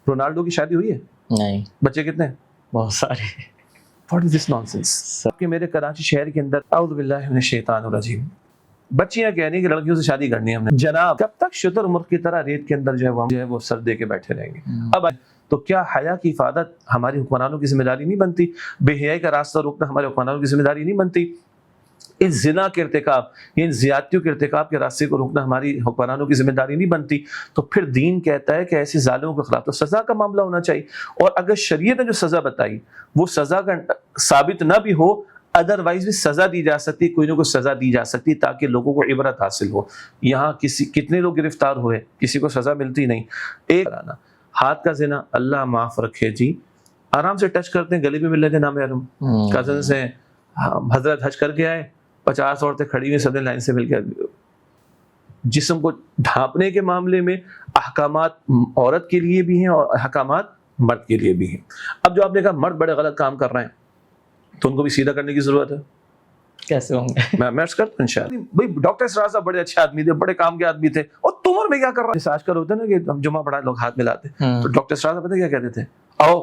Ronaldo کی شادی ہوئی ہے؟ نہیں. بچے کتنے ہیں؟ بہت سارے. واٹ از دس نانسنس کہ میرے کراچی شہر کے اندر اعوذ باللہ من الشیطان الرجیم بچیاں کہہ رہی ہیں کہ لڑکیوں سے شادی کرنی ہے ہم نے. جناب کب تک شتر مرغ کی طرح ریت کے اندر جو ہے وہ سر دے کے بیٹھے رہیں گے؟ اب تو کیا حیا کی حفاظت ہماری حکمرانوں کی ذمہ داری نہیں بنتی؟ بے حیائی کا راستہ روکنا ہمارے حکمرانوں کی ذمہ داری نہیں بنتی؟ اس زنا کے ارتکاب ان زیادتیوں کے ارتکاب کے راستے کو روکنا ہماری حکمرانوں کی ذمہ داری نہیں بنتی؟ تو پھر دین کہتا ہے کہ ایسے ظالموں کے خلاف تو سزا کا معاملہ ہونا چاہیے. اور اگر شریعت نے جو سزا بتائی وہ سزا کا ثابت نہ بھی ہو، ادروائز بھی سزا دی جا سکتی، کوئی نہ کوئی سزا دی جا سکتی تاکہ لوگوں کو عبرت حاصل ہو. یہاں کتنے لوگ گرفتار ہوئے، کسی کو سزا ملتی نہیں. ایک ہاتھ کا زنا اللہ معاف رکھے جی، آرام سے ٹچ کرتے ہیں، گلی میں مل لیتے نامحرم کزن سے. حضرت حج کر کے آئے، 50 عورتیں کھڑی ہوئی سدن لائن سے مل کے. جسم کو ڈھانپنے کے معاملے میں احکامات عورت کے لیے بھی ہیں اور احکامات مرد کے لیے بھی ہیں. اب جو آپ نے کہا مرد بڑے غلط کام کر رہے ہیں تو ان کو بھی سیدھا کرنے کی ضرورت ہے. کیسے ہوں گے؟ میں عرض کرتا ہوں انشاءاللہ. بھائی ڈاکٹر اسرار صاحب بڑے اچھے آدمی تھے، بڑے کام کے آدمی تھے، اور تم اور میں کیا کر رہا ہوں؟ جیسے آج کل ہوتا ہے نا کہ ہم جمعہ پڑھا لوگ ہاتھ ملاتے تو ڈاکٹر اسرار صاحب پتہ کیا کہتے تھے؟ آؤ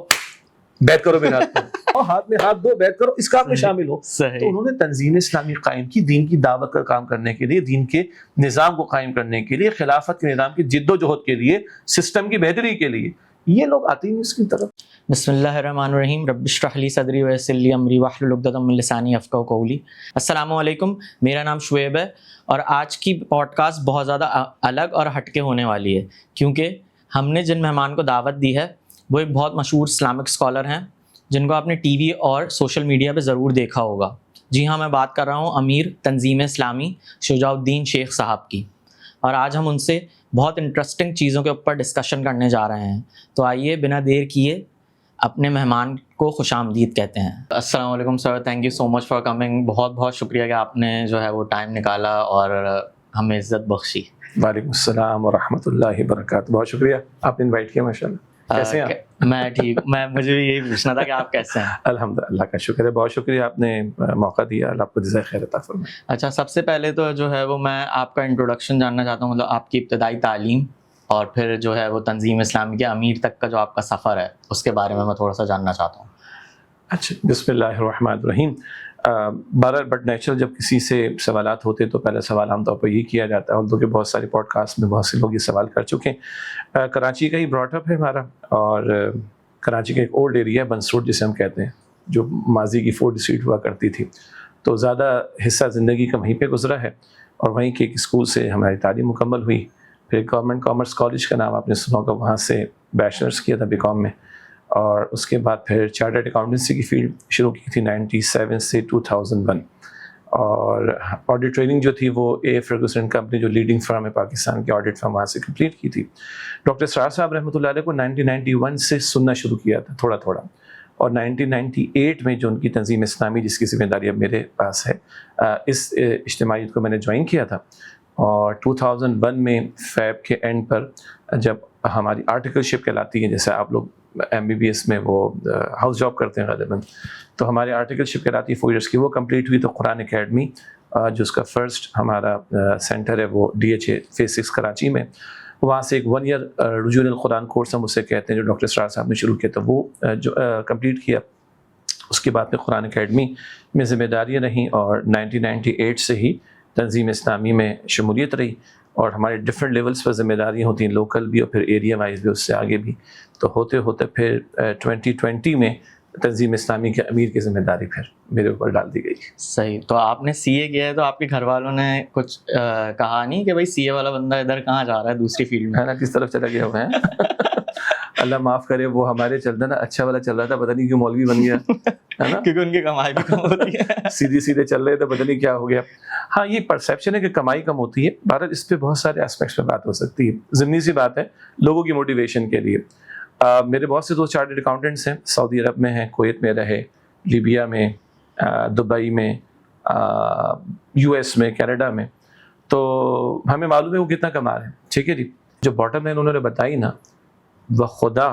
بیعت کرو میرے ہاتھ میں، اور ہاتھ میں ہاتھ دو، بیعت کرو، اس کام میں شامل ہو. تو انہوں نے تنظیم اسلامی قائم کی دین کی دعوت کا کام کرنے کے لیے، دین کے نظام کو قائم کرنے کے لیے، خلافت کے نظام کی جد و جہد کے لیے، سسٹم کی بہتری کے لیے. یہ لوگ آتے ہی نہیں اس کی طرف. بسم اللہ الرحمن الرحیم. رب اشرح لی صدری ویسر لی امری واحلل عقدۃ من لسانی یفقہوا قولی. السلام علیکم، میرا نام شعیب ہے اور آج کی پوڈ کاسٹ بہت زیادہ الگ اور ہٹ کے ہونے والی ہے کیونکہ ہم نے جن مہمان کو دعوت دی ہے وہ ایک بہت مشہور اسلامک اسکالر ہیں جن کو آپ نے ٹی وی اور سوشل میڈیا پہ ضرور دیکھا ہوگا. جی ہاں، میں بات کر رہا ہوں امیر تنظیم اسلامی شجاع الدین شیخ صاحب کی، اور آج ہم ان سے بہت انٹرسٹنگ چیزوں کے اوپر ڈسکشن کرنے جا رہے ہیں. تو آئیے بنا دیر کیے اپنے مہمان کو خوش آمدید کہتے ہیں. السلام علیکم sir, thank you so much for coming. بہت بہت شکریہ کہ آپ نے جو ہے وہ ٹائم نکالا اور ہمیں عزت بخشی. وعلیکم السلام ورحمۃ اللہ وبرکاتہ. بہت شکریہ، آپ نے انوائٹ کیا. ماشاء اللہ. کیسے ہیں؟ میں ٹھیک. مجھے بھی یہی پوچھنا تھا کہ آپ کیسے ہیں؟ الحمدللہ، اللہ کا شکر ہے. بہت شکریہ، آپ نے موقع دیا. اللہ آپ کو جزائے خیر عطا فرمائے. اچھا، سب سے پہلے تو جو ہے وہ میں آپ کا انٹروڈکشن جاننا چاہتا ہوں، مطلب آپ کی ابتدائی تعلیم اور پھر جو ہے وہ تنظیم اسلامی کے امیر تک کا جو آپ کا سفر ہے اس کے بارے میں تھوڑا سا جاننا چاہتا ہوں. اچھا، بسم اللہ الرحمن الرحیم. بہرحال بٹ نیچرل جب کسی سے سوالات ہوتے تو پہلا سوال عام طور پر یہ کیا جاتا ہے، اور کہ بہت سارے پوڈ کاسٹ میں بہت سے لوگ یہ سوال کر چکے ہیں. کراچی کا ہی براٹ اپ ہے ہمارا، اور کراچی کا ایک اولڈ ایریا ہے بنس روڈ جسے ہم کہتے ہیں، جو ماضی کی فورڈ اسٹریٹ ہوا کرتی تھی. تو زیادہ حصہ زندگی کا وہیں پہ گزرا ہے، اور وہیں کے ایک اسکول سے ہماری تعلیم مکمل ہوئی. پھر گورنمنٹ کامرس کالج کا نام آپ نے سنا ہوگا، وہاں سے بیچلرس کیا تھا بی کام میں، اور اس کے بعد پھر چارٹرڈ اکاؤنٹنسی کی فیلڈ شروع کی تھی 97 سے 2001. اور آڈٹ ٹریننگ جو تھی وہ اے فرگوسن کمپنی جو لیڈنگ فرم ہے پاکستان کی آڈٹ فرم، وہاں سے کمپلیٹ کی تھی. ڈاکٹر اسرار صاحب رحمۃ اللہ علیہ کو 1991 سے سننا شروع کیا تھا تھوڑا تھوڑا، اور 1998 میں جو ان کی تنظیم اسلامی جس کی ذمہ داری اب میرے پاس ہے، اس اجتماعیت کو میں نے جوائن کیا تھا. اور 2001 میں فیب کے اینڈ پر جب ہماری آرٹیکل شپ کہلاتی ہے، جیسے آپ لوگ MBBS میں وہ ہاؤس جاب کرتے ہیں غالباً، تو ہماری آرٹیکل شپ کہلاتی ہے 4 ایئرس کی، وہ کمپلیٹ ہوئی. تو قرآن اکیڈمی جو اس کا فرسٹ ہمارا سینٹر ہے وہ DHA فیز 6 کراچی میں، وہاں سے ایک 1 ایئر رجوع القرآن کورس ہم اسے کہتے ہیں جو ڈاکٹر اسرار صاحب نے شروع کیا تھا، وہ جو کمپلیٹ کیا. اس کے بعد میں قرآن اکیڈمی میں ذمہ داریاں رہیں، اور 1998 سے ہی تنظیم اسلامی میں شمولیت رہی. اور ہمارے ڈفرینٹ لیولس پر ذمہ داریاں ہوتی ہیں، لوکل بھی اور پھر ایریا وائز بھی، اس سے آگے بھی. تو ہوتے ہوتے پھر 2020 میں تنظیم اسلامی کے امیر کی ذمہ داری پھر میرے اوپر ڈال دی گئی. صحیح. تو آپ نے CA کیا ہے تو آپ کے گھر والوں نے کچھ کہا نہیں کہ بھائی CA والا بندہ ادھر کہاں جا رہا ہے دوسری فیلڈ میں؟ ہے نا، کس طرف چلا گیا ہوا ہے. اللہ معاف کرے، وہ ہمارے چلتا نا اچھا والا چل رہا تھا، پتہ نہیں کیوں مولوی بن گیا ہے نا، کیونکہ ان کی کمائی بھی کم ہوتی ہے. سیدھے چل رہے تھے، پتہ نہیں کیا ہو گیا. ہاں، یہ پرسیپشن ہے کہ کمائی کم ہوتی ہے. بھارت اس پہ بہت سارے اسپیکٹس پہ بات ہو سکتی ہے. ضمنی سی بات ہے لوگوں کی موٹیویشن کے لیے. میرے بہت سے دوست چارٹرڈ اکاؤنٹنٹس ہیں، سعودی عرب میں ہیں، کویت میں رہے، لیبیا میں، دبئی میں، US میں، کینیڈا میں. تو ہمیں معلوم ہے وہ کتنا کما رہے ہیں. ٹھیک ہے جی، جو باٹم لائن انہوں نے بتائی نا، وہ خدا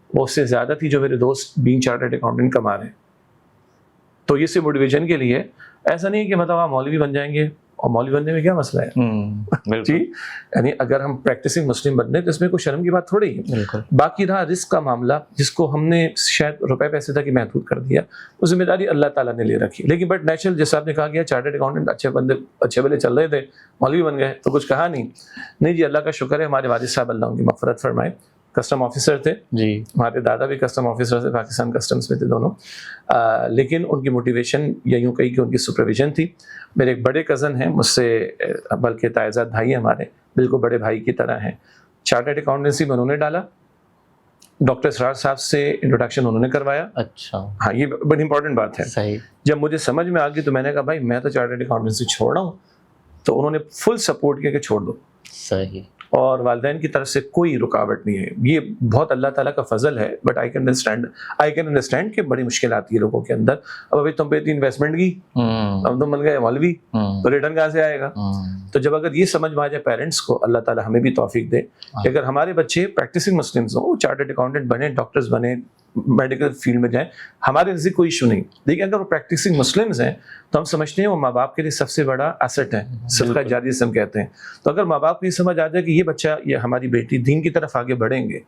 وہ اس سے زیادہ تھی جو میرے دوست بینگ چارٹرڈ اکاؤنٹنٹ کما رہے ہیں. تو یہ سے موٹیویشن کے لیے ایسا نہیں کہ مطلب آپ مولوی بن جائیں گے اور مولوی بننے میں کیا مسئلہ ہے جی. یعنی اگر ہم پریکٹسنگ مسلم بن رہے ہیں تو اس میں کوئی شرم کی بات تھوڑی ہے. باقی رہا رزق کا معاملہ جس کو ہم نے شاید روپے پیسے تک محدود کر دیا, وہ ذمہ داری اللہ تعالیٰ نے لے رکھی. لیکن بٹ نیچرل جیسا آپ نے کہا گیا چارٹرڈ اکاؤنٹنٹ اچھے بندے اچھے بلے چل رہے تھے, مولوی بن گئے تو کچھ کہا نہیں جی. اللہ کا شکر ہے ہمارے والد صاحب اللہ ان کی مغفرت فرمائے کسٹم آفیسر تھے جی. ہمارے دادا بھی کسٹم آفیسر تھے, پاکستان کسٹمز میں تھے دونوں. لیکن ان کی موٹیویشن یا یوں کہی کہ ان کی سپرویژن تھی. میرے ایک بڑے کزن ہیں مجھ سے بلکہ تائزاد بھائی ہیں ہمارے, بالکل بڑے بھائی کی طرح ہیں. چارٹرڈ اکاؤنٹنسی میں انہوں نے ڈالا, ڈاکٹر اسرار صاحب سے انٹروڈکشن انہوں نے کروایا. اچھا ہاں, یہ بڑی امپورٹنٹ بات ہے. صحیح. جب مجھے سمجھ میں آ گئی تو میں نے کہا بھائی میں تو چارٹرڈ اکاؤنٹنسی چھوڑ رہا ہوں, تو انہوں نے فل سپورٹ کیا کہ چھوڑ دو. صحیح. اور والدین کی طرف سے کوئی رکاوٹ نہیں ہے. یہ بہت اللہ تعالیٰ کا فضل ہے. بٹ آئی کین انڈرسٹینڈ کہ بڑی مشکل آتی ہے لوگوں کے اندر. اب ابھی تم پہ اتنی انویسٹمنٹ کی, اب تم بن گئے مولوی, تو ریٹرن کہاں سے آئے گا؟ تو جب اگر یہ سمجھ میں آ جائے پیرنٹس کو, اللہ تعالیٰ ہمیں بھی توفیق دے کہ اگر ہمارے بچے پریکٹسنگ مسلمز ہوں, چارٹرڈ اکاؤنٹنٹ بنے, ڈاکٹرز بنے, میڈیکل فیلڈ میں جائیں, ہمارے نزدیک کوئی ایشو نہیں. لیکن اگر وہ پریکٹسنگ مسلمز ہیں تو ہم سمجھتے ہیں وہ ماں باپ کے لیے سب سے بڑا ایسٹ ہے, صدقہ جاریہ سے ہم کہتے ہیں. تو اگر ماں باپ کو یہ سمجھ آ جائے کہ یہ بچہ یا ہماری بیٹی دین کی طرف آگے بڑھیں گے,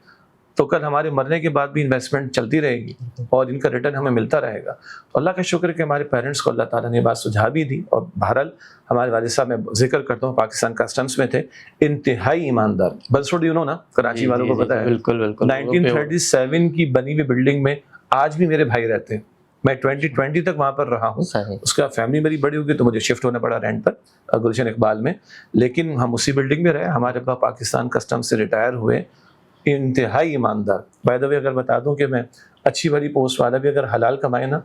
تو کل ہمارے مرنے کے بعد بھی انویسٹمنٹ چلتی رہے گی اور ان کا ریٹرن ہمیں ملتا رہے گا. تو اللہ کا شکر ہے کہ ہمارے پیرنٹس کو اللہ تعالیٰ نے بات سجھا بھی دی. اور بہرحال ہمارے والد صاحب, میں ذکر کرتا ہوں, پاکستان کسٹمز میں تھے, انتہائی ایماندار. بس روڈ نا کراچی والوں کو پتا ہے, بالکل بالکل 1937 کی بنی ہوئی بلڈنگ میں آج بھی میرے بھائی رہتے ہیں. میں 2020 تک وہاں پر رہا ہوں. اس کا فیملی میری بڑی ہوگی تو مجھے شفٹ ہونا پڑا رینٹ پر گلشن اقبال میں, لیکن ہم اسی بلڈنگ میں رہے. ہمارے ابا پاکستان کسٹم سے ریٹائر ہوئے, انتہائی ایماندار. بائی دا وے اگر بتا دوں کہ میں اچھی بڑی پوسٹ والا بھی اگر حلال کمائے نا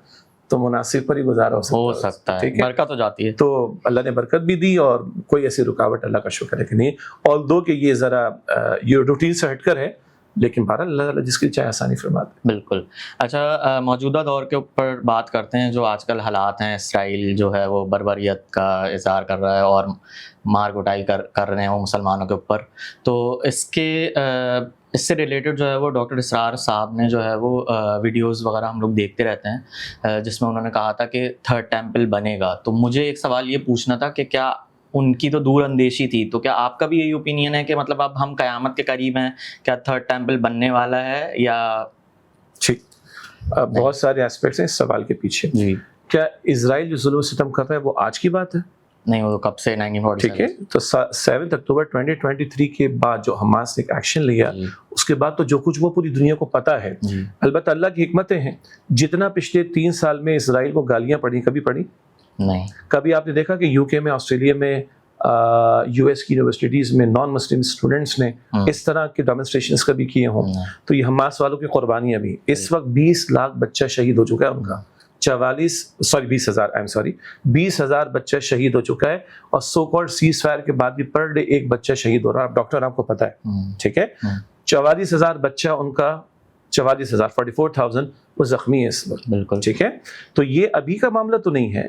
تو مناسب پر ہی گزارا ہو سکتا ہے. برکت ہو جاتی ہے, تو اللہ نے برکت بھی دی اور کوئی ایسی رکاوٹ اللہ کا شکر ہے کہ نہیں. اور دو کہ یہ ذرا یہ روٹین سے ہٹ کر ہے, لیکن بہرحال اللہ تعالیٰ جس کی چاہے آسانی فرماتے ہیں. بالکل. اچھا, موجودہ دور کے اوپر بات کرتے ہیں. جو آج کل حالات ہیں, اسرائیل جو ہے وہ بربریت کا اظہار کر رہا ہے اور مار کٹائی کر رہے ہیں وہ مسلمانوں کے اوپر. تو اس سے ریلیٹڈ جو ہے وہ ڈاکٹر اسرار صاحب نے جو ہے وہ ویڈیوز وغیرہ ہم لوگ دیکھتے رہتے ہیں, جس میں انہوں نے کہا تھا کہ تھرڈ ٹیمپل بنے گا. تو مجھے ایک سوال یہ پوچھنا تھا کہ کیا ان کی تو دور اندیشی تھی, تو کیا آپ کا بھی یہی اوپینین ہے کہ مطلب اب ہم قیامت کے قریب ہیں, کیا تھرڈ ٹیمپل بننے والا ہے یا؟ ٹھیک, بہت سارے ایسپیکٹس ہیں اس سوال کے پیچھے. جی, کیا اسرائیل جو ظلم و ستم کر رہا ہے وہ آج کی بات ہے؟ نہیں, وہ کب سے 1947. ٹھیک ہے, تو 7 اکتوبر 2023 کے بعد جو حماس نے ایکشن لیا, اس کے بعد تو جو کچھ وہ پوری دنیا کو پتا ہے. البتہ اللہ کی حکمتیں ہیں, جتنا پچھلے 3 سال میں اسرائیل کو گالیاں پڑی, کبھی پڑی نہیں. کبھی آپ نے دیکھا کہ یو کے میں, آسٹریلیا میں, یو ایس کی یونیورسٹیز میں نان مسلم اسٹوڈنٹس نے اس طرح کے ڈیمونسٹریشنز کبھی کیے ہوں؟ تو یہ حماس والوں کی قربانیاں بھی. اس وقت 20 لاکھ بچہ شہید ہو چکا ہے ان کا, 20,000 بچہ شہید ہو چکا ہے. اور سو کالڈ سیز فائر کے بعد بھی پر ڈے ایک بچہ شہید ہو رہا ہے. ڈاکٹر آپ کو پتا ہے, ٹھیک ہے, 44,000 بچہ ان کا, 44,000 وہ زخمی ہے اس وقت. بالکل ٹھیک ہے. تو یہ ابھی کا معاملہ تو نہیں ہے,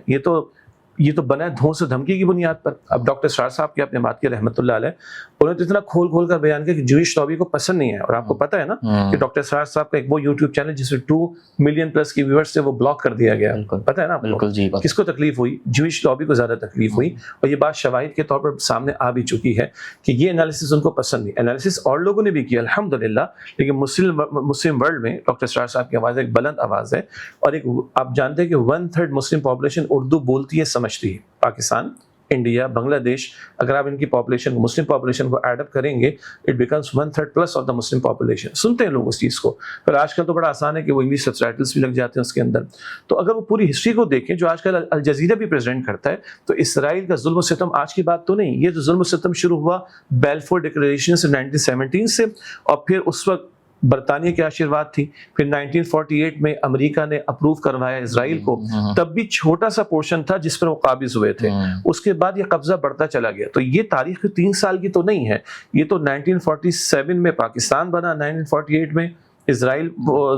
یہ تو بنا ہے دھونس و دھمکی کی بنیاد پر. اب ڈاکٹر اسرار صاحب کی آپ نے بات کی رحمۃ اللہ علیہ, انہوں نے تو اتنا کھول کر بیان کیا کہ جوئش لابی کو پسند نہیں ہے. اور آپ کو پتہ ہے نا کہ ڈاکٹر اسرار صاحب کا ایک وہ یوٹیوب چینل جس میں 2 ملین پلس کی ویورز سے وہ بلاک کر دیا گیا. پتہ ہے نا آپ کو کس کو تکلیف ہوئی؟ جوئش لابی کو زیادہ تکلیف ہوئی. اور یہ بات شواہد کے طور پر سامنے آ بھی چکی ہے کہ یہ انالیسس ان کو پسند نہیں. انالیسس اور لوگوں نے بھی کیا الحمدللہ, لیکن مسلم ورلڈ میں ڈاکٹر اسرار صاحب کی آواز ایک بلند آواز ہے. اور ایک آپ جانتے ہیں کہ 1/3 مسلم پاپولیشن اردو بولتی ہے, سمجھتی ہے. پاکستان, انڈیا, بنگلہ دیش, اگر آپ ان کی پاپولیشن مسلم پاپولیشن کو ایڈ اپ کریں گے, it becomes 1/3 plus of the Muslim population. سنتے ہیں لوگ اس چیز کو. پھر آج کل تو بڑا آسان ہے کہ وہ انگلش سب ٹائٹلس بھی لگ جاتے ہیں اس کے اندر. تو اگر وہ پوری ہسٹری کو دیکھیں جو آج کل الجزیرہ بھی پریزنٹ کرتا ہے, تو اسرائیل کا ظلم و ستم آج کی بات تو نہیں. یہ جو ظلم و ستم شروع ہوا بیلفور ڈکلریشن سے 1917 سے, اور پھر اس وقت برطانیہ کے آشیرواد تھی. پھر 1948 میں امریکہ نے اپروو کروایا اسرائیل کو, تب بھی چھوٹا سا پورشن تھا جس پر وہ قابض ہوئے تھے. اس کے بعد یہ قبضہ بڑھتا چلا گیا. تو یہ تاریخ 3 سال کی تو نہیں ہے, یہ تو 1947 میں پاکستان بنا, 1948 میں اسرائیل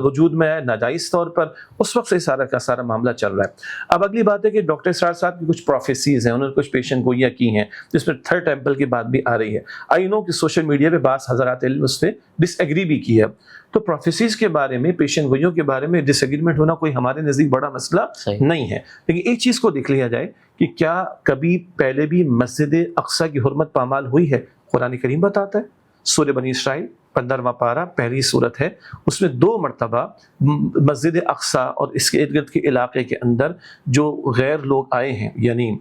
وجود میں ہے ناجائز طور پر، اس وقت سے سارا کا سارا معاملہ چل رہا ہے۔ اب اگلی بات ہے کہ ڈاکٹر اسرار صاحب کی کچھ پروفیسیز ہیں، انہوں نے کچھ پیشن گوئیاں کی ہیں جس میں تھرڈ ٹیمپل کی بات بھی آ رہی ہے۔ آئی نو کہ سوشل میڈیا پہ بعض حضرات علم اس پہ ڈس ایگری بھی کی ہے، تو پروفیسیز کے بارے میں، پیشن گوئیوں کے بارے میں ڈس ایگریمنٹ ہونا کوئی ہمارے نزدیک بڑا مسئلہ نہیں ہے، لیکن ایک چیز کو دیکھ لیا جائے کہ کیا کبھی پہلے بھی مسجد اقصیٰ کی حرمت پامال ہوئی ہے؟ قرآن کریم بتاتا ہے، سورہ بنی اسرائیل 15واں پارہ پہلی صورت ہے، اس میں 2 مرتبہ مسجد اقصیٰ اور اس کے ارد گرد کے علاقے کے اندر جو غیر لوگ آئے ہیں، یعنی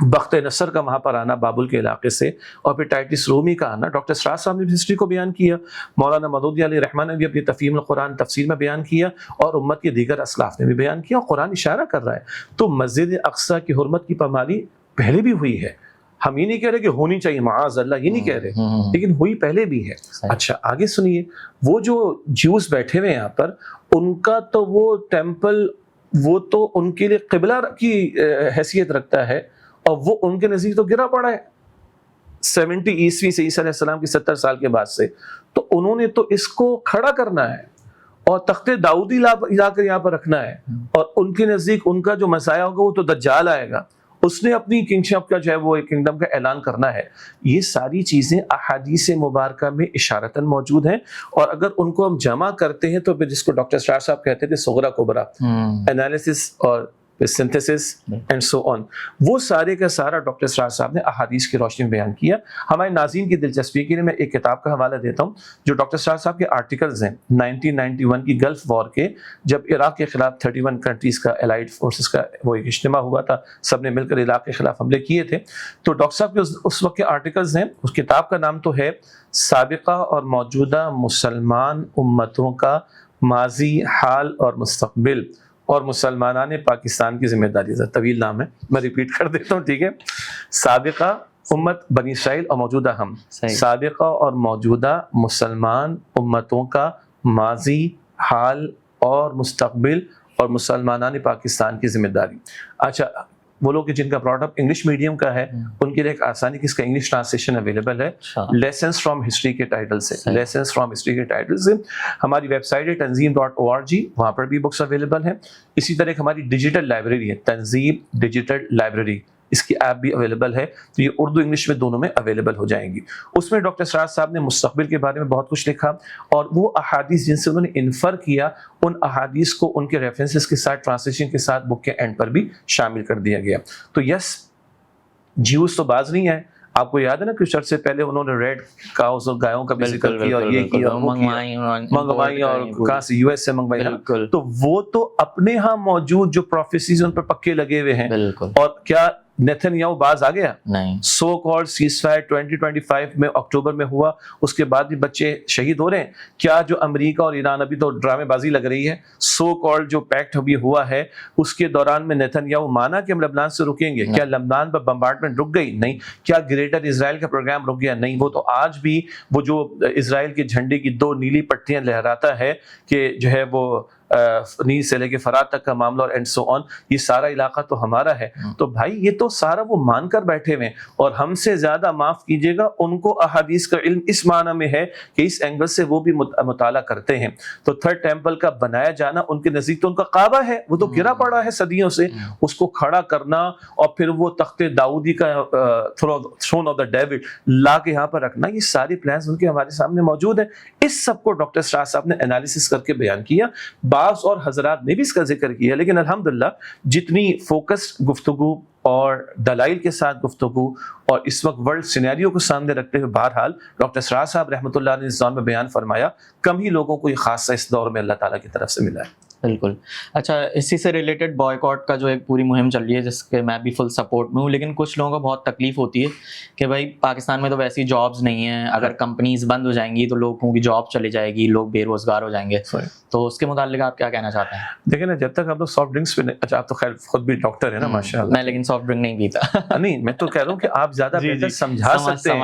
بخت نصر کا وہاں پر آنا بابل کے علاقے سے، اور پھر ٹائٹس رومی کا آنا، ڈاکٹر اسرار صاحب نے بھی ہسٹری کو بیان کیا، مولانا مودودی علیہ رحمٰن نے بھی اپنی تفہیم القرآن تفسیر میں بیان کیا، اور امت کے دیگر اسلاف نے بھی بیان کیا، اور قرآن اشارہ کر رہا ہے۔ تو مسجد اقصیٰ کی حرمت کی پامالی پہلے بھی ہوئی ہے، ہم یہ نہیں کہہ رہے کہ ہونی چاہیے، معاذ اللہ یہ نہیں کہہ رہے، لیکن ہوئی پہلے بھی ہے۔ اچھا آگے سنیے، وہ جو جیوز بیٹھے ہوئے یہاں پر، ان کا تو وہ ٹیمپل وہ تو ان کے لیے قبلہ کی حیثیت رکھتا ہے، اور وہ ان کے نزدیک تو گرا پڑا ہے 70 عیسوی سے، عیسیٰ علیہ السلام کی 70 سال کے بعد سے، تو انہوں نے تو اس کو کھڑا کرنا ہے اور تخت داؤدی لا کر یہاں پر رکھنا ہے، اور ان کے نزدیک ان کا جو مسایہ ہوگا وہ تو دجال آئے گا، اس نے اپنی کنگشپ کا جو ہے وہ کنگڈم کا اعلان کرنا ہے۔ یہ ساری چیزیں احادیث مبارکہ میں اشارتاً موجود ہیں، اور اگر ان کو ہم جمع کرتے ہیں تو پھر جس کو ڈاکٹر اسرار صاحب کہتے تھے صغرا کبرا، انالیسس اور سنتھسس اینڈ سو آن، وہ سارے کا سارا ڈاکٹر اسرار صاحب نے احادیث کی روشنی میں بیان کیا۔ ہمارے ناظرین کی دلچسپی کے لیے میں ایک کتاب کا حوالہ دیتا ہوں جو ڈاکٹر اسرار صاحب کے آرٹیکلز ہیں 1991 کی گلف وار کے، جب عراق کے خلاف 31 کنٹریز کا الائیڈ فورسز کا وہ ایک اجتماع ہوا تھا، سب نے مل کر عراق کے خلاف حملے کیے تھے، تو ڈاکٹر صاحب کے اس وقت کے آرٹیکلز ہیں، اس کتاب کا نام تو ہے سابقہ اور موجودہ مسلمان امتوں کا ماضی، حال اور مستقبل اور مسلمانان پاکستان کی ذمہ داری۔ طویل نام ہے، میں ریپیٹ کر دیتا ہوں، ٹھیک ہے۔ سابقہ امت بنی اسرائیل اور موجودہ ہم، سابقہ اور موجودہ مسلمان امتوں کا ماضی، حال اور مستقبل اور مسلمانان پاکستان کی ذمہ داری۔ اچھا وہ لوگ جن کا براڈ اپ انگلش میڈیم کا ہے ان کے لیے ایک آسانی کی اس کا انگلش ٹرانسلیشن اویلیبل ہے، لیسنس فرام ہسٹری کے ٹائٹل سے، لیسنس فرام ہسٹری کے ٹائٹل سے۔ ہماری ویب سائٹ ہے tanzeem.org، وہاں پر بھی بکس اویلیبل ہیں۔ اسی طرح ہماری ڈیجیٹل لائبریری ہے تنظیم ڈیجیٹل لائبریری، اس کی ایپ بھی اویلیبل ہے، تو یہ اردو انگلش میں دونوں میں اویلیبل ہو جائیں گی۔ اس میں ڈاکٹر اسرار صاحب نے مستقبل کے بارے میں بہت کچھ لکھا، اور وہ احادیث جن سے انہوں نے انفر کیا، ان احادیث کو ان کے ریفرنسز کے ساتھ، ٹرانسلیشن کے ساتھ بک کے اینڈ پر بھی شامل کر دیا گیا۔ تو یس، جیوز تو باز نہیں آئے۔ آپ کو یاد ہے نا کچھ عرصے پہلے انہوں نے ریڈ کاؤز اور گایوں کا بھی ذکر کیا، اور یہ کیا، منگوائی، اور کہاں سے US سے منگوائی، تو وہ تو اپنے ہاں موجود جو پروفیسیز ان پر پکے لگے ہوئے ہیں۔ اور کیا نیتن یاہو باز آ گیا؟ نہیں۔ سو کالڈ سیز فائر 2025 میں اکتوبر میں ہوا، اس کے بعد بھی بچے شہید ہو رہے ہیں۔ کیا جو امریکہ اور ایران، ابھی تو ڈرامے بازی لگ رہی ہے، سو کالڈ جو پیکٹ ابھی ہوا ہے اس کے دوران میں نیتن یاہو مانا کہ ہم لبنان سے رکیں گے؟ کیا لبنان پر بمبارڈمنٹ رک گئی؟ نہیں۔ کیا گریٹر اسرائیل کا پروگرام رک گیا؟ نہیں۔ وہ تو آج بھی وہ جو اسرائیل کے جھنڈے کی 2 نیلی پٹیاں لہراتا ہے کہ جو ہے وہ نیل سے لے کے فرات تک کا معاملہ اور اینڈ سو آن، یہ سارا علاقہ تو ہمارا ہے۔ تو بھائی یہ تو سارا وہ مان کر بیٹھے ہوئے ہیں، اور ہم سے زیادہ معاف کیجیے گا ان کو احادیث کا علم اس معنی میں ہے کہ اس اینگل سے وہ بھی مطالعہ کرتے ہیں۔ تو تھرڈ ٹیمپل کا بنایا جانا ان کے نزدیک تو ان کا کعبہ ہے، وہ تو گرا پڑا ہے صدیوں سے، اس کو کھڑا کرنا اور پھر وہ تخت داؤدی کا تھرون آف دا ڈیوڈ لا کے یہاں پر رکھنا، یہ سارے پلانز ان کے ہمارے سامنے موجود ہیں۔ اس سب کو ڈاکٹر اسرار صاحب نے انالیسس کر کے بیان کیا، بعض اور حضرات نے بھی اس کا ذکر کیا، لیکن الحمدللہ جتنی فوکس گفتگو اور دلائل کے ساتھ گفتگو اور اس وقت ورلڈ سینیریو کو سامنے رکھتے ہوئے بہرحال ڈاکٹر اسرار صاحب رحمۃ اللہ نے اس دور میں بیان فرمایا، کم ہی لوگوں کو یہ خاصہ اس دور میں اللہ تعالیٰ کی طرف سے ملا ہے۔ بالکل۔ اچھا، اسی سے ریلیٹڈ بوائیکاٹ کا جو ایک پوری مہم چل رہی ہے جس کے میں بھی فل سپورٹ میں ہوں، لیکن کچھ لوگوں کو بہت تکلیف ہوتی ہے کہ بھائی پاکستان میں تو ویسی جابز نہیں ہیں، اگر کمپنیز بند ہو جائیں گی تو لوگوں کی جاب چلی جائے گی، لوگ بے روزگار ہو جائیں گے، تو اس کے متعلق آپ کیا کہنا چاہتے ہیں؟ دیکھیں نا، جب تک آپ لوگ سافٹ ڈرنکس پہ، اچھا آپ تو خیر خود بھی ڈاکٹر ہیں نا ماشاء اللہ، میں لیکن سافٹ ڈرنک نہیں پیتا۔ نہیں، میں تو کہہ رہا ہوں کہ آپ زیادہ بہتر سمجھا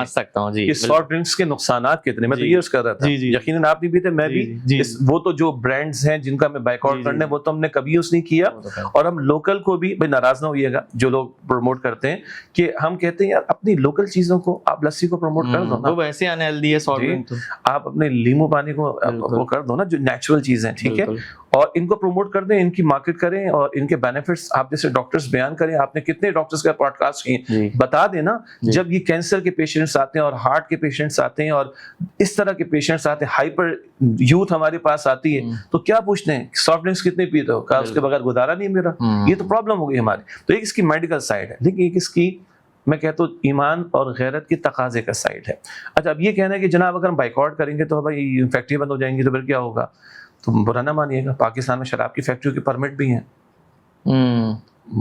سکتا ہوں کہ سافٹ ڈرنکس کے نقصانات کتنے، میں تو یہ عرض کر رہا تھا، یقیناً آپ نہیں پیتے، میں بھی، وہ تو جو برانڈز ہیں جن کا میں بائیکاٹ بائیکاٹ کرنے, وہ تو ہم نے کبھی یوز نہیں کیا. اور ہم لوکل کو بھی, بھائی ناراض نہ ہوئیے گا جو لوگ پروموٹ کرتے ہیں, کہ ہم کہتے ہیں یار اپنی لوکل چیزوں کو, آپ لسی کو پروموٹ کر دو نا, وہ ویسے انہیلدی ہے سافٹ ڈرنک تو, آپ اپنے لیمو پانی کو وہ کر دو نا, جو نیچرل چیزیں, ٹھیک ہے, اور ان کو پروموٹ کر دیں, ان کی مارکیٹ کریں, اور ان کے بینیفٹس آپ جیسے ڈاکٹرز بیان کریں. آپ نے کتنے ڈاکٹرز کا پوڈ کاسٹ کیے, بتا دینا. جب یہ کینسر کے پیشنٹس آتے ہیں اور ہارٹ کے پیشنٹس آتے ہیں اور اس طرح کے پیشنٹس آتے ہیں, ہائپر یوتھ ہمارے پاس آتی ہے, تو کیا پوچھتے ہیں سافٹ ڈرنکس کتنے پیتے ہو, کہا اس کے بغیر گزارا نہیں میرا. یہ تو پرابلم ہو گئی ہماری. تو ایک اس کی میڈیکل سائڈ ہے, لیکن ایک اس کی میں کہتا ہوں ایمان اور غیرت کی تقاضے کا سائڈ ہے. اچھا اب یہ کہنا ہے کہ جناب اگر ہم بائیکاٹ کریں گے تو بھائی فیکٹری بند ہو جائیں گی, تو پھر کیا ہوگا؟ تو برا نہ مانیے گا, پاکستان میں شراب کی فیکٹریوں کی پرمٹ بھی ہیں,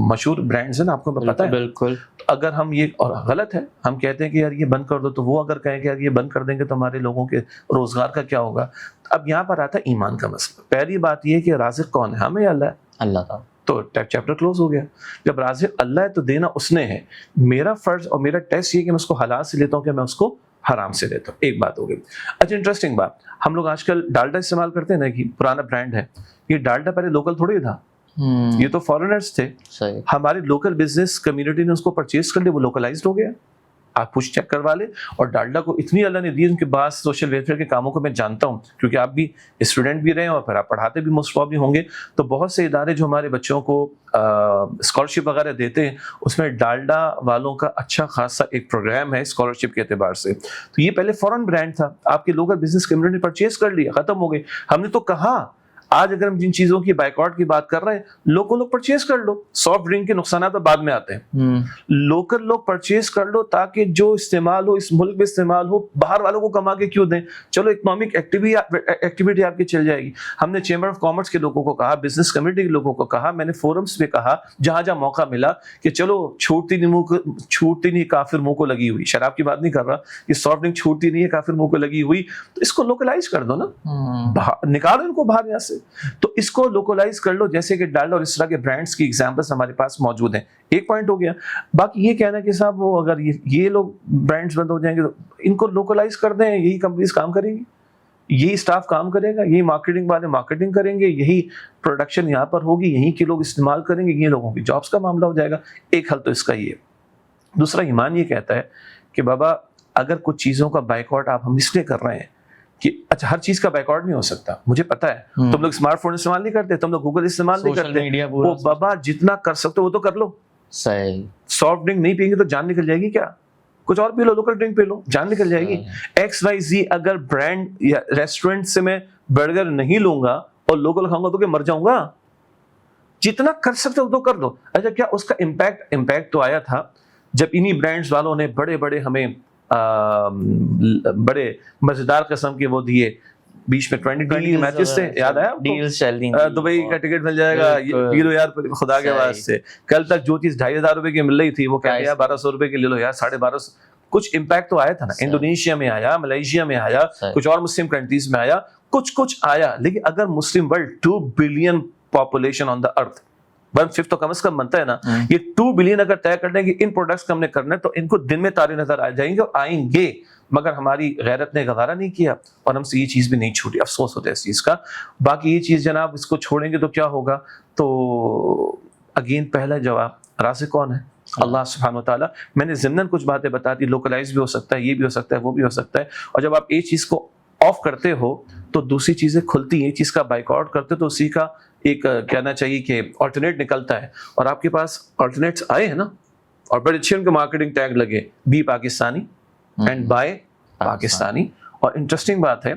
مشہور برانڈز ہیں نا, آپ کو پتہ ہے. بالکل. اگر ہم یہ, اور غلط ہے, ہم کہتے ہیں کہ یار یہ بند کر دو, تو وہ اگر کہیں کہ یار یہ بند کر دیں گے تو ہمارے لوگوں کے روزگار کا کیا ہوگا؟ اب یہاں پر آتا ہے ایمان کا مسئلہ. پہلی بات یہ کہ رازق کون ہے, ہمیں اللہ ہے, اللہ تعالیٰ. تو چیپٹر کلوز ہو گیا. جب رازق اللہ ہے تو دینا اس نے ہے. میرا فرض اور میرا ٹیسٹ یہ کہ میں اس کو حلال سے لیتا ہوں کہ میں اس کو حرام سے لیتا ہوں. ایک بات ہو گئی. اچھا انٹرسٹنگ بات, ہم لوگ آج کل ڈالڈا استعمال کرتے ہیں نا, کہ پرانا برانڈ ہے. یہ ڈالڈا پہلے لوکل تھوڑی تھا, یہ تو فارنرز تھے. ہماری لوکل بزنس کمیونٹی نے اس کو پرچیز کر لیا, وہ لوکلائزڈ ہو گیا. آپ کچھ چیک کروا لیں. اور ڈالڈا کو اتنی اللہ نے دی, ان کے بعد سوشل ویلفیئر کے کاموں کو میں جانتا ہوں, کیونکہ آپ بھی اسٹوڈنٹ بھی رہے ہیں اور پھر آپ پڑھاتے بھی موسٹ پروبیبلی ہوں گے. تو بہت سے ادارے جو ہمارے بچوں کو اسکالرشپ وغیرہ دیتے ہیں, اس میں ڈالڈا والوں کا اچھا خاصا ایک پروگرام ہے اسکالرشپ کے اعتبار سے. تو یہ پہلے فورن برانڈ تھا, آپ کے لوکل بزنس کمیونٹی نے پرچیز کر لیا, ختم ہو گئی. ہم نے تو کہا آج اگر ہم جن چیزوں کی بائیکاٹ کی بات کر رہے ہیں, لوگ پرچیز کر لو. سافٹ ڈرنک کے نقصانات بعد میں آتے ہیں, لوکل لوگ پرچیز کر لو تاکہ جو استعمال ہو اس ملک میں استعمال ہو, باہر والوں کو کما کے کیوں دیں. چلو اکنامک ایکٹیویٹی آپ کی چل جائے گی. ہم نے چیمبر آف کامرس کے لوگوں کو کہا, بزنس کمیونٹی کے لوگوں کو کہا, میں نے فورمز پہ کہا جہاں جہاں موقع ملا کہ چلو چھوٹتی نہیں کافر منہ کو لگی ہوئی. شراب کی بات نہیں کر رہا, یہ سافٹ ڈرنک چھوٹتی نہیں ہے کافر منہ کو لگی ہوئی, تو اس کو لوکلائز کر دو نا, نکالو ان کو باہر یہاں سے. تو اس کو لوکلائز کر لو, جیسے کہ ڈالڈا اور اس طرح کے برانڈز کی ایگزامپلس ہمارے پاس موجود ہیں. ایک پوائنٹ ہو گیا. باقی یہ کہنا کہ صاحب وہ اگر یہ لوگ برانڈز بند ہو جائیں گے تو ان کو لوکلائز کر دیں, یہی کمپنیز کام کریں گی, یہی اسٹاف کام کرے گا, یہی مارکیٹنگ والے مارکیٹنگ کریں گے, یہی پروڈکشن یہاں پر ہوگی, یہیں کے لوگ استعمال کریں گے, یہ لوگوں کی جابس کا معاملہ ہو جائے گا. ایک حل تو اس کا یہ. دوسرا ایمان یہ کہتا ہے کہ بابا اگر کچھ چیزوں کا بائیکاٹ آپ ہم اس لیے کر رہے ہیں کہ اچھا ہر چیز کا بیکورڈ نہیں ہو سکتا, مجھے پتا ہے تم لوگ اسمارٹ فون استعمال نہیں کرتے, تم لوگ گوگل استعمال نہیں کرتے, وہ بابا جتنا کر سکتے وہ تو کر لو. صحیح. سافٹ ڈرنک نہیں پئیں گے تو جان نکل جائے گی کیا, کچھ اور پی لو, لوکل ڈرنک پی لو, جان نکل جائے گی. ایکس وائی زی اگر برانڈ یا ریسٹورینٹ سے میں برگر نہیں لوں گا اور لوکل کھاؤں گا تو کہ مر جاؤں گا. جتنا کر سکتے وہ تو کر دو. اچھا کیا اس کا امپیکٹ تو آیا تھا جب انہی برانڈز والوں نے بڑے ہمیں بڑے مزیدار قسم کے وہ دیے, بیچ میں 2020 کے میچز سے, یاد آیا دبئی کا ٹکٹ مل جائے گا, پی لو یار خدا کے واسطے. کل تک جو چیز 2500 روپے کی مل رہی تھی وہ کہہ 1200 روپے کی لے لو یار, 1250. کچھ امپیکٹ تو آیا تھا نا, انڈونیشیا میں آیا, ملائیشیا میں آیا, کچھ اور مسلم کنٹریز میں آیا, کچھ آیا. لیکن اگر مسلم ورلڈ 2 بلین پاپولیشن آن دا ارتھ, 1/5 تو کم از کم بنتا ہے نا, یہ 2 بلین اگر طے کر لیں کہ ان پروڈکٹس کو ہم نے کرنا ہے تو ان کو دن میں تارے نظر آ جائیں گے, اور آئیں گے, مگر ہماری غیرت نے گوارا نہیں کیا اور ہم سے یہ چیز بھی نہیں چھوٹی. افسوس ہوتا ہے اس چیز کا. باقی یہ چیز جناب اس کو چھوڑیں گے تو کیا ہوگا؟ تو اگین پہلا جواب رازق کون ہے؟ اللہ سبحانہ و تعالیٰ. میں نے ضمناً کچھ باتیں بتا دی, لوکلائز بھی ہو سکتا ہے, یہ بھی ہو سکتا ہے, وہ بھی ہو سکتا ہے. اور جب آپ ایک چیز کو آف کرتے ہو تو دوسری چیزیں کھلتی ہیں. ایک چیز کا بائک آؤٹ کرتے تو اسی کا ایک کہنا چاہیے کہ آلٹرنیٹ نکلتا ہے, اور آپ کے پاس آلٹرنیٹس آئے ہیں نا, اور بڑے اچھے ان کے مارکیٹنگ ٹیگ لگے, be Pakistani and buy Pakistani. اور انٹرسٹنگ بات ہے,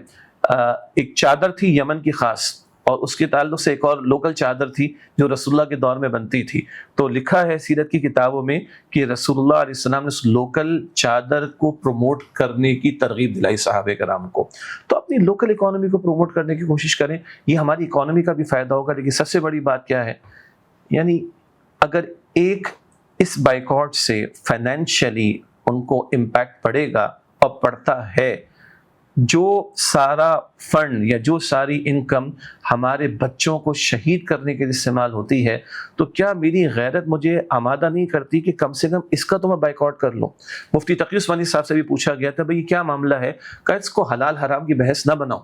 ایک چادر تھی یمن کی خاص, اور اس کے تعلق سے ایک اور لوکل چادر تھی جو رسول اللہ کے دور میں بنتی تھی. تو لکھا ہے سیرت کی کتابوں میں کہ رسول اللہ علیہ السلام نے اس لوکل چادر کو پروموٹ کرنے کی ترغیب دلائی صحابہ کرام کو. تو اپنی لوکل اکانومی کو پروموٹ کرنے کی کوشش کریں, یہ ہماری اکانومی کا بھی فائدہ ہوگا. لیکن سب سے بڑی بات کیا ہے, یعنی اگر ایک اس بائیکاٹ سے فائنینشلی ان کو امپیکٹ پڑے گا, اور پڑتا ہے, جو سارا فنڈ یا جو ساری انکم ہمارے بچوں کو شہید کرنے کے لیے استعمال ہوتی ہے, تو کیا میری غیرت مجھے آمادہ نہیں کرتی کہ کم سے کم اس کا تو میں بائک آؤٹ کر لوں؟ مفتی تقی عثمانی صاحب سے بھی پوچھا گیا تھا, بھئی کیا معاملہ ہے؟ کہ اس کو حلال حرام کی بحث نہ بناؤ,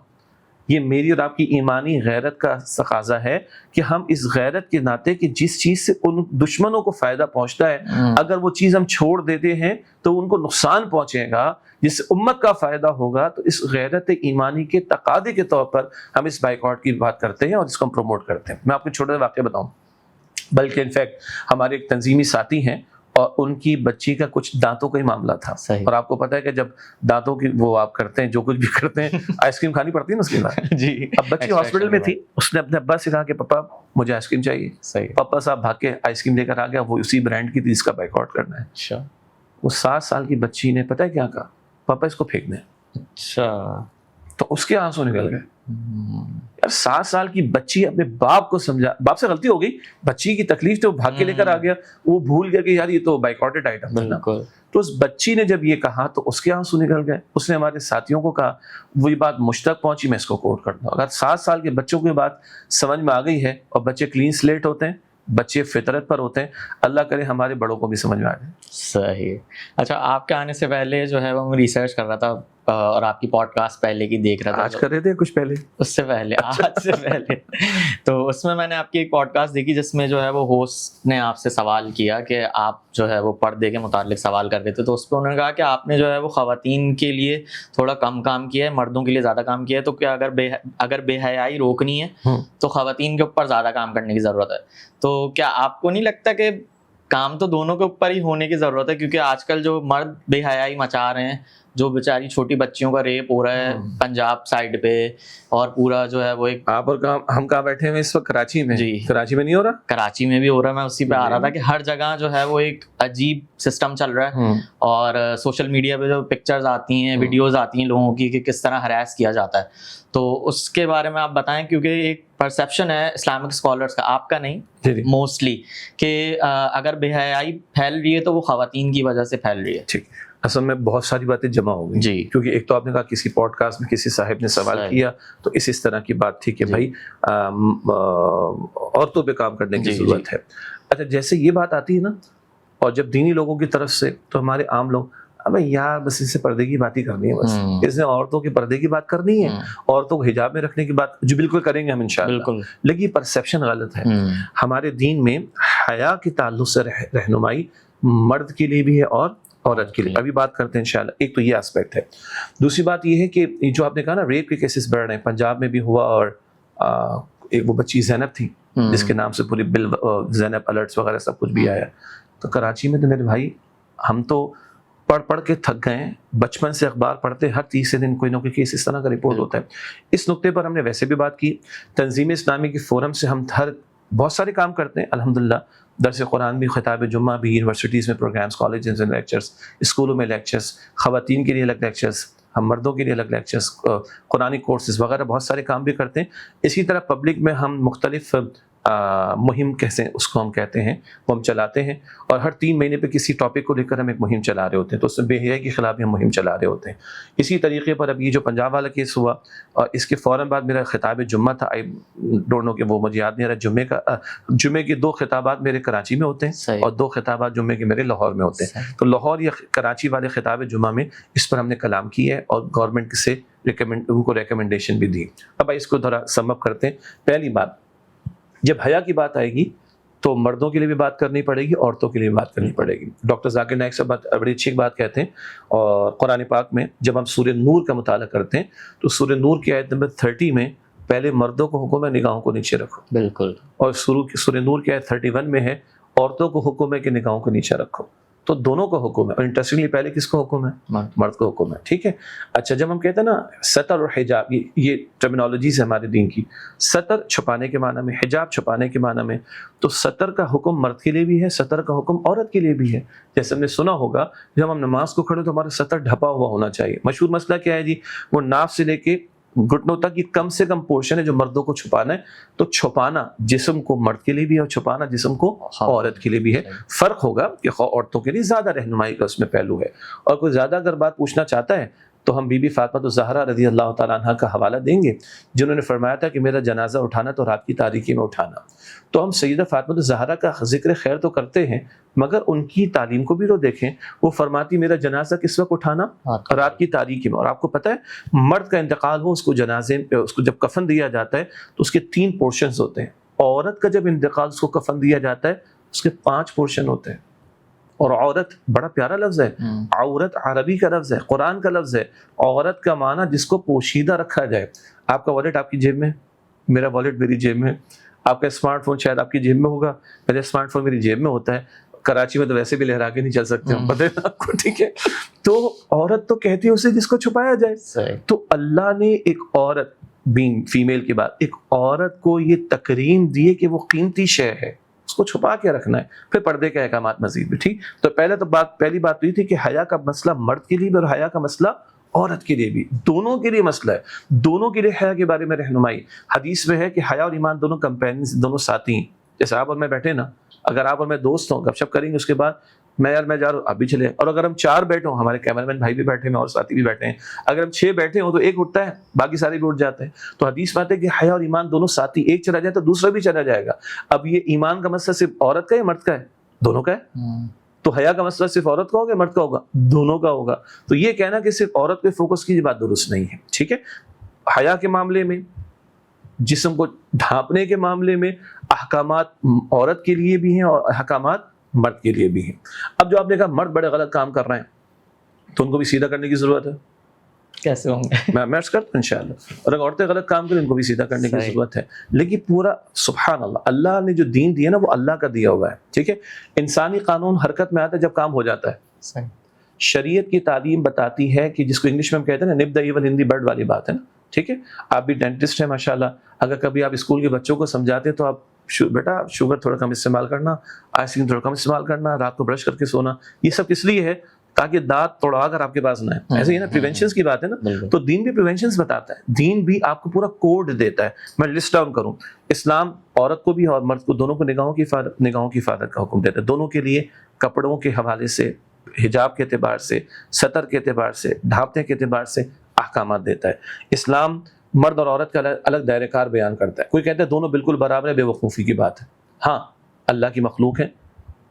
یہ میری اور آپ کی ایمانی غیرت کا تقاضا ہے کہ ہم اس غیرت کے ناطے کہ جس چیز سے ان دشمنوں کو فائدہ پہنچتا ہے اگر وہ چیز ہم چھوڑ دیتے ہیں تو ان کو نقصان پہنچے گا، جس سے امت کا فائدہ ہوگا، تو اس غیرت ایمانی کے تقاضے کے طور پر ہم اس بائیکاٹ کی بات کرتے ہیں اور اس کو ہم پروموٹ کرتے ہیں۔ میں آپ کو چھوٹا سا واقعہ بتاؤں، بلکہ انفیکٹ ہمارے ایک تنظیمی ساتھی ہیں اور ان کی بچی کا کچھ دانتوں کا ہی معاملہ تھا، اور آپ کو پتا ہے کہ جب دانتوں کی وہ آپ کرتے ہیں جو کچھ بھی کرتے ہیں آئس کریم کھانی پڑتی ہے نا اس کے بعد جی۔ اب بچی ہاسپٹل میں تھی، اس نے اپنے ابا سے کہا کہ پاپا مجھے آئس کریم چاہیے، پاپا صاحب بھاگ کے آئس کریم لے کر آ گیا، وہ اسی برانڈ کی تھی، اس کا بائیکاٹ کرنا ہے۔ اچھا، وہ 7 سال کی بچی نے پتہ ہے کیا کہا؟ پاپا اس کو پھینک دیں۔ اچھا، تو اس کے آنسو نکل گئے۔ یار 7 سال کی بچی اپنے باپ کو سمجھا، باپ سے غلطی ہو گئی، بچی کی تکلیف تو بھاگ کے لے کر آ گیا، وہ بھول گیا کہ یار یہ تو بائیکاٹڈ آئٹم ہے نا۔ تو اس بچی نے جب یہ کہا تو اس کے آنسو نکل گئے، اس نے ہمارے ساتھیوں کو کہا، وہی بات مجھ تک پہنچی، میں اس کو کوٹ کرتا ہوں۔ اگر 7 سال کے بچوں کی بات سمجھ میں آ گئی ہے اور بچے کلین سلیٹ ہوتے ہیں، بچے فطرت پر ہوتے ہیں، اللہ کرے ہمارے بڑوں کو بھی سمجھ میں آ جائے۔ صحیح۔ اچھا، آپ کے آنے سے پہلے جو ہے وہ میں ریسرچ کر رہا تھا اور آپ کی پوڈ کاسٹ پہلے کی دیکھ رہا تھا۔ آج کر رہے تھے کچھ پہلے؟ اس سے پہلے، آج سے پہلے۔ تو اس میں نے آپ کی ایک پوڈ کاسٹ دیکھی جس میں جو ہے وہ ہوسٹ نے آپ سے سوال کیا کہ آپ جو ہے وہ پردے کے متعلق سوال کر رہے تھے، تو اس پہ انہوں نے کہا کہ آپ نے جو ہے وہ خواتین کے لیے تھوڑا کم کام کیا ہے، مردوں کے لیے زیادہ کام کیا ہے، تو کیا اگر بے حیائی روکنی ہے تو خواتین کے اوپر زیادہ کام کرنے کی ضرورت ہے؟ تو کیا آپ کو نہیں لگتا کہ کام تو دونوں کے اوپر ہی ہونے کی ضرورت ہے؟ کیونکہ آج کل جو مرد بے حیائی مچا رہے ہیں، جو بیچاری چھوٹی بچیوں کا ریپ ہو رہا ہے پنجاب سائڈ پہ، اور پورا جو ہے وہ ایک آپ اور ہم کہاں بیٹھے ہیں اس وقت؟ کراچی میں۔ جی، کراچی میں نہیں ہو رہا؟ کراچی میں بھی ہو رہا ہے، میں اسی پہ آ رہا تھا کہ ہر جگہ جو ہے وہ ایک عجیب سسٹم چل رہا ہے، اور سوشل میڈیا پہ جو پکچرز آتی ہیں، ویڈیوز آتی ہیں لوگوں کی کہ کس طرح ہراس کیا جاتا ہے، تو اس کے بارے میں آپ بتائیں، کیونکہ ایک پرسیپشن ہے اسلامک اسکالرس کا، آپ کا نہیں موسٹلی، کہ اگر بے حیائی پھیل رہی ہے تو وہ خواتین کی وجہ سے پھیل رہی ہے۔ ٹھیک، اصل میں بہت ساری باتیں جمع ہو گئی جی، کیونکہ ایک تو آپ نے کہا کسی پوڈ کاسٹ میں کسی صاحب نے سوال کیا تو اس طرح کی بات تھی کہ بھائی عورتوں پہ کام کرنے کی ضرورت ہے۔ اچھا، جیسے یہ بات آتی ہے نا، اور جب دینی لوگوں کی طرف سے، تو ہمارے عام لوگ ابے یار بس اس سے پردے کی بات ہی کرنی ہے، بس اس نے عورتوں کے پردے کی بات کرنی ہے، عورتوں کو حجاب میں رکھنے کی بات جو بالکل کریں گے ہم انشاءاللہ، لیکن یہ پرسیپشن غلط ہے۔ ہمارے دین میں حیا کے تعلق سے رہنمائی مرد کے لیے بھی ہے اور عورت کے لیے، ابھی بات کرتے ہیں انشاءاللہ۔ ایک تو یہ اسپیکٹ ہے، دوسری بات یہ ہے کہ جو آپ نے کہا نا ریپ کے کیسز بڑھ رہے ہیں، پنجاب میں بھی ہوا، اور ایک وہ بچی زینب تھی جس کے نام سے پوری بل زینب الرٹس وغیرہ سب کچھ بھی آیا، تو کراچی میں تو میرے بھائی ہم تو پڑھ کے تھک گئے ہیں، بچپن سے اخبار پڑھتے، ہر تیسرے دن کوئی نہ کوئی کیس اس طرح کا رپورٹ ہوتا ہے۔ اس نقطے پر ہم نے ویسے بھی بات کی، تنظیم اسلامی کے فورم سے ہم بہت سارے کام کرتے ہیں الحمدللہ، درس قرآن بھی، خطاب جمعہ بھی، یونیورسٹیز میں پروگرامز، کالجز میں لیکچرز، اسکولوں میں لیکچرز، خواتین کے لیے الگ لیکچرز، ہم مردوں کے لیے الگ لیکچرز، قرآنی کورسز وغیرہ بہت سارے کام بھی کرتے ہیں۔ اسی طرح پبلک میں ہم مختلف مہم کیسے اس کو ہم کہتے ہیں وہ ہم چلاتے ہیں، اور ہر 3 مہینے پہ کسی ٹاپک کو لے کر ہم ایک مہم چلا رہے ہوتے ہیں، تو اس میں بے حیائی کے خلاف بھی ہم مہم چلا رہے ہوتے ہیں۔ اسی طریقے پر اب یہ جو پنجاب والا کیس ہوا، اور اس کے فوراً بعد میرا خطاب جمعہ تھا، آئی ڈونٹ نو کہ وہ مجھے یاد نہیں رہا، جمعے کے 2 خطابات میرے کراچی میں ہوتے ہیں اور 2 خطابات جمعے کے میرے لاہور میں ہوتے ہیں، تو لاہور یا کراچی والے خطاب جمعہ میں اس پر ہم نے کلام کیا ہے اور گورنمنٹ سے ان کو ریکمنڈیشن بھی دی۔ اب اس کو ذرا سم اپ کرتے ہیں۔ پہلی بات، جب حیا کی بات آئے گی تو مردوں کے لیے بھی بات کرنی پڑے گی، عورتوں کے لیے بھی بات کرنی پڑے گی۔ ڈاکٹر ذاکر نائک صاحب بڑی اچھی بات کہتے ہیں، اور قرآن پاک میں جب ہم سورہ نور کا مطالعہ کرتے ہیں تو سورہ نور کی آیت نمبر 30 میں پہلے مردوں کو حکم ہے نگاہوں کو نیچے رکھو، بالکل، اور سورہ نور کی آیت 31 میں ہے عورتوں کو حکم ہے کہ نگاہوں کو نیچے رکھو، تو دونوں کو حکم ہے، اور انٹرسٹنگلی پہلے کس کو حکم ہے؟ مرد کو حکم ہے، ٹھیک ہے۔ اچھا، جب ہم کہتے ہیں نا ستر اور حجاب، یہ ٹرمینالوجیز ہے ہمارے دین کی، ستر چھپانے کے معنی میں، حجاب چھپانے کے معنی میں، تو ستر کا حکم مرد کے لیے بھی ہے، ستر کا حکم عورت کے لیے بھی ہے۔ جیسے ہم نے سنا ہوگا جب ہم نماز کو کھڑے تو ہمارا ستر ڈھپا ہوا ہونا چاہیے۔ مشہور مسئلہ کیا ہے جی؟ وہ ناف سے لے کے گھٹنوں تک یہ کم سے کم پورشن ہے جو مردوں کو چھپانا ہے، تو چھپانا جسم کو مرد کے لیے بھی ہے اور چھپانا جسم کو عورت کے لیے بھی ہے۔ فرق ہوگا کہ عورتوں کے لیے زیادہ رہنمائی کا اس میں پہلو ہے، اور کوئی زیادہ اگر بات پوچھنا چاہتا ہے تو ہم بی بی فاطمہ الزہرا رضی اللہ تعالیٰ عنہ کا حوالہ دیں گے، جنہوں نے فرمایا تھا کہ میرا جنازہ اٹھانا تو رات کی تاریکی میں اٹھانا. تو ہم سیدہ فاطمہ الزہرا کا ذکر خیر تو کرتے ہیں، مگر ان کی تعلیم کو بھی تو دیکھیں. وہ فرماتی میرا جنازہ کس وقت اٹھانا؟ رات کی تاریکی میں. اور آپ کو پتہ ہے مرد کا انتقال ہو، اس کو جنازے اس کو جب کفن دیا جاتا ہے تو اس کے 3 پورشنز ہوتے ہیں. عورت کا جب انتقال اس کو کفن دیا جاتا ہے اس کے 5 پورشن ہوتے ہیں. اور عورت بڑا پیارا لفظ ہے، عورت عربی کا لفظ ہے، قرآن کا لفظ ہے. عورت کا معنی جس کو پوشیدہ رکھا جائے. آپ کا والیٹ آپ کی جیب میں، میرا والیٹ میری جیب میں، آپ کا اسمارٹ فون شاید آپ کی جیب میں ہوگا، میرا اسمارٹ فون میری جیب میں ہوتا ہے. کراچی میں تو ویسے بھی لہرا کے نہیں چل سکتے ہم، پتہ ہے آپ کو، ٹھیک ہے. تو عورت تو کہتی ہے اسے جس کو چھپایا جائے. تو اللہ نے ایک عورت بینگ فیمیل کی بات، ایک عورت کو یہ تکریم دی ہے کہ وہ قیمتی شے ہے، اس کو چھپا کے رکھنا ہے. پھر پردے کے احکامات مزید بھی. ٹھیک، تو پہلی بات تو یہ تھی کہ حیا کا مسئلہ مرد کے لیے بھی اور حیا کا مسئلہ عورت کے لیے بھی، دونوں کے لیے مسئلہ ہے. دونوں کے لیے حیا کے بارے میں رہنمائی. حدیث میں ہے کہ حیا اور ایمان دونوں کمپینز، دونوں ساتھی ہیں. جیسے آپ اور میں بیٹھے نا، اگر آپ اور میں دوست ہوں، گپ شپ کریں گے، اس کے بعد میں جا رہا ہوں آپ بھی چلے. اور اگر ہم 4 بیٹھے ہوں، ہمارے کیمرہ مین بھائی بھی بیٹھے ہیں اور ساتھی بھی بیٹھے ہیں، اگر ہم 6 بیٹھے ہوں تو ایک اٹھتا ہے، باقی سارے بھی اٹھ جاتے ہیں. تو حدیث بات ہے کہ حیا اور ایمان دونوں ساتھی، ایک چلا جائے تو دوسرا بھی چلا جائے گا. اب یہ ایمان کا مسئلہ صرف عورت کا ہے یا مرد کا ہے؟ دونوں کا ہے. تو حیا کا مسئلہ صرف عورت کا ہوگا مرد کا ہوگا؟ دونوں کا ہوگا. تو یہ کہنا کہ صرف عورت پہ فوکس کی بات درست نہیں ہے. ٹھیک ہے، حیا کے معاملے میں، جسم کو ڈھانپنے کے معاملے میں احکامات عورت کے لیے بھی ہیں اور احکامات مرد کے لیے بھی ہیں. اب جو آپ نے کہا مرد بڑے غلط کام کر رہے ہیں تو ان کو بھی سیدھا کرنے کی ضرورت ہے. کیسے ہوں گے؟ میں عرض کرتا ہوں انشاءاللہ. اور اگر عورتیں غلط کام کریں ان کو بھی سیدھا کرنے کی ضرورت ہے. لیکن پورا سبحان اللہ، اللہ نے جو دین دیا نا وہ اللہ کا دیا ہوا ہے. ٹھیک ہے، انسانی قانون حرکت میں آتا ہے جب کام ہو جاتا ہے. شریعت کی تعلیم بتاتی ہے کہ جس کو انگلش میں ہم کہتے ہیں نا، نب دا ایول ہندی برڈ والی بات ہے نا. ٹھیک ہے، آپ بھی ڈینٹسٹ ہیں ماشاءاللہ. اگر کبھی آپ اسکول کے بچوں کو سمجھاتے ہیں تو آپ بیٹا شوگر تھوڑا کم استعمال کرنا، آئس کریم تھوڑا کم استعمال کرنا، رات کو برش کر کے سونا. یہ سب کس لیے ہے؟ تاکہ دانت توڑا کر آپ کے پاس نہ ہے. ایسے ہی نا پریونشنز کی بات ہے نا. تو دین بھی پریونشنز بتاتا ہے، دین بھی آپ کو پورا کوڈ دیتا ہے. میں لسٹ ڈاؤن کروں، اسلام عورت کو بھی اور مرد کو دونوں کو نگاہوں کی حفاظت کا حکم دیتا ہے. دونوں کے لیے کپڑوں کے حوالے سے، حجاب کے اعتبار سے، سطر کے اعتبار سے، ڈھانپنے کے اعتبار سے احکامات دیتا ہے. اسلام مرد اور عورت کا الگ دائرہ کار بیان کرتا ہے. کوئی کہتا ہے دونوں بالکل برابر ہے، بے وقوفی کی بات ہے. ہاں، اللہ کی مخلوق ہے،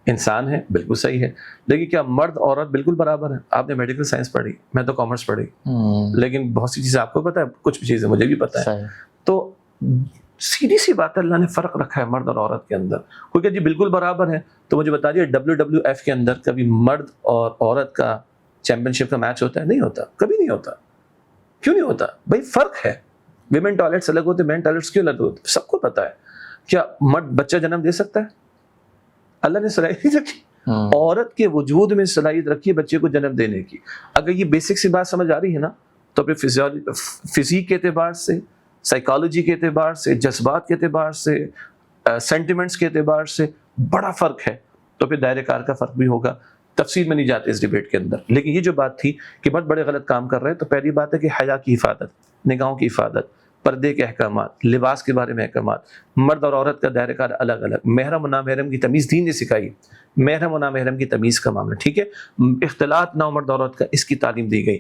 انسان ہے، بالکل صحیح ہے. لیکن کیا مرد عورت بالکل برابر ہے؟ آپ نے میڈیکل سائنس پڑھی، میں تو کامرس پڑھی، لیکن بہت سی چیزیں آپ کو پتہ ہے، کچھ چیزیں مجھے بھی پتہ ہے. تو سیدھی سی بات ہے، اللہ نے فرق رکھا ہے مرد اور عورت کے اندر. کوئی کہ جی بالکل برابر ہے، تو مجھے بتا دیے WWF کے اندر کبھی مرد اور عورت کا چیمپئن شپ کا میچ ہوتا ہے؟ نہیں ہوتا، کبھی نہیں ہوتا. کیوں نہیں ہوتا بھائی؟ فرق ہے. ویمن ٹوائلٹس الگ ہوتے، مین ٹوائلٹس کیوں الگ ہوتے؟ سب کو پتا ہے. کیا مرد بچہ جنم دے سکتا ہے؟ اللہ نے صلاحیت رکھی، عورت کے وجود میں صلاحیت رکھی ہے بچے کو جنم دینے کی. اگر یہ بیسک سی بات سمجھ آ رہی ہے نا، تو پھر فزیک کے اعتبار سے، سائیکالوجی کے اعتبار سے، جذبات کے اعتبار سے، سینٹیمنٹس کے اعتبار سے بڑا فرق ہے. تو پھر دائرہ کار کا فرق بھی ہوگا. تفصیل میں نہیں جاتے اس ڈیبیٹ کے اندر. لیکن یہ جو بات تھی کہ مرد بڑے غلط کام کر رہے ہیں، تو پہلی بات ہے کہ حیا کی حفاظت، نگاہوں کی حفاظت، پردے کے احکامات، لباس کے بارے میں احکامات. مرد اور عورت کا دائرہ کار الگ الگ. محرم و نامحرم کی تمیز دین نے سکھائی، محرم و نامحرم کی تمیز کا معاملہ. ٹھیک ہے، اختلاط نہ ہو مرد عورت کا، اس کی تعلیم دی گئی.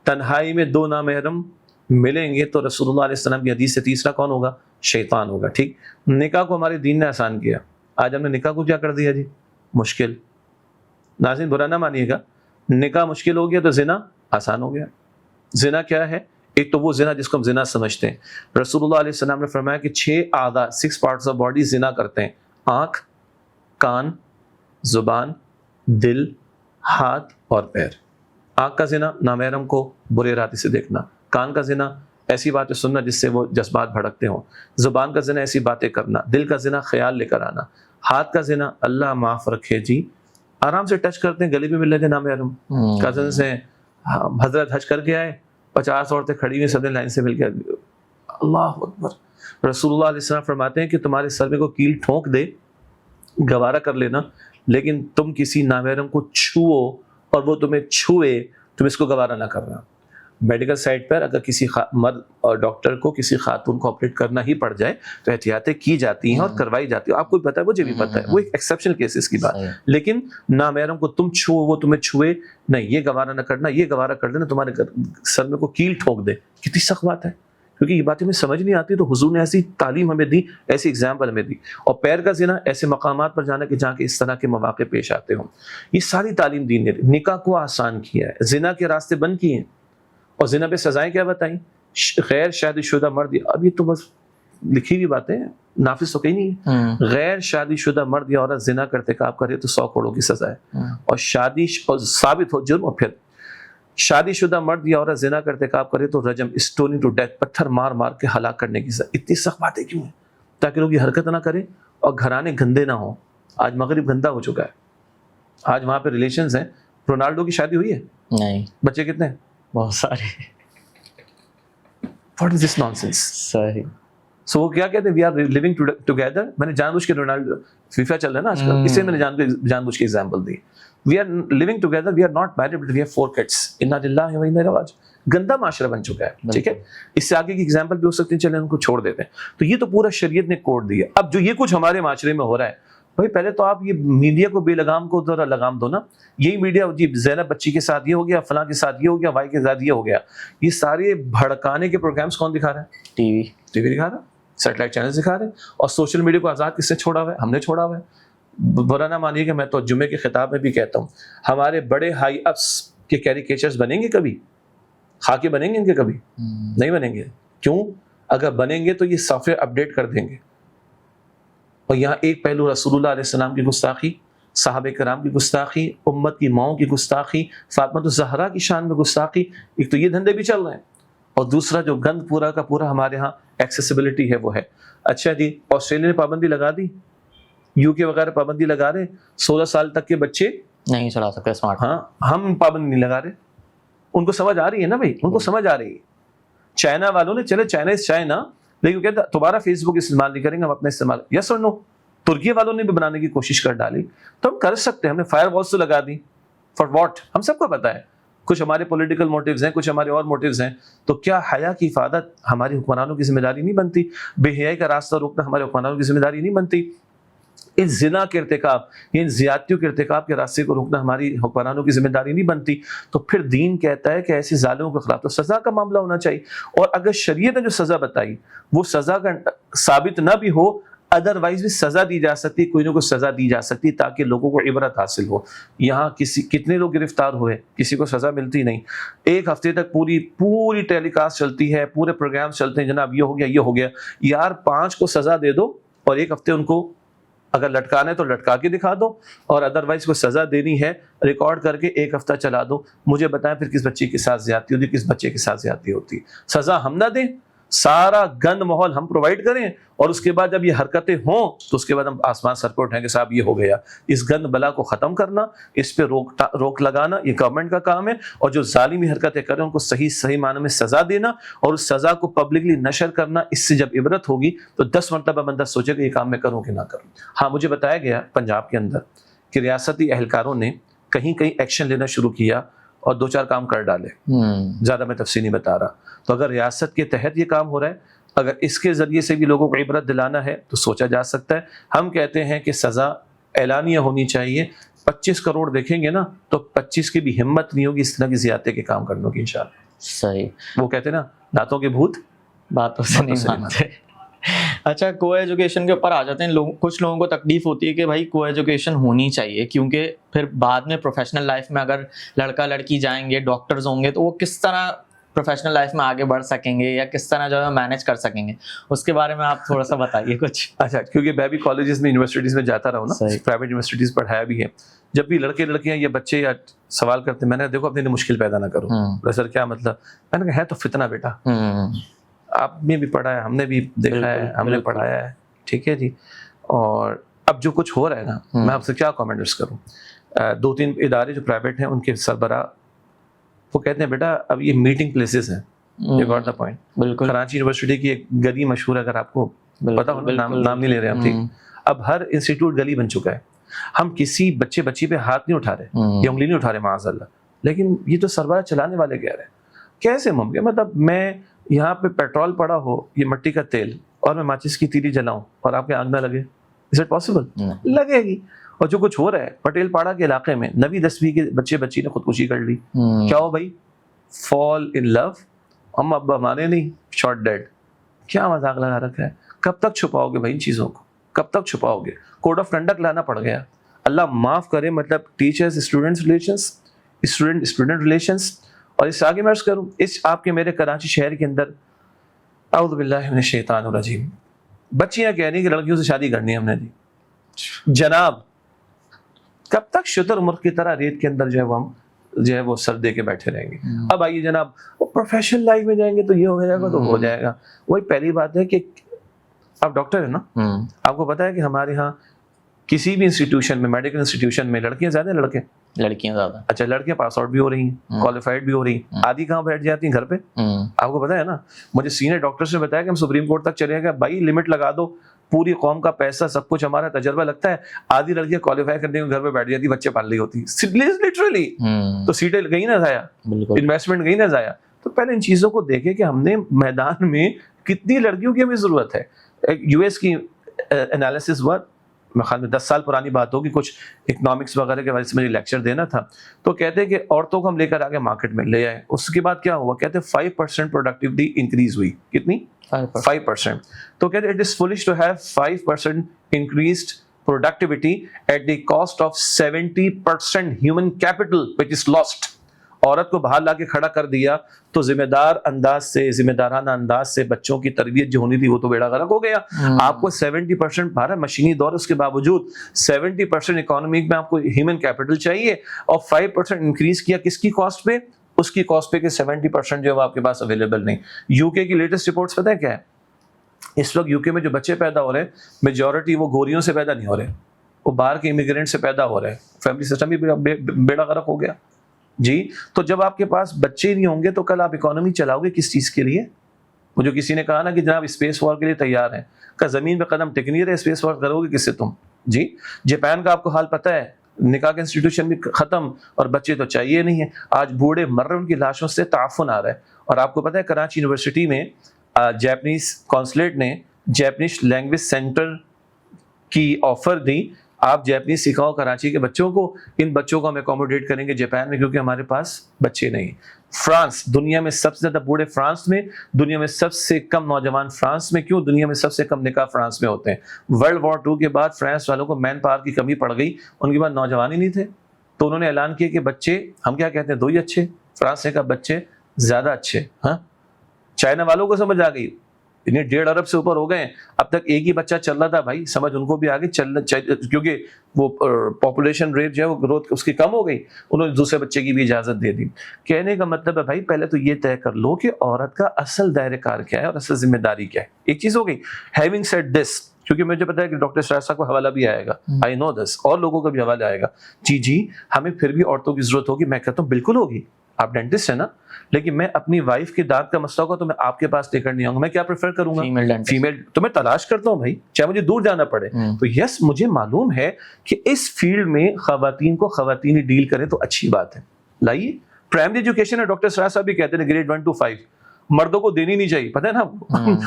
تنہائی میں 2 نامحرم ملیں گے تو رسول اللہ علیہ السلام کی حدیث سے تیسرا کون ہوگا؟ شیطان ہوگا. ٹھیک، نکاح کو ہمارے دین نے آسان کیا. آج ہم نے نکاح کو کیا کر دیا جی؟ مشکل. ناظرین برا نہ مانیے گا، نکاح مشکل ہو گیا تو زنا آسان ہو گیا. زنا کیا ہے؟ ایک تو وہ زنا جس کو ہم زنا سمجھتے ہیں. رسول اللہ علیہ السلام نے فرمایا کہ 6 اعضاء، 6 پارٹس آف باڈی زنا کرتے ہیں: آنکھ، کان، زبان، دل، ہاتھ اور پیر. آنکھ کا زنا نامحرم کو برے ارادے سے دیکھنا. کان کا زنا ایسی باتیں سننا جس سے وہ جذبات بھڑکتے ہوں. زبان کا زنا ایسی باتیں کرنا. دل کا زنا خیال لے کر آنا. ہاتھ کا زنا اللہ معاف رکھے جی، آرام سے ٹچ کرتے ہیں، گلے بھی مل لیتے ہیں نامحرم کزنس ہیں. حضرت حج کر کے آئے، 50 عورتیں کھڑی ہوئی، سب نے لائن سے مل کے. اللہ اکبر. رسول اللہ علیہ السلام فرماتے ہیں کہ تمہارے سر میں کو کیل ٹھونک دے، گوارا کر لینا، لیکن تم کسی نامحرم کو چھوؤ اور وہ تمہیں چھوئے، تم اس کو گوارا نہ کرنا. میڈیکل سائٹ پر اگر کسی مرد اور ڈاکٹر کو کسی خاتون کو آپریٹ کرنا ہی پڑ جائے تو احتیاطیں کی جاتی ہیں اور کروائی جاتی ہیں. آپ کو بھی پتہ ہے, مجھے بھی پتہ ہے, وہ ایک ایکسیپشنل کیسز کی بات. لیکن نامحرم کو تم چھو, وہ تمہیں چھوئے نہیں, یہ گوارا نہ کرنا, یہ گوارا کر دینا, تمہارے سر میں کو کیل ٹھوک دے, کتنی سخت بات ہے. کیونکہ یہ باتیں ہمیں سمجھ نہیں آتی, تو حضور نے ایسی تعلیم ہمیں دی, ایسی اگزامپل ہمیں دی. اور پیر کا زنا, ایسے مقامات پر جانا کہ جہاں کے اس طرح کے مواقع پیش آتے ہوں, یہ ساری تعلیم دین نے. نکاح کو آسان کیا ہے, زنا کے راستے بند کیے ہیں, اور زنا پہ سزائیں کیا بتائیں, غیر شادی شدہ مرد, اب یہ تو بس لکھی ہوئی باتیں ہیں, نافذ تو کہیں نہیں ہے. غیر شادی شدہ مرد یا عورت زنا کا ارتکاب کرے تو 100 کروڑ کی سزا ہے, اور شادی اور ثابت ہو جرم, اور پھر شادی شدہ مرد یا عورت زنا کا ارتکاب کرے تو رجم, اسٹوننگ ٹو ڈیتھ, پتھر مار مار کے ہلاک کرنے کی سزا. اتنی سخت باتیں کیوں ہیں؟ تاکہ لوگ یہ حرکت نہ کریں اور گھرانے گندے نہ ہوں. آج مغرب گندا ہو چکا ہے, آج وہاں پہ ریلیشنز ہیں. رونالڈو کی شادی ہوئی ہے؟ نہیں. بچے کتنے ہیں؟ بہت سارے. What is this nonsense? صحیح. سو وہ کیا کہتے ہیں, وی آر لیونگ ٹوگیدر. میں نے جان بوجھ کے رونالڈو, فیفا چل رہا ہے نا آج کل, اس سے میں نے جان بوجھ کے ایگزامپل دی. We are living together, we are not married, but we have 4 kids. انا للہ و انا الیہ راجعون. گندا معاشرہ بن چکا ہے, ٹھیک ہے. اس سے آگے کی ایگزامپل بھی ہو سکتی ہے, چلیں ان کو چھوڑ دیتے ہیں. تو یہ تو پورا شریعت نے کوڈ دیا. اب جو یہ کچھ ہمارے معاشرے میں ہو رہا ہے, بھائی پہلے تو آپ یہ میڈیا کو بے لگام کو ذرا لگام دو نا. یہی میڈیا, جی زینب بچی کے ساتھ یہ ہو گیا, فلاں کے ساتھ یہ ہو گیا, وائی کے ساتھ یہ ہو گیا. یہ سارے بھڑکانے کے پروگرامز کون دکھا رہا ہے؟ ٹی وی دکھا رہا ہے, سیٹلائٹ چینل دکھا رہے ہیں. اور سوشل میڈیا کو آزاد کس نے چھوڑا ہوا ہے؟ ہم نے چھوڑا ہوا ہے. برا نہ مانیے کہ میں تو جمعے کے خطاب میں بھی کہتا ہوں, ہمارے بڑے ہائی اپس کے کیریکیچرز بنیں گے کبھی؟ خاکے بنیں گے ان کے؟ کبھی نہیں بنیں گے. کیوں؟ اگر بنیں گے تو یہ سافٹ ویئر اپڈیٹ کر دیں گے. اور یہاں ایک پہلو رسول اللہ علیہ السلام کی گستاخی, صحابہ کرام کی گستاخی, امت کی ماؤں کی گستاخی, فاطمہ الزہرا کی شان میں گستاخی. ایک تو یہ دھندے بھی چل رہے ہیں, اور دوسرا جو گند پورا کا پورا ہمارے ہاں ایکسیسیبلٹی ہے وہ ہے. اچھا جی, آسٹریلیا نے پابندی لگا دی, یو کے وغیرہ پابندی لگا رہے, 16 سال تک کے بچے نہیں چلا سکتے اسمارٹ. ہاں, ہم پابندی نہیں لگا رہے. ان کو سمجھ آ رہی ہے نا بھائی, ان کو سمجھ آ رہی ہے. چائنا والوں نے, چلے چائنا از چائنا, لیکن وہ کہتا دوبارہ فیس بک استعمال نہیں کریں گے, ہم اپنے استعمال. یس اور نو؟ ترکی والوں نے بھی بنانے کی کوشش کر ڈالی, تو ہم کر سکتے ہیں. ہم نے فائر والز تو لگا دی, فار واٹ؟ ہم سب کو پتا ہے. کچھ ہمارے پولیٹیکل موٹیوز ہیں, کچھ ہمارے اور موٹیوز ہیں. تو کیا حیا کی حفاظت ہماری حکمرانوں کی ذمہ داری نہیں بنتی؟ بے حیائی کا راستہ روکنا ہمارے حکمرانوں کی ذمہ داری نہیں بنتی؟ اس زنا کے ارتکاب, ان زیادتیوں کے ارتکاب کے راستے کو روکنا ہماری حکمرانوں کی ذمہ داری نہیں بنتی؟ تو پھر دین کہتا ہے کہ ایسے ظالموں کے خلاف تو سزا کا معاملہ ہونا چاہیے. اور اگر شریعت نے جو سزا بتائی وہ سزا کا ثابت نہ بھی ہو, ادروائز بھی سزا دی جا سکتی, کوئی نہ کوئی سزا دی جا سکتی, تاکہ لوگوں کو عبرت حاصل ہو. یہاں کتنے لوگ گرفتار ہوئے, کسی کو سزا ملتی نہیں. 1 ہفتے تک پوری ٹیلی کاسٹ چلتی ہے, پورے پروگرام چلتے ہیں, جناب یہ ہو گیا, یہ ہو گیا. یار 5 کو سزا دے دو, اور 1 ہفتے ان کو اگر لٹکانا ہے تو لٹکا کے دکھا دو, اور ادروائز کو سزا دینی ہے ریکارڈ کر کے 1 ہفتہ چلا دو. مجھے بتائیں پھر کس بچے کے ساتھ زیادتی ہوتی, کس بچے کے ساتھ زیادتی ہوتی؟ سزا ہم نہ دیں, سارا گند ماحول ہم پرووائڈ کریں, اور اس کے بعد جب یہ حرکتیں ہوں تو اس کے بعد ہم آسمان سر پہ اٹھائیں گے, صاحب یہ ہو گیا. اس گند بلا کو ختم کرنا, اس پہ روک لگانا, یہ گورنمنٹ کا کام ہے. اور جو ظالمی حرکتیں کریں ان کو صحیح معنی میں سزا دینا, اور اس سزا کو پبلکلی نشر کرنا. اس سے جب عبرت ہوگی تو 10 مرتبہ بندہ سوچے کہ یہ کام میں کروں کہ نہ کروں. ہاں, مجھے بتایا گیا پنجاب کے اندر کہ ریاستی اہلکاروں نے کہیں ایکشن لینا شروع کیا اور 2-4 کام کر ڈالے. زیادہ میں تفصیل نہیں بتا رہا. تو اگر ریاست کے تحت یہ کام ہو رہا ہے, اگر اس کے ذریعے سے بھی لوگوں کو عبرت دلانا ہے تو سوچا جا سکتا ہے. ہم کہتے ہیں کہ سزا اعلانیہ ہونی چاہیے. 25 کروڑ دیکھیں گے نا تو 25 کی بھی ہمت نہیں ہوگی اس طرح کی زیادتی کے کام کرنے کی انشاءاللہ. صحیح. وہ کہتے ہیں نا, دانتوں کے بھوت باتوں سے نہیں مانتے. اچھا, کو ایجوکیشن کے اوپر آ جاتے ہیں. کچھ لوگوں کو تکلیف ہوتی ہے کہ بھائی کو ایجوکیشن ہونی چاہیے, کیونکہ پھر بعد میں پروفیشنل لائف میں اگر لڑکا لڑکی جائیں گے, ڈاکٹرز ہوں گے, تو وہ کس طرح پروفیشنل لائف میں آگے بڑھ سکیں گے, یا کس طرح جو ہے مینیج کر سکیں گے. اس کے بارے میں آپ تھوڑا سا بتائیے کچھ. اچھا, کیونکہ میں بھی کالجز میں یونیورسٹیز میں جاتا رہا ہوں نا, پرائیویٹ یونیورسٹیز پڑھایا بھی ہے. جب بھی لڑکے لڑکیاں یا بچے یا سوال کرتے ہیں, میں نے دیکھو اپنے لیے مشکل پیدا نہ کرو. سر کیا مطلب؟ میں نے کہا ہے تو فتنہ بیٹا. آپ نے بھی پڑھا ہے, ہم نے بھی دیکھا ہے, ہم نے پڑھایا ہے, ٹھیک ہے جی. اور اب جو کچھ ہو رہا ہے نا, میں آپ سے کیا کامنٹس کروں. 2-3 ادارے جو پرائیویٹ ہیں ان کے سربراہ وہ کہتے ہیں بیٹا اب یہ میٹنگ پلیسز ہیں. یہ گاٹ دا پوائنٹ. بالکل. کراچی یونیورسٹی کی ایک گلی مشہور ہے, اگر آپ کو پتا ہو, نام نہیں لے رہے ہم, ٹھیک. اب ہر انسٹیٹیوٹ گلی بن چکا ہے. ہم کسی بچی پہ ہاتھ نہیں اٹھا رہے یا انگلی نہیں اٹھا رہے معاذ اللہ, لیکن یہ تو سربراہ چلانے والے کہہ رہے ہیں کیسے ممکن؟ مطلب میں یہاں پہ پیٹرول پڑا ہو، یہ مٹی کا تیل، اور میں ماچس کی تیلی جلاؤں اور آپ کے آگ نہ لگے؟ Is it possible? لگے گی. اور جو کچھ ہو رہا ہے پٹیل پاڑا کے علاقے میں 9ویں 10ویں کے بچی نے خودکشی کر لی. کیا ہو بھائی؟ فال ان لو، ہم ابا ہمارے نہیں، شارٹ ڈیڈ. کیا مذاق لگا رکھا ہے؟ کب تک چھپاؤ گے بھائی ان چیزوں کو؟ کب تک چھپاؤ گے؟ کوڈ آف کنڈکٹ لانا پڑ گیا. اللہ معاف کرے، مطلب teachers students relations, student relations. اور اس آگے میں عرض کروں، اس آپ کے میرے کراچی شہر کے اندر اعوذ باللہ من الشیطان الرجیم، بچیاں کہہ رہی ہیں کہ لڑکیوں سے شادی کرنی ہے ہم نے. جی جناب، کب تک شتر مرغ کی طرح ریت کے اندر جو ہے وہ سر دے کے بیٹھے رہیں گے؟ اب آئیے جناب، وہ پروفیشنل لائف میں جائیں گے تو یہ ہو جائے گا تو ہو جائے گا. وہی پہلی بات ہے کہ آپ ڈاکٹر ہیں نا، آپ کو پتا ہے کہ ہمارے ہاں کسی بھی انسٹیٹیوشن میں، میڈیکل انسٹیٹیوشن میں لڑکیاں زیادہ ہیں لڑکے؟ لڑکیاں زیادہ. اچھا، لڑکیاں پاس آؤٹ بھی ہو رہی ہیں، کوالیفائڈ بھی ہو رہی ہیں، آدھی کہاں بیٹھ جاتی ہیں؟ گھر پہ. آپ کو پتا ہے نا، مجھے سینئر ڈاکٹرز نے بتایا کہ ہم سپریم کورٹ تک چلے گئے. بھائی لمٹ لگا دو، پوری قوم کا پیسہ، سب کچھ ہمارا تجربہ لگتا ہے. آدھی لڑکیاں کوالیفائی کرنے کو گھر پہ بیٹھ جاتی، بچے پال رہی ہوتی لٹرلی. تو سیٹیں گئی نا ضائع، انویسٹمنٹ گئی نا ضائع. تو پہلے ان چیزوں کو دیکھیں کہ ہم نے میدان میں کتنی لڑکیوں کی ہمیں ضرورت ہے. یو ایس کی انالیسس ہوا، میں خیال میں 10 سال پرانی بات ہوگی، کچھ اکنامکس وغیرہ کے وجہ سے مجھے لیکچر دینا تھا. تو کہتے ہیں کہ عورتوں کو ہم لے کر آگے مارکیٹ میں لے آئے. اس کے بعد کیا ہوا؟ کہتے ہیں 5% پروڈکٹیوٹی انکریز ہوئی. کتنی؟ 5%. تو کہتے ہیں it is foolish to have 5% increased productivity at the cost of 70% human capital which is lost. عورت کو باہر لا کے کھڑا کر دیا تو ذمہ دار انداز سے، ذمہ دارانہ انداز سے بچوں کی تربیت جو ہونی تھی وہ تو بیڑا غرق ہو گیا. آپ کو 70% بھارت مشینی دور، اس کے باوجود 70% اکانومی میں آپ کو ہیومن کیپٹل چاہیے، اور 5% انکریز کیا کس کی کاسٹ پہ؟ اس کی کاسٹ پہ کہ 70% جو ہے آپ کے پاس اویلیبل نہیں. یو کے کی لیٹسٹ رپورٹس پتہ ہے کیا ہے؟ اس وقت یو کے میں جو بچے پیدا ہو رہے ہیں میجورٹی وہ گوریوں سے پیدا نہیں ہو رہے، وہ باہر کے امیگرینٹ سے پیدا ہو رہے ہیں. فیملی سسٹم بھی بیڑا غرق ہو گیا. جی تو جب آپ کے پاس بچے نہیں ہوں گے تو کل آپ اکانومی چلاؤ گے کس چیز کے لیے؟ وہ جو کسی نے کہا نا کہ جناب اسپیس وار کے لیے تیار ہیں، کہ زمین پہ قدم ٹک نہیں رہے، اسپیس وار کرو گے کس سے تم؟ جی جاپان کا آپ کو حال پتہ ہے، نکاح کے انسٹیٹیوشن بھی ختم اور بچے تو چاہیے نہیں ہیں. آج بوڑھے مر رہے، ان کی لاشوں سے تعفن آ رہا ہے. اور آپ کو پتہ ہے کراچی یونیورسٹی میں جاپنیز کونسلیٹ نے جاپنیز لینگویج سینٹر کی آفر دی، آپ جاپنیز سکھاؤ کراچی کے بچوں کو، ان بچوں کو ہم اکوموڈیٹ کریں گے جاپان میں کیونکہ ہمارے پاس بچے نہیں. فرانس، دنیا میں سب سے زیادہ بوڑھے فرانس میں، دنیا میں سب سے کم نوجوان فرانس میں. کیوں؟ دنیا میں سب سے کم نکاح فرانس میں ہوتے ہیں. ورلڈ وار 2 کے بعد فرانس والوں کو مین پاور کی کمی پڑ گئی، ان کے بعد نوجوان ہی نہیں تھے، تو انہوں نے اعلان کیا کہ بچے، ہم کیا کہتے ہیں، 2 ہی اچھے. فرانس نے کہا بچے زیادہ اچھے. ہاں، چائنا والوں کو سمجھ آ گئی، انہیں 1.5 ارب سے اوپر ہو گئے. اب تک ایک ہی بچہ چل رہا تھا بھائی، سمجھ ان کو بھی آگے چلنا چاہیے کیونکہ وہ پاپولیشن ریٹ جو ہے وہ گروتھ اس کی کم ہو گئی، انہوں نے دوسرے بچے کی بھی اجازت دے دی. کہنے کا مطلب ہے بھائی پہلے تو یہ طے کر لو کہ عورت کا اصل دائرہ کار کیا ہے اور اصل ذمہ داری کیا ہے. ایک چیز ہو گئی. ہیونگ سیڈ دس، کیونکہ مجھے پتا ہے کہ ڈاکٹر سراج صاحب کو حوالہ بھی آئے گا، آئی نو دس، اور لوگوں کا بھی حوالہ آئے گا. جی ہمیں پھر بھی عورتوں کی ضرورت ہوگی. میں کہتا ہوں بالکل ہوگی. آپ ڈینٹسٹ ہیں نا، لیکن میں اپنی وائف کے دانت کا مسئلہ ہوگا تو میں آپ کے پاس لے کر نہیں آؤں گا. میں کیا پریفر کروں گا؟ فیمیل. تو میں تلاش کرتا ہوں بھائی، چاہے مجھے دور جانا پڑے. تو یس، مجھے معلوم ہے کہ اس فیلڈ میں خواتین کو خواتین ہی ڈیل کریں تو اچھی بات ہے. لائیے پرائمری ایجوکیشن ہے، ڈاکٹر سراج صاحب بھی کہتے ہیں گریڈ 1 to 5 مردوں کو دینی نہیں چاہیے. پتہ ہے نا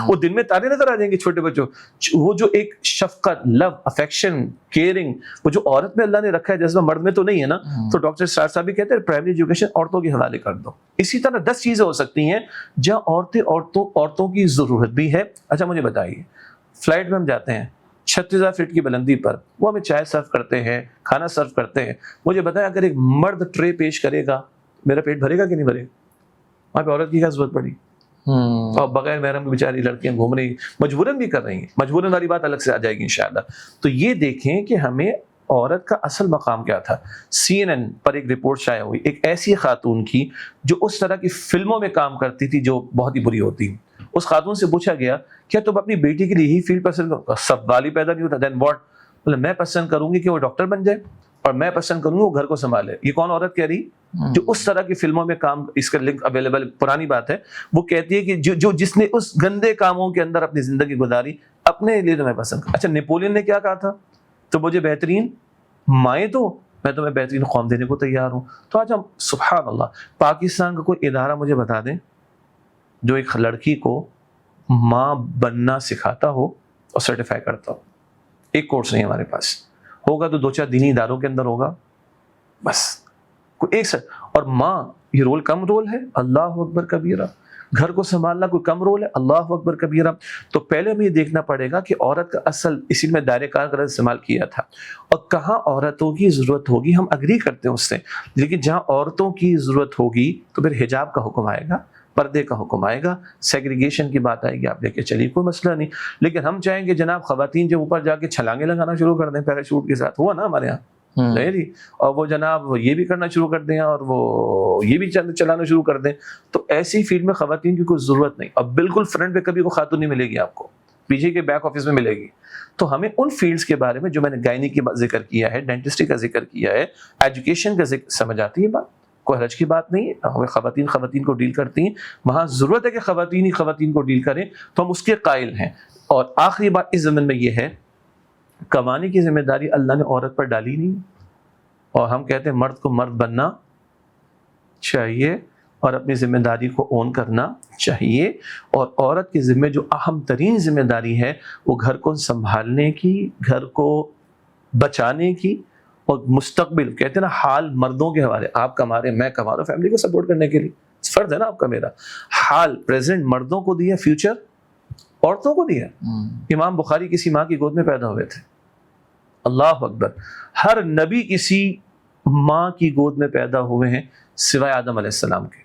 وہ دن میں تارے نظر آ جائیں گے چھوٹے بچوں. وہ جو ایک شفقت، لو، افیکشن، کیئرنگ، وہ جو عورت میں اللہ نے رکھا ہے جذبہ مرد میں تو نہیں ہے نا. تو ڈاکٹر سراج صاحب بھی کہتے ہیں پرائمری ایجوکیشن عورتوں کے حوالے کر دو. اسی طرح 10 چیزیں ہو سکتی ہیں جہاں عورتوں کی ضرورت بھی ہے. اچھا مجھے بتائیے، فلائٹ میں ہم جاتے ہیں 36,000 فٹ کی بلندی پر، وہ ہمیں چائے سرو کرتے ہیں، کھانا سرو کرتے ہیں. مجھے بتائیں اگر ایک مرد ٹرے پیش کرے گا میرا پیٹ بھرے گا کہ نہیں بھرے گا؟ وہاں پہ عورت کی کیا ضرورت پڑی؟ اور بغیر محرم بیچاری لڑکیاں گھوم رہی ہیں، مجبوراً بھی کر رہی ہیں. مجبوراً والی بات الگ سے آ جائے گی انشاءاللہ. تو یہ دیکھیں کہ ہمیں عورت کا اصل مقام کیا تھا. CNN پر ایک رپورٹ شائع ہوئی ایک ایسی خاتون کی جو اس طرح کی فلموں میں کام کرتی تھی جو بہت ہی بری ہوتی. اس خاتون سے پوچھا گیا کیا تم اپنی بیٹی کے لیے یہی فیلڈ پسند کرو؟ سب والی پیدا نہیں ہوتا. دین واٹ؟ مطلب میں پسند کروں گی کہ وہ ڈاکٹر بن جائے اور میں پسند کروں گی وہ گھر کو سنبھالے. یہ کون عورت کہہ رہی؟ جو اس طرح کی فلموں میں کام، اس کا لنک اویلیبل، پرانی بات ہے. وہ کہتی ہے کہ جو جس نے اس گندے کاموں کے اندر اپنی زندگی گزاری اپنے لیے تو میں پسند کروں. اچھا نپولین نے کیا کہا تھا؟ تو مجھے بہترین مائیں تو میں تمہیں بہترین قوم دینے کو تیار ہوں. تو آج ہم سبحان اللہ پاکستان کا کوئی ادارہ مجھے بتا دیں جو ایک لڑکی کو ماں بننا سکھاتا ہو اور سرٹیفائی کرتا ہو. ایک کورس نہیں ہمارے پاس. ہوگا تو 2-4 دینی اداروں کے اندر ہوگا بس. کوئی ایک اور ماں یہ رول کم رول ہے؟ اللہ اکبر کبیرہ. گھر کو سنبھالنا کوئی کم رول ہے؟ اللہ اکبر کبیرہ. تو پہلے ہمیں یہ دیکھنا پڑے گا کہ عورت کا اصل اسی میں دائرۂ کار کا استعمال کیا تھا اور کہاں عورتوں کی ضرورت ہوگی. ہم اگری کرتے ہیں اس سے, لیکن جہاں عورتوں کی ضرورت ہوگی تو پھر حجاب کا حکم آئے گا, پردے کا حکم آئے گا, سیگریگیشن کی بات آئے گی, آپ لے کے چلیے کوئی مسئلہ نہیں. لیکن ہم چاہیں گے جناب خواتین جو اوپر جا کے چھلانگیں لگانا شروع کر دیں پیراشوٹ کے ساتھ. ہوا نا ہمارے یہاں نہیں جی, اور وہ جناب یہ بھی کرنا شروع کر دیں اور وہ یہ بھی چلانا شروع کر دیں. تو ایسی فیلڈ میں خواتین کی کوئی ضرورت نہیں. اور بالکل فرنٹ پہ کبھی کوئی خاتون نہیں ملے گی آپ کو, پیچھے کے بیک آفس میں ملے گی. تو ہمیں ان فیلڈز کے بارے میں جو میں نے گائنی کی ذکر کیا ہے, ڈینٹسٹری کا ذکر کیا ہے, ایجوکیشن کا ذکر, سمجھ آتی ہے بات. کوئی حرج کی بات نہیں ہے. ہمیں خواتین کو ڈیل کرتی ہیں, وہاں ضرورت ہے کہ خواتین ہی خواتین کو ڈیل کریں تو ہم اس کے قائل ہیں. اور آخری بات اس ضمن میں یہ ہے, کمانے کی ذمہ داری اللہ نے عورت پر ڈالی نہیں, اور ہم کہتے ہیں مرد کو مرد بننا چاہیے اور اپنی ذمہ داری کو اون کرنا چاہیے. اور عورت کی ذمہ جو اہم ترین ذمہ داری ہے وہ گھر کو سنبھالنے کی, گھر کو بچانے کی, اور مستقبل کہتے ہیں نا حال مردوں کے حوالے. آپ کما رہے, میں کما رہا ہوں فیملی کو سپورٹ کرنے کے لیے, فرض ہے نا آپ کا میرا. حال پریزنٹ مردوں کو دیا, فیوچر عورتوں کو دیا. امام بخاری کسی ماں کی گود میں پیدا ہوئے تھے. اللہ اکبر. ہر نبی کسی ماں کی گود میں پیدا ہوئے ہیں سوائے آدم علیہ السلام کے.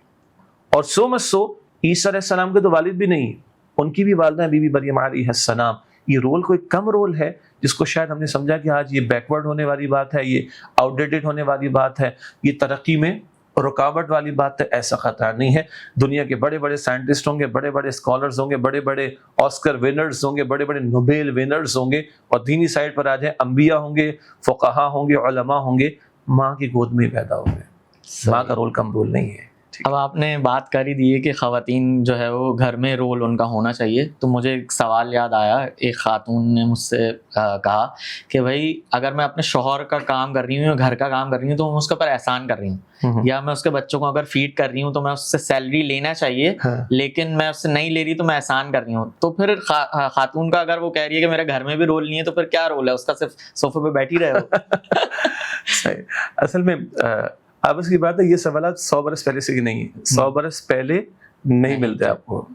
اور سو عیسیٰ علیہ السلام کے تو والد بھی نہیں, ان کی بھی والدہ بی بی مریم علیہ السلام. یہ رول کوئی کم رول ہے جس کو شاید ہم نے سمجھا کہ آج یہ بیکورڈ ہونے والی بات ہے, یہ آؤٹ ڈیٹڈ ہونے والی بات ہے, یہ ترقی میں رکاوٹ والی بات ہے. ایسا خطرہ نہیں ہے. دنیا کے بڑے بڑے سائنٹسٹ ہوں گے, بڑے بڑے اسکالرز ہوں گے, بڑے بڑے آسکر ونرز ہوں گے, بڑے بڑے نوبیل ونرز ہوں گے, اور دینی سائڈ پر آ جائیں انبیاء ہوں گے, فقہا ہوں گے, علماء ہوں گے, ماں کی گود میں پیدا ہوئے. ماں کا رول کم رول نہیں ہے. اب آپ نے بات کر ہی دی ہے کہ خواتین جو ہے وہ گھر میں رول ان کا ہونا چاہیے, تو مجھے ایک سوال یاد آیا. ایک خاتون نے مجھ سے کہا کہ بھائی اگر میں اپنے شوہر کا کام کر رہی ہوں یا گھر کا کام کر رہی ہوں تو میں اس کے اوپر احسان کر رہی ہوں, یا میں اس کے بچوں کو اگر فیڈ کر رہی ہوں تو میں اس سے سیلری لینا چاہیے, لیکن میں اس سے نہیں لے رہی تو میں احسان کر رہی ہوں. تو پھر خاتون کا اگر وہ کہہ رہی ہے کہ میرے گھر میں بھی رول نہیں ہے تو پھر کیا رول ہے اس کا, صرف صوفے پہ بیٹھی رہے ہو؟ صحیح. اصل میں اب اس کی بات ہے, یہ سوالات 100 برس پہلے سے نہیں ہے, 100 برس پہلے نہیں ملتے آپ کو.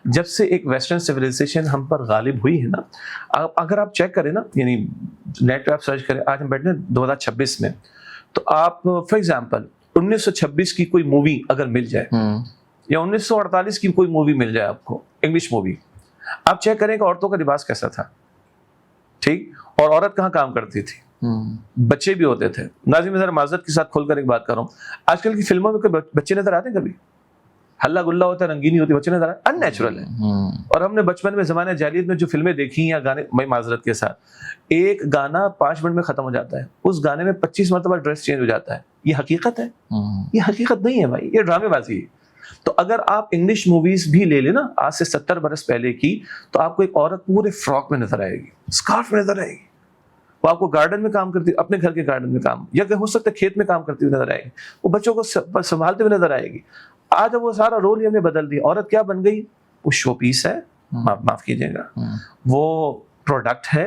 جب سے ایک ویسٹرن سویلائزیشن ہم پر غالب ہوئی ہے نا, اگر آپ چیک کریں نا, یعنی نیٹ پہ آپ سرچ کریں, آج ہم بیٹھے ہیں 2026 میں, تو آپ فار ایگزامپل 1926 کی کوئی مووی اگر مل جائے یا 1948 کی کوئی مووی مل جائے آپ کو, انگلش مووی, آپ چیک کریں کہ عورتوں کا لباس کیسا تھا, ٹھیک, اور عورت کہاں کام کرتی تھی, بچے بھی ہوتے تھے. ناظرین میں ذرا معذرت کے ساتھ کھول کر ایک بات کر رہا ہوں, آج کل کی فلموں میں کوئی بچے نظر آتے ہیں کبھی؟ ہلا گلا ہوتا ہے, رنگینی ہوتی ہے, بچے نظر آتے, ان نیچرل ہے. اور ہم نے بچپن میں زمانے جاہلیت میں جو فلمیں دیکھی یا گانے, میں معذرت کے ساتھ, ایک گانا 5 منٹ میں ختم ہو جاتا ہے, اس گانے میں 25 مرتبہ ڈریس چینج ہو جاتا ہے. یہ حقیقت ہے؟ یہ حقیقت نہیں ہے بھائی, یہ ڈرامے بازی ہے. تو اگر آپ انگلش موویز بھی لے لیں نا آج سے 70 برس پہلے کی, تو آپ کو ایک عورت پورے فراک میں نظر آئے گی, اسکارف میں نظر آئے گی. وہ آپ کو گارڈن میں کام کرتی, اپنے گھر کے گارڈن میں کام, یا کہ ہو سکتا ہے کھیت میں کام کرتی ہوئی نظر آئے گی, وہ بچوں کو سنبھالتے ہوئے نظر آئے گی. آج اب وہ سارا رول ہی ہم نے بدل دیا. عورت کیا بن گئی؟ وہ شو پیس ہے, معاف کیجیے گا, وہ پروڈکٹ ہے,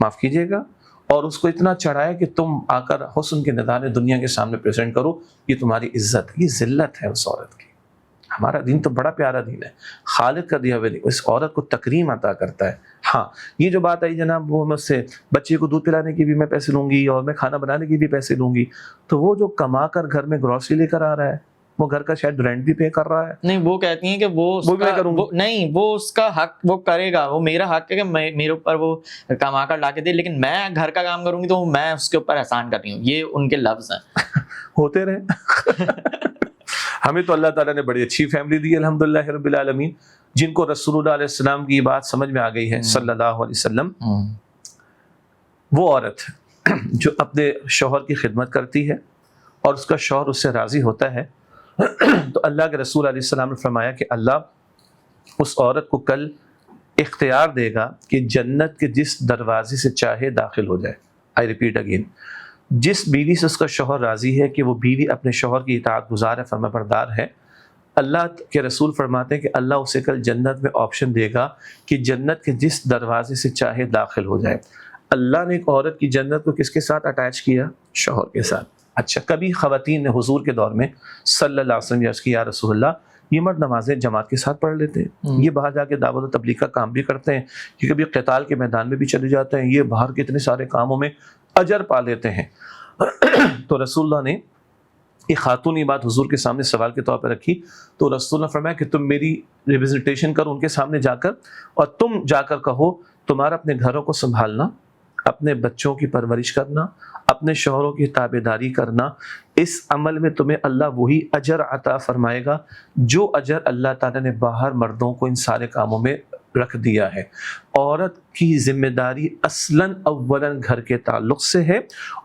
معاف کیجیے گا, اور اس کو اتنا چڑھایا کہ تم آ کر حسن کے نظارے دنیا کے سامنے پریزنٹ کرو, یہ تمہاری عزت, یہ ذلت ہے اس عورت کی. ہمارا دین تو بڑا پیارا دین ہے, خالق کا دیا ہوا دین, اس عورت کو تکریم عطا کرتا ہے. ہاں یہ جو بات آئی جناب, وہ میں اس سے بچے کو دودھ پلانے کی بھی میں پیسے لوں گی اور میں کھانا بنانے کی بھی پیسے لوں گی, تو وہ جو کما کر گھر میں گروسری لے کر آ رہا ہے, وہ گھر کا شاید رینٹ بھی پے کر رہا ہے. نہیں, وہ کہتی ہیں کہ نہیں, وہ اس کا حق وہ کرے گا, وہ میرا حق ہے کہ میرے اوپر وہ کما کر لا کے دے, لیکن میں گھر کا کام کروں گی تو میں اس کے اوپر احسان کر رہی ہوں. یہ ان کے لفظ ہیں. ہوتے رہے. ہمیں تو اللہ تعالیٰ نے بڑی اچھی فیملی دی الحمدللہ رب العالمین, جن کو رسول اللہ علیہ السلام کی بات سمجھ میں آ گئی ہے صلی اللہ علیہ وسلم. وہ عورت جو اپنے شوہر کی خدمت کرتی ہے اور اس کا شوہر اس سے راضی ہوتا ہے, تو اللہ کے رسول علیہ السلام نے فرمایا کہ اللہ اس عورت کو کل اختیار دے گا کہ جنت کے جس دروازے سے چاہے داخل ہو جائے. آئی ریپیٹ اگین, جس بیوی سے اس کا شوہر راضی ہے کہ وہ بیوی اپنے شوہر کی اطاعت گزار ہے، فرما بردار ہے، اللہ کے رسول فرماتے ہیں کہ اللہ اسے کل جنت میں آپشن دے گا کہ جنت کے جس دروازے سے چاہے داخل ہو جائے۔ اللہ نے ایک عورت کی جنت کو کس کے ساتھ اٹیچ کیا؟ شوہر کے ساتھ۔ اچھا، کبھی خواتین نے حضور کے دور میں صلی اللہ علیہ وسلم عرض کی یا رسول اللہ یہ مرد نمازیں جماعت کے ساتھ پڑھ لیتے ہیں، یہ باہر جا کے دعوت و تبلیغ کا کام بھی کرتے ہیں، یہ کبھی قتال کے میدان میں بھی چلے جاتے ہیں، یہ باہر کے اتنے سارے کاموں میں اجر پا لیتے ہیں۔ تو رسول اللہ نے ایک خاتون یہ بات حضور کے سامنے سوال کے طور پہ رکھی، تو رسول اللہ نے فرمایا کہ تم میری ریپرزنٹیشن کرو ان کے سامنے جا کر، اور تم جا کر کہو تمہارا اپنے گھروں کو سنبھالنا، اپنے بچوں کی پرورش کرنا، اپنے شوہروں کی تابعداری کرنا، اس عمل میں تمہیں اللہ وہی اجر عطا فرمائے گا جو اجر اللہ تعالیٰ نے باہر مردوں کو ان سارے کاموں میں رکھ دیا ہے۔ عورت کی ذمہ داری اصلاً اولاً گھر کے تعلق سے ہے،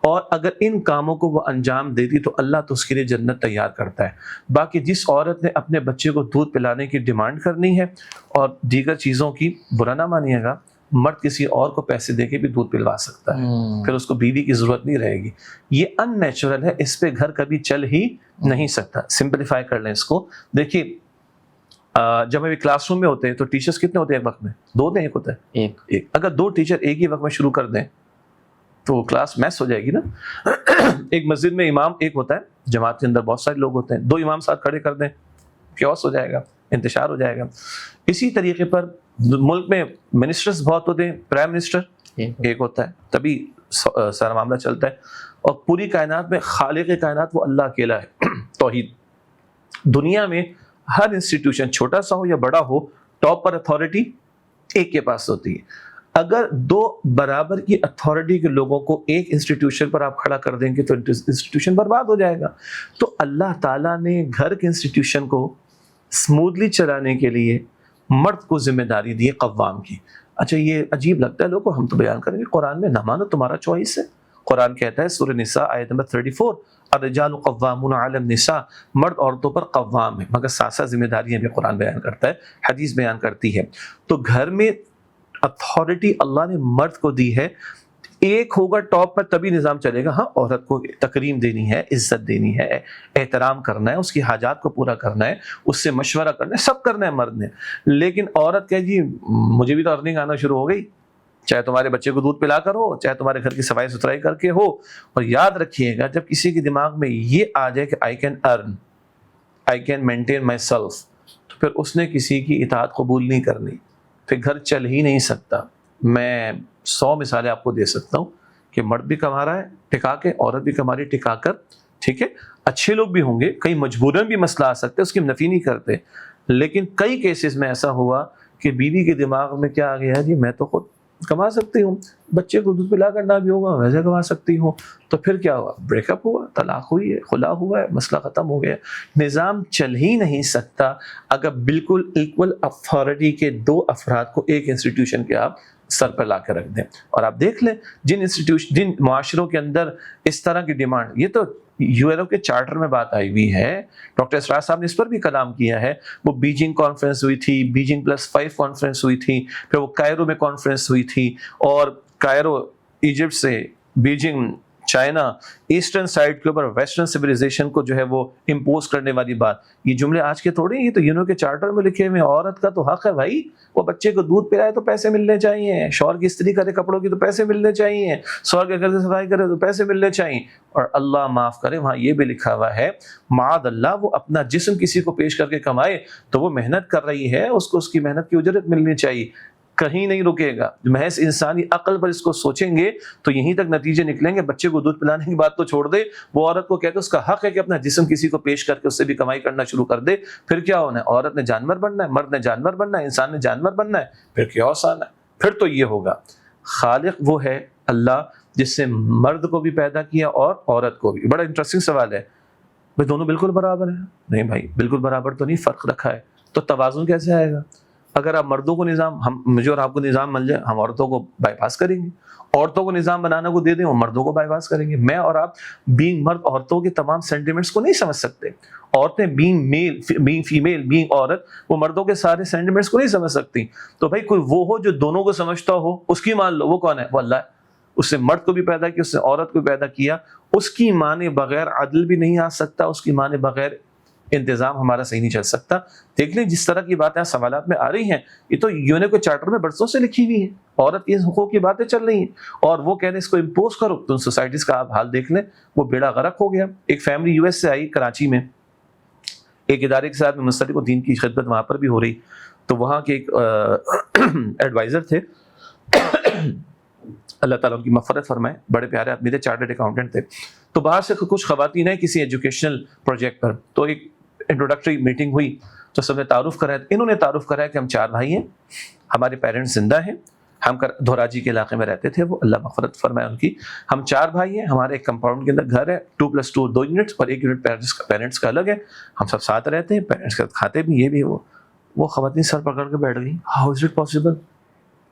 اور اگر ان کاموں کو وہ انجام دے دی تو اللہ تو اس کے لیے جنت تیار کرتا ہے۔ باقی جس عورت نے اپنے بچے کو دودھ پلانے کی ڈیمانڈ کرنی ہے اور دیگر چیزوں کی، برا نہ مانیے گا، مرد کسی اور کو پیسے دے کے بھی دودھ پلوا سکتا ہے، پھر اس کو بیوی کی ضرورت نہیں رہے گی۔ یہ ان نیچرل ہے، اس پہ گھر کبھی چل ہی نہیں سکتا۔ سمپلیفائی کر لیں اس کو۔ دیکھیے جب ہم کلاس روم میں ہوتے ہیں تو ٹیچرز کتنے ہوتے ہیں ایک وقت میں؟ 2 نہیں، ایک ہوتا ہے ایک۔ اگر 2 ٹیچر ایک ہی وقت میں شروع کر دیں تو کلاس میس ہو جائے گی نا۔ ایک مسجد میں امام ایک ہوتا ہے، جماعت کے اندر بہت سارے لوگ ہوتے ہیں، 2 امام ساتھ کھڑے کر دیں، کیوس ہو جائے گا، انتشار ہو جائے گا۔ اسی طریقے پر ملک میں منسٹرز بہت ہوتے ہیں، پرائم منسٹر ایک ہوتا ہے، تبھی سارا معاملہ چلتا ہے۔ اور پوری کائنات میں خالق کائنات وہ اللہ اکیلا ہے، توحید۔ دنیا میں ہر انسٹیٹیوشن چھوٹا سا ہو یا بڑا ہو، ٹاپ پر اتھارٹی ایک کے پاس ہوتی ہے۔ اگر 2 برابر کی اتھارٹی کے لوگوں کو ایک انسٹیٹیوشن پر آپ کھڑا کر دیں گے تو انسٹیٹیوشن برباد ہو جائے گا۔ تو اللہ تعالیٰ نے گھر کے انسٹیٹیوشن کو اسموتھلی چلانے کے لیے مرد کو ذمہ داری دی قوام کی۔ اچھا یہ عجیب لگتا ہے لوگوں کو، ہم تو بیان کریں گے قرآن میں، نہ مانو تمہارا چوائس ہے۔ قرآن کہتا ہے سورہ نساء آیت نمبر 34، الرجال قوامون علی النساء، مرد عورتوں پر قوام ہے، مگر ساتھ ذمہ داریاں بھی قرآن بیان کرتا ہے، حدیث بیان کرتی ہے۔ تو گھر میں اتھارٹی اللہ نے مرد کو دی ہے، ایک ہوگا ٹاپ پر تبھی نظام چلے گا۔ ہاں عورت کو تکریم دینی ہے، عزت دینی ہے، احترام کرنا ہے، اس کی حاجات کو پورا کرنا ہے، اس سے مشورہ کرنا ہے، سب کرنا ہے مرد نے۔ لیکن عورت کہ جی مجھے بھی تو ارننگ آنا شروع ہو گئی، چاہے تمہارے بچے کو دودھ پلا کر ہو، چاہے تمہارے گھر کی صفائی ستھرائی کر کے ہو۔ اور یاد رکھیے گا جب کسی کے دماغ میں یہ آ جائے کہ I can earn, I can maintain my self, تو پھر اس نے کسی کی اطاعت قبول نہیں کرنی، پھر گھر چل ہی نہیں سکتا۔ میں 100 مثالیں آپ کو دے سکتا ہوں کہ مرد بھی کما رہا ہے ٹکا کے، عورت بھی کما رہی ٹکا کر، ٹھیک ہے۔ اچھے لوگ بھی ہوں گے، کئی مجبوراً بھی مسئلہ آ سکتے، اس کی نفی نہیں کرتے، لیکن کئی کیسز میں ایسا ہوا کہ بیوی کے دماغ میں کیا آ گیا، جی میں تو خود کما سکتی ہوں، بچے کو دودھ پلا کرنا بھی ہوگا ویسے کما سکتی ہوں، تو پھر کیا ہوا، بریک اپ ہوا، طلاق ہوئی ہے، خلا ہوا ہے، مسئلہ ختم ہو گیا۔ نظام چل ہی نہیں سکتا اگر بالکل ایکول اتھارٹی کے 2 افراد کو ایک انسٹیٹیوشن کے آپ سر پر لا کے رکھ دیں۔ اور آپ دیکھ لیں جن معاشروں کے اندر اس طرح کی ڈیمانڈ، یہ تو یو این او کے چارٹر میں بات آئی ہوئی ہے، ڈاکٹر اسرار صاحب نے اس پر بھی کلام کیا ہے۔ وہ بیجنگ کانفرنس ہوئی تھی، بیجنگ +5 کانفرنس ہوئی تھی، پھر وہ کائرو میں کانفرنس ہوئی تھی، اور کائرو ایجپٹ سے، بیجنگ چائنا، ایسٹرن سائڈ کے اوپر ویسٹرن سویلائزیشن کو جو ہے وہ امپوز کرنے والی بات۔ یہ جملے آج کے تھوڑے، یہ تو یونو کے چارٹر میں لکھے ہوئے۔ عورت کا تو حق ہے بھائی، وہ بچے کو دودھ پلائے تو پیسے ملنے چاہیے، شوہر کی استری کرے کپڑوں کی تو پیسے ملنے چاہیے، شوہر کے گھر کی صفائی کرے تو پیسے ملنے چاہیے۔ اور اللہ معاف کرے وہاں یہ بھی لکھا ہوا ہے معاذ اللہ وہ اپنا جسم کسی کو پیش کر کے کمائے تو وہ محنت کر رہی ہے، اس کو اس کی محنت کی اجرت ملنی چاہیے، کہیں نہیں رکے گا۔ محض انسانی عقل پر اس کو سوچیں گے تو یہیں تک نتیجے نکلیں گے۔ بچے کو دودھ پلانے کی بات تو چھوڑ دے، وہ عورت کو کہتے اس کا حق ہے کہ اپنا جسم کسی کو پیش کر کے اس سے بھی کمائی کرنا شروع کر دے۔ پھر کیا ہونا ہے، عورت نے جانور بننا ہے، مرد نے جانور بننا ہے، انسان نے جانور بننا ہے، پھر کیا آسان ہے۔ پھر تو یہ ہوگا خالق وہ ہے اللہ جس نے مرد کو بھی پیدا کیا اور عورت کو بھی۔ بڑا انٹرسٹنگ سوال ہے، بھائی دونوں بالکل برابر ہیں؟ نہیں بھائی، بالکل برابر تو نہیں، فرق رکھا ہے۔ تو توازن کیسے آئے گا؟ اگر آپ مردوں کو نظام، مجھے اور آپ کو نظام مل جائے، ہم عورتوں کو بائی پاس کریں گے، عورتوں کو نظام بنانا کو دے دیں، وہ مردوں کو بائی پاس کریں گے۔ میں اور آپ بینگ مرد عورتوں کے تمام سینٹیمنٹس کو نہیں سمجھ سکتے، عورتیں بینگ میل، بینگ فیمیل، بینگ عورت، وہ مردوں کے سارے سینٹیمنٹس کو نہیں سمجھ سکتی۔ تو بھائی کوئی وہ ہو جو دونوں کو سمجھتا ہو، اس کی مان لو، وہ کون ہے؟ وہ اللہ ہے۔ اس نے مرد کو بھی پیدا کیا, اس نے عورت کو بھی پیدا کیا. اس کی ماں نے بغیر عدل بھی نہیں آ سکتا, اس کی ماں نے بغیر انتظام ہمارا صحیح نہیں چل سکتا. دیکھ لیں جس طرح کی باتیں سوالات میں آ رہی ہیں, یہ تو یونیکو چارٹر میں برسوں سے لکھی ہوئی ہیں, عورت کے حقوق کی باتیں چل رہی ہیں, اور وہ کہہ رہے اس کو امپوز کرو. تو ان سوسائٹیز کا آپ حال دیکھ لیں, وہ بیڑا غرق ہو گیا. ایک فیملی یو ایس سے آئی کراچی میں, ایک ادارے کے ساتھ میں منسلک دین کی خدمت وہاں پر بھی ہو رہی, تو وہاں کے ایک ایڈوائزر تھے, اللہ تعالیٰ ان کی مغفرت فرمائے, بڑے پیارے آدمی تھے, چارٹرڈ اکاؤنٹنٹ تھے. تو باہر سے کچھ خواتین ہیں کسی ایجوکیشنل پروجیکٹ پر, تو ایک انٹروڈکٹری میٹنگ ہوئی, تو سب نے تعارف کرایا. انہوں نے تعارف کرایا کہ ہم 4 بھائی ہیں, ہمارے پیرنٹس زندہ ہیں, ہم دھوراجی کے علاقے میں رہتے تھے, وہ اللہ مغفرت فرمائے ان کی. ہم 4 بھائی ہیں, ہمارے ایک کمپاؤنڈ کے اندر گھر ہے, 2+2 2 یونٹس, اور 1 یونٹ پیرنٹس کا الگ ہے, ہم سب ساتھ رہتے ہیں, پیرنٹس کے ساتھ کھاتے بھی, یہ بھی. وہ خواتین سر پکڑ کے بیٹھ گئی, ہاؤ از اٹ پاسبل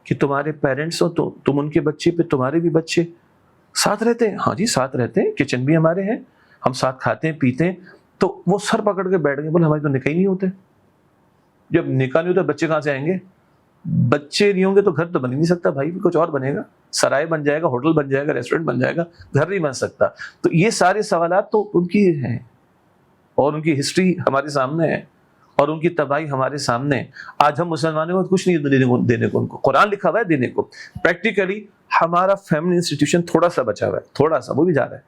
کہ تمہارے پیرنٹس ہو تو تم ان کے بچے پہ تمہارے بھی بچے ساتھ رہتے ہیں؟ ہاں جی ساتھ رہتے ہیں, کچن بھی ہمارے ہیں, ہم ساتھ کھاتے ہیں پیتے ہیں. تو وہ سر پکڑ کے بیٹھ گئے, بولے ہمارے تو نکاح ہی نہیں ہوتے. جب نکاح نہیں ہوتا بچے کہاں سے آئیں گے؟ بچے نہیں ہوں گے تو گھر تو بن ہی نہیں سکتا بھائی, کچھ اور بنے گا, سرائے بن جائے گا, ہوٹل بن جائے گا, ریسٹورینٹ بن جائے گا, گھر نہیں بن سکتا. تو یہ سارے سوالات تو ان کی ہیں, اور ان کی ہسٹری ہمارے سامنے ہے, اور ان کی تباہی ہمارے سامنے. آج ہم مسلمانوں کو کچھ نہیں دینے کو, ان کو قرآن لکھا ہوا ہے دینے کو. پریکٹیکلی ہمارا فیملی انسٹیٹیوشن تھوڑا سا بچا ہوا ہے, تھوڑا سا, وہ بھی جا رہا ہے.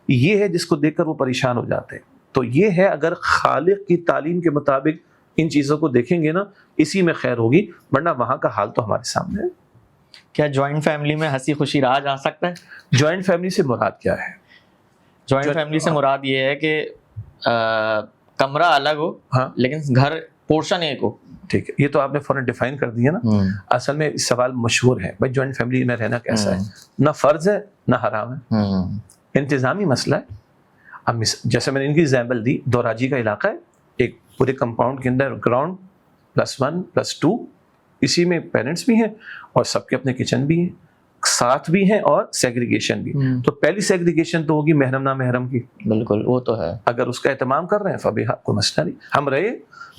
یہ ہے جس کو دیکھ کر وہ پریشان ہو جاتے ہیں. تو یہ ہے, اگر خالق کی تعلیم کے مطابق ان چیزوں کو دیکھیں گے نا, اسی میں خیر ہوگی, ورنہ وہاں کا حال تو ہمارے سامنے ہے. کیا جوائنٹ فیملی میں ہنسی خوشی رہا جا سکتا ہے؟ جوائنٹ فیملی سے مراد کیا ہے؟ جوائنٹ فیملی سے مراد یہ ہے کہ کمرہ الگ ہو, ہاں, لیکن گھر پورشن ایک ہو. ٹھیک ہے, یہ تو آپ نے فوراً ڈیفائن کر دیا نا. اصل میں سوال مشہور ہے, بھائی جوائنٹ فیملی میں رہنا کیسا ہے؟ نہ فرض ہے نہ حرام ہے, انتظامی مسئلہ ہے. اب جیسے میں نے ان کی ایگزامپل دی, دھوراجی کا علاقہ ہے, ایک پورے کمپاؤنڈ کے اندر گراؤنڈ +1+2, اسی میں پیرنٹس بھی ہیں اور سب کے اپنے کچن بھی ہیں, ساتھ بھی ہیں, اور سیگریگیشن بھی. تو پہلی سیگریگیشن تو ہوگی محرم نہ محرم کی. بالکل, وہ تو ہے. اگر اس کا اہتمام کر رہے ہیں فبیہا, کوئی مسئلہ نہیں. ہم رہے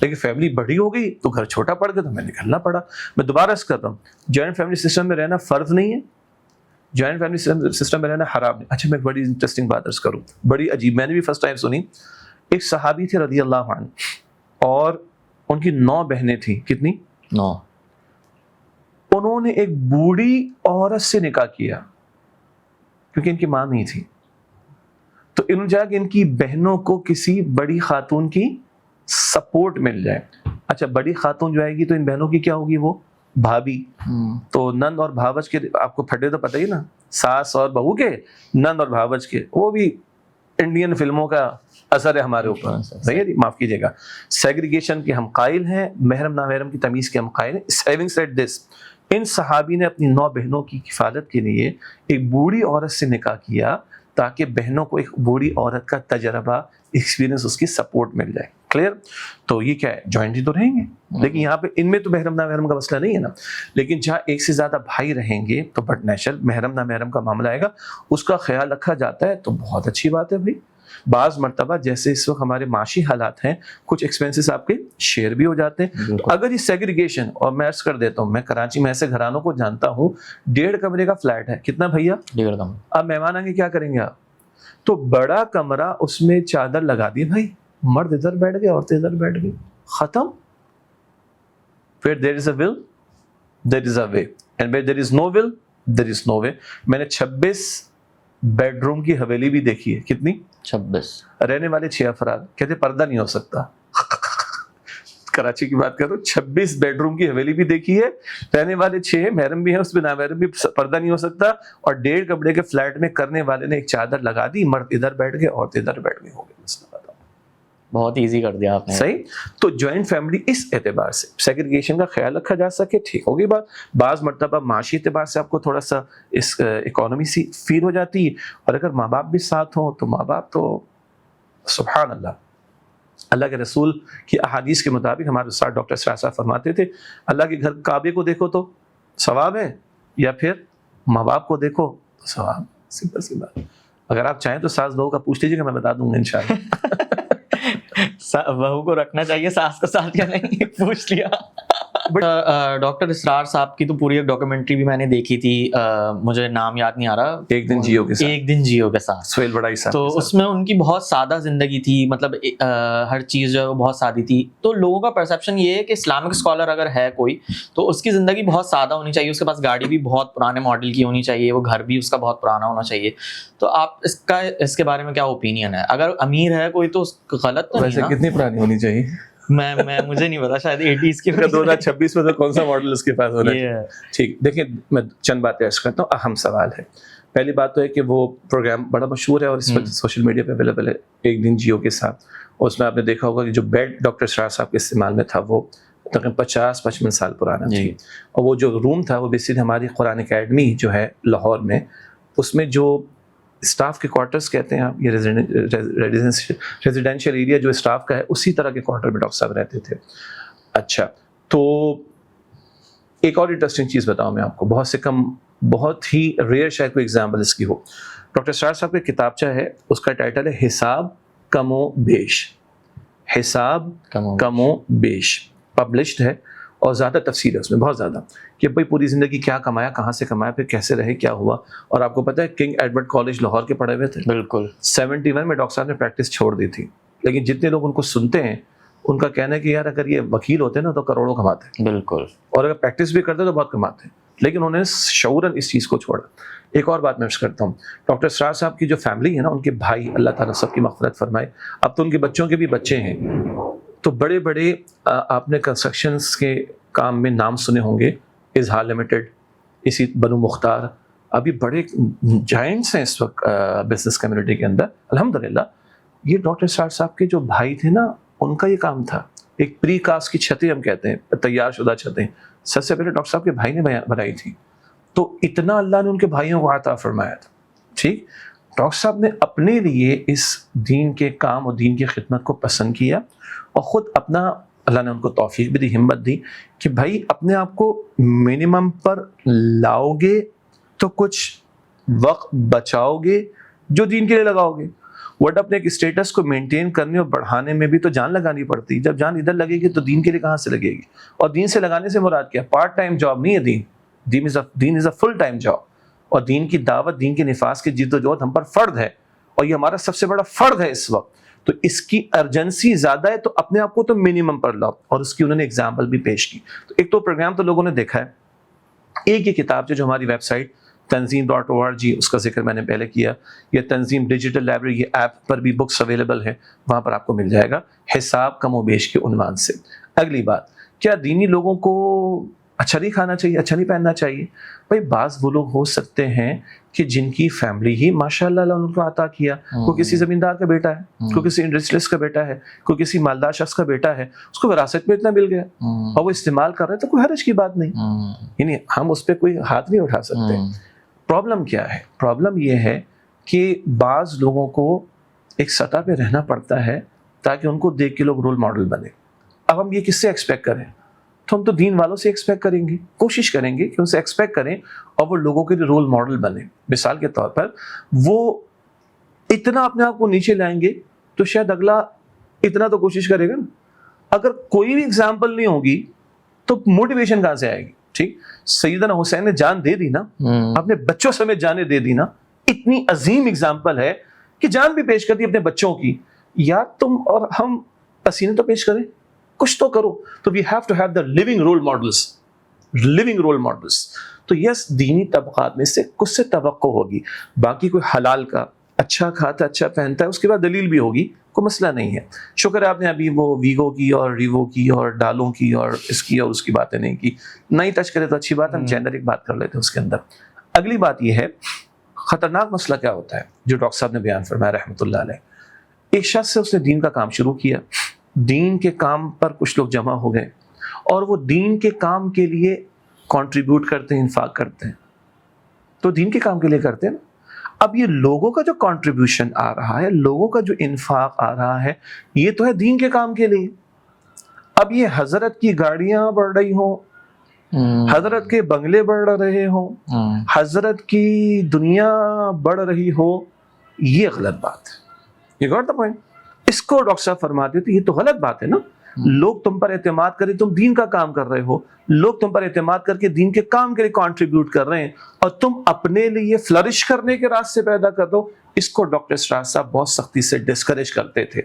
لیکن فیملی بڑی ہو گئی تو گھر چھوٹا پڑ گیا تو ہمیں نکلنا پڑا. میں دوبارہ اس کر رہا ہوں, جوائنٹ فیملی سسٹم میں رہنا فرض نہیں ہے, جوائنٹ فیملی سسٹم میں رہنا حرام نہیں. اچھا, میں ایک بڑی انٹرسٹنگ بات عرض کروں, بڑی عجیب, میں نے بھی فرسٹ ٹائم سنی. ایک صحابی تھے رضی اللہ عنہ, اور ان کی 9 بہنیں تھیں. کتنی؟ 9. انہوں نے ایک بوڑھی عورت سے نکاح کیا کیونکہ ان کی ماں نہیں تھی. تو انہوں نے چاہا کہ ان کی بہنوں کو کسی بڑی خاتون کی سپورٹ مل جائے. اچھا, بڑی خاتون جو آئے گی تو ان بہنوں کی کیا ہوگی؟ وہ بھابھی. تو نند اور بھاوج کے آپ کو پھڈے تو پتہ ہی نا, ساس اور بہو کے, نند اور بھاوج کے, وہ بھی انڈین فلموں کا اثر ہے ہمارے اوپر. صحیح ہے جی, معاف کیجیے گا. سیگریگیشن کے ہم قائل ہیں, محرم نامحرم کی تمیز کے ہم قائل ہیں. ہیونگ سیڈ دس, ان صحابی نے اپنی 9 بہنوں کی کفالت کے لیے ایک بوڑھی عورت سے نکاح کیا تاکہ بہنوں کو ایک بوڑھی عورت کا تجربہ, ایکسپیرینس, اس کی سپورٹ مل جائے. کلیئر؟ تو یہ کیا ہے, جوائنٹ ہی تو رہیں گے, لیکن یہاں پہ ان میں تو محرم نہ محرم کا مسئلہ نہیں ہے نا. لیکن جہاں ایک سے زیادہ بھائی رہیں گے تو بٹ نیچرل محرم نہ محرم کا معاملہ آئے گا, اس کا خیال رکھا جاتا ہے. تو بہت اچھی بات ہے بھائی. بعض مرتبہ جیسے اس وقت ہمارے معاشی حالات ہیں, کچھ ایکسپینسز آپ کے شیئر بھی ہو جاتے ہیں. اگر یہ سیگریگیشن, اور میں عرض کر دیتا ہوں, میں کراچی میں ایسے گھرانوں کو جانتا ہوں, 1.5 کمرے کا فلیٹ ہے. کتنا بھیا؟ 1.5 کمرہ. اب مہمان آئیں گے, کیا کریں گے آپ؟ تو بڑا کمرہ, اس میں چادر لگا دی بھائی, مرد ادھر بیٹھ گئے, عورتیں ادھر بیٹھ گئی, ختم. Where there is a will, there is a way, and where there is no will, there is no way. میں نے 26 بیڈ روم کی حویلی بھی دیکھی ہے. کتنی؟ 26. رہنے والے 6 افراد. کہتے پردہ نہیں ہو سکتا. کراچی کی بات کرو, 26 بیڈ روم کی حویلی بھی دیکھی ہے, رہنے والے 6 محرم بھی ہیں, اس میں نامحرم بھی, پردہ نہیں ہو سکتا. اور 1.5 کمرے کے فلیٹ میں کرنے والے نے ایک چادر لگا دی, مرد ادھر بیٹھ گئے, عورت ادھر بیٹھ گئی, ہو گئے مسئلہ. بہت ایزی کر دیا آپ نے. صحیح. تو جوائنٹ فیملی اس اعتبار سے سیگریگیشن کا خیال رکھا جا سکے, ٹھیک ہوگی بات. بعض مرتبہ معاشی اعتبار سے آپ کو تھوڑا سا اس اکانومی سی فیل ہو جاتی ہے, اور اگر ماں باپ بھی ساتھ ہوں تو ماں باپ تو سبحان اللہ, اللہ کے رسول کی احادیث کے مطابق ہمارے استاد ڈاکٹر اسرار صاحب فرماتے تھے, اللہ کے گھر کعبے کو دیکھو تو ثواب ہے, یا پھر ماں باپ کو دیکھو تو ثواب. سمپل سی بات. اگر آپ چاہیں تو ساس بہو کا پوچھ لیجیے گا, میں بتا دوں گا انشاءاللہ. بہو کو رکھنا چاہیے, ساس کو ساتھ یا نہیں, پوچھ لیا. بٹ ڈاکٹر اسرار صاحب کی تو پوری ایک ڈاکومنٹری بھی میں نے دیکھی تھی, مجھے نام یاد نہیں آ رہا, ایک دن جیو کے ساتھ, ایک دن جیو کے ساتھ, سہیل بڑائی صاحب, تو اس میں ان کی بہت سادہ زندگی تھی, مطلب ہر چیز جو ہے وہ بہت سادی تھی. تو لوگوں کا پرسیپشن یہ ہے کہ اسلامک اسکالر اگر ہے کوئی تو اس کی زندگی بہت سادہ ہونی چاہیے, اس کے پاس گاڑی بھی بہت پرانے ماڈل کی ہونی چاہیے, وہ گھر بھی اس کا بہت پرانا ہونا چاہیے. تو آپ اس کے بارے میں کیا اوپینین ہے؟ اگر امیر ہے کوئی تو غلط تو ویسے نہیں نا؟ کتنی پرانی ہونی چاہیے؟ میں مجھے نہیں پتا, شاید 80s کی 2026 میں تو کون سا ماڈل اس کے پاس ہونا یہ ہے؟ ہے. ٹھیک, دیکھیں میں چند باتیں عرض کرتا ہوں. اہم سوال ہے, پہلی بات تو ہے کہ وہ پروگرام بڑا مشہور ہے اور اس وقت سوشل میڈیا پہ اویلیبل ہے, ایک دن جیو کے ساتھ. اور اس میں آپ نے دیکھا ہوگا کہ جو بیڈ ڈاکٹر اسرار صاحب کے استعمال میں تھا وہ تقریباً 50-55 سال پرانا تھی. اور وہ جو روم تھا وہ بیسیکلی ہماری قرآن اکیڈمی جو ہے لاہور میں, اس میں جو اسٹاف کے کوارٹرز کہتے ہیں آپ, یہ ریزیڈینشیل ایریا جو اسٹاف کا ہے, اسی طرح کے کوارٹر میں ڈاکٹر صاحب رہتے تھے. اچھا, تو ایک اور انٹرسٹنگ چیز بتاؤں میں آپ کو, بہت ہی ریئر شاید کوئی ایگزامپل اس کی ہو. ڈاکٹر اسرار صاحب کا کتابچہ ہے, اس کا ٹائٹل ہے حساب کم و بیش, حساب کم و بیش, پبلشڈ ہے, اور زیادہ تفصیل ہے اس میں, بہت زیادہ, کہ بھائی پوری زندگی کیا کمایا, کہاں سے کمایا, پھر کیسے رہے, کیا ہوا. اور آپ کو پتہ ہے کنگ ایڈورڈ کالج لاہور کے پڑھے ہوئے تھے. بالکل 71 میں ڈاکٹر صاحب نے پریکٹس چھوڑ دی تھی, لیکن جتنے لوگ ان کو سنتے ہیں ان کا کہنا ہے کہ یار اگر یہ وکیل ہوتے نا تو کروڑوں کماتے, بالکل, اور اگر پریکٹس بھی کرتے تو بہت کماتے, لیکن انہوں نے شعوراً اس چیز کو چھوڑا. ایک اور بات میں عرض کرتا ہوں, ڈاکٹر اسرار صاحب کی جو فیملی ہے نا, ان کے بھائی, اللہ تعالیٰ سب کی مغفرت فرمائے, اب تو ان کے بچوں کے بھی بچے ہیں, تو بڑے بڑے آپ نے کنسٹرکشنس کے کام میں نام سنے ہوں گے, اظہار لمیٹڈ, اسی بنو مختار, ابھی بڑے جائنٹس ہیں اس وقت بزنس کمیونٹی کے اندر الحمدللہ. یہ ڈاکٹر اسرار صاحب کے جو بھائی تھے نا, ان کا یہ کام تھا, ایک پری کاسٹ کی چھتیں ہم کہتے ہیں, تیار شدہ چھتیں, سب سے پہلے ڈاکٹر صاحب کے بھائی نے بنائی تھی. تو اتنا اللہ نے ان کے بھائیوں کو عطا فرمایا تھا. ٹھیک, ڈاکٹر صاحب نے اپنے لیے اس دین کے کام اور دین کی خدمت کو پسند کیا, اور خود اپنا اللہ نے ان کو توفیق بھی دی, ہمت دی کہ بھائی اپنے آپ کو منیمم پر لاؤ گے تو کچھ وقت بچاؤ گے جو دین کے لیے لگاؤ گے. ورنہ اپنے ایک اسٹیٹس کو مینٹین کرنے اور بڑھانے میں بھی تو جان لگانی پڑتی ہے. جب جان ادھر لگے گی تو دین کے لیے کہاں سے لگے گی؟ اور دین سے لگانے سے مراد کیا؟ پارٹ ٹائم جاب نہیں ہے دین, دین از اے فل ٹائم جاب. اور دین کی دعوت, دین کے نفاذ کی جد و جہد ہم پر فرض ہے, اور یہ ہمارا سب سے بڑا فرض ہے اس وقت. تو اس کی ارجنسی زیادہ ہے, تو اپنے آپ کو تو منیمم پر لاؤ. اور اس کی انہوں نے اگزامپل بھی پیش کی. تو ایک تو پروگرام تو لوگوں نے دیکھا ہے, ایک یہ کتاب جو ہماری ویب سائٹ tanzeem.org, اس کا ذکر میں نے پہلے کیا, یہ تنظیم ڈیجیٹل لائبریری, یہ ایپ پر بھی بکس اویلیبل ہے, وہاں پر آپ کو مل جائے گا, حساب کم و بیش کے عنوان سے. اگلی بات, کیا دینی لوگوں کو اچھا نہیں کھانا چاہیے, اچھا نہیں پہننا چاہیے؟ بھائی بعض وہ لوگ ہو سکتے ہیں کہ جن کی فیملی ہی ماشاء اللہ ان کو عطا کیا, کوئی کسی زمیندار کا بیٹا ہے, کوئی کسی انڈسٹریلسٹ کا بیٹا ہے, کوئی کسی مالدار شخص کا بیٹا ہے, اس کو وراثت میں اتنا مل گیا اور وہ استعمال کر رہے, تو کوئی حرج کی بات نہیں, یعنی ہم اس پہ کوئی ہاتھ نہیں اٹھا سکتے. پرابلم کیا ہے؟ پرابلم یہ ہے کہ بعض لوگوں کو ایک سطح پہ رہنا پڑتا ہے تاکہ ان کو دیکھ کے لوگ رول ماڈل بنے. اب ہم یہ کس سے ایکسپیکٹ کریں؟ تو ہم تو دین والوں سے ایکسپیکٹ کریں گے, کوشش کریں گے کہ ان سے ایکسپیکٹ کریں اور وہ لوگوں کے لیے رول ماڈل بنے. مثال کے طور پر وہ اتنا اپنے آپ کو نیچے لائیں گے تو شاید اگلا اتنا تو کوشش کرے گا نا. اگر کوئی بھی اگزامپل نہیں ہوگی تو موٹیویشن کہاں سے آئے گی؟ ٹھیک, سیدنا حسین نے جان دے دی نا, اپنے بچوں سمیت جانیں دے دی نا, اتنی عظیم اگزامپل ہے کہ جان بھی پیش کر دی اپنے بچوں کی. یا تم اور ہم پسینے تو پیش کریں, کچھ تو کرو. تو we have to have the living role models, living role models. تو یس, دینی طبقات میں سے کچھ سے توقع ہوگی. باقی کوئی حلال کا اچھا کھاتا اچھا پہنتا ہے, اس کے بعد دلیل بھی ہوگی, کوئی مسئلہ نہیں ہے. شکر ہے آپ نے ابھی وہ ویگو کی اور ریوو کی اور ڈالوں کی اور اس کی اور اس کی باتیں نہیں کی. نہیں ٹچ کرے تو اچھی بات, ہم جینڈرک بات کر لیتے ہیں اس کے اندر. اگلی بات یہ ہے, خطرناک مسئلہ کیا ہوتا ہے جو ڈاکٹر صاحب نے بیان فرمایا رحمۃ اللہ علیہ. ایک شخص سے اس نے دین کا کام شروع کیا, دین کے کام پر کچھ لوگ جمع ہو گئے اور وہ دین کے کام کے لیے کنٹریبیوٹ کرتے ہیں, انفاق کرتے ہیں. تو دین کے کام کے لیے کرتے ہیں نا. اب یہ لوگوں کا جو کنٹریبیوشن آ رہا ہے, لوگوں کا جو انفاق آ رہا ہے, یہ تو ہے دین کے کام کے لیے. اب یہ حضرت کی گاڑیاں بڑھ رہی ہوں, حضرت کے بنگلے بڑھ رہے ہوں, حضرت کی دنیا بڑھ رہی ہو, یہ غلط بات ہے. یہ غلط پوائنٹ, اس کو ڈاکٹر صاحب فرماتے تھے یہ تو غلط بات ہے نا. لوگ تم پر اعتماد کریں، تم دین کا کام کر رہے ہو، لوگ تم پر اعتماد کر کے دین کے کام کے لیے کنٹریبیوٹ کر رہے ہیں اور تم اپنے لیے فلرش کرنے کے راستے پیدا کر دو. اس کو ڈاکٹر اسرار صاحب بہت سختی سے ڈسکریج کرتے تھے.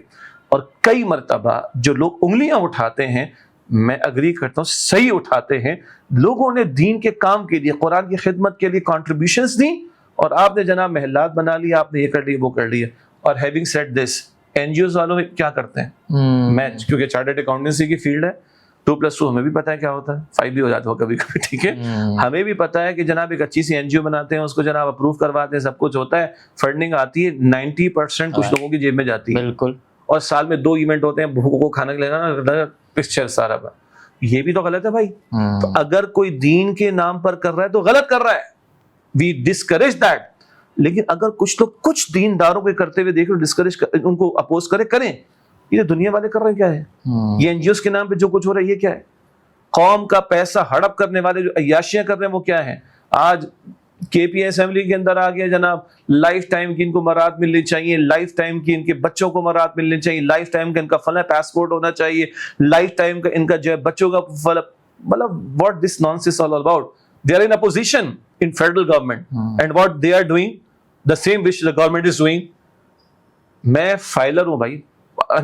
اور کئی مرتبہ جو لوگ انگلیاں اٹھاتے ہیں، میں اگری کرتا ہوں، صحیح اٹھاتے ہیں. لوگوں نے دین کے کام کے لیے، قرآن کی خدمت کے لیے کنٹریبیوشنز دیں اور آپ نے جناب محلات بنا لیا، آپ نے یہ کر لیا وہ کر لیا. اور having said this, N G Os والوں کیا کرتے ہیں؟ میں کیونکہ چارٹرڈ اکاؤنٹنسی کی فیلڈ ہے، 2+2 ہمیں بھی پتا ہے کیا ہوتا ہے، 5 بھی ہو جاتا ہے کبھی کبھی، ٹھیک ہے. ہمیں بھی پتا ہے کہ جناب ایک اچھی سی این جی او بناتے ہیں، اس کو جناب اپروو کرواتے ہیں، سب کچھ ہوتا ہے، فنڈنگ آتی ہے، 90% کچھ لوگوں کی جیب میں جاتی ہے. بالکل. اور سال میں 2 ایونٹ ہوتے ہیں، بھوکوں کو کھانا لینا پکچر سارا. یہ بھی تو غلط ہے بھائی. تو اگر کوئی دین کے نام پر کر رہا ہے تو غلط کر رہا ہے، وی ڈسکریج دیٹ. لیکن اگر کچھ لوگ کچھ دینداروں کو کرتے ہوئے دیکھ لو، ڈسکریج ان کو اپوز کریں. یہ دنیا والے کر رہے ہیں کیا ہے؟ یہ این جی اوز کے نام پہ جو کچھ ہو رہا ہے یہ کیا ہے؟ قوم کا پیسہ ہڑپ کرنے والے جو عیاشیاں کر رہے ہیں وہ کیا ہیں؟ آج کے پی اسمبلی کے اندر آ گیا جناب، لائف ٹائم کی ان کو مراعات ملنی چاہیے، لائف ٹائم کی ان کے بچوں کو مراعات ملنی چاہیے، لائف ٹائم کا ان کا فلاں پاسپورٹ ہونا چاہیے، لائف ٹائم کا ان کا جو ہے بچوں کا مطلب what this nonsense all about. They are in opposition in federal government and what they are doing the same which the government is doing. میں فائلر ہوں بھائی،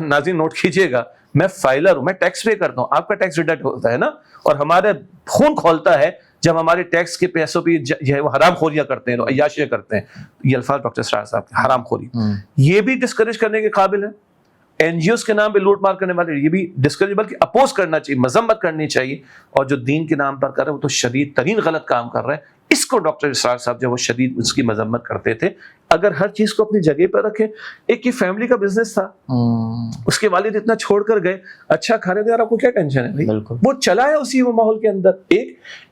ناظرین نوٹ کیجئے گا، میں فائلر ہوں، میں ٹیکس پے کرتا ہوں، آپ کا ٹیکس ڈیڈکٹ ہوتا ہے نا، اور ہمارے خون کھولتا ہے جب ہمارے ٹیکس کے پیسوں پہ جو ہے وہ حرام خوریاں کرتے ہیں، عیاشیاں کرتے ہیں. یہ الفاظ ڈاکٹر اسرار صاحب کے، حرام خوری، یہ بھی ڈسکریج کرنے کے قابل ہے. این جی اوز کے نام پہ لوٹ مار کرنے والے یہ بھی ڈسکریج، بلکہ اپوز کرنا چاہیے، مذمت کرنی چاہیے. اور جو دین کے نام پر کر رہے ہیں وہ تو شدید ترین غلط کام کر رہے ہیں. اس کو ڈاکٹر اسرار صاحب جو وہ شدید اس کی مذمت کرتے تھے. اگر ہر چیز کو اپنی جگہ پر رکھیں، ایک یہ فیملی کا بزنس تھا، اس کے والد اتنا چھوڑ کر گئے، اچھا کھا رہے تھے، آپ کو کیا ٹینشن ہے بھائی؟ وہ چلا ہے اسی وہ ماحول کے اندر.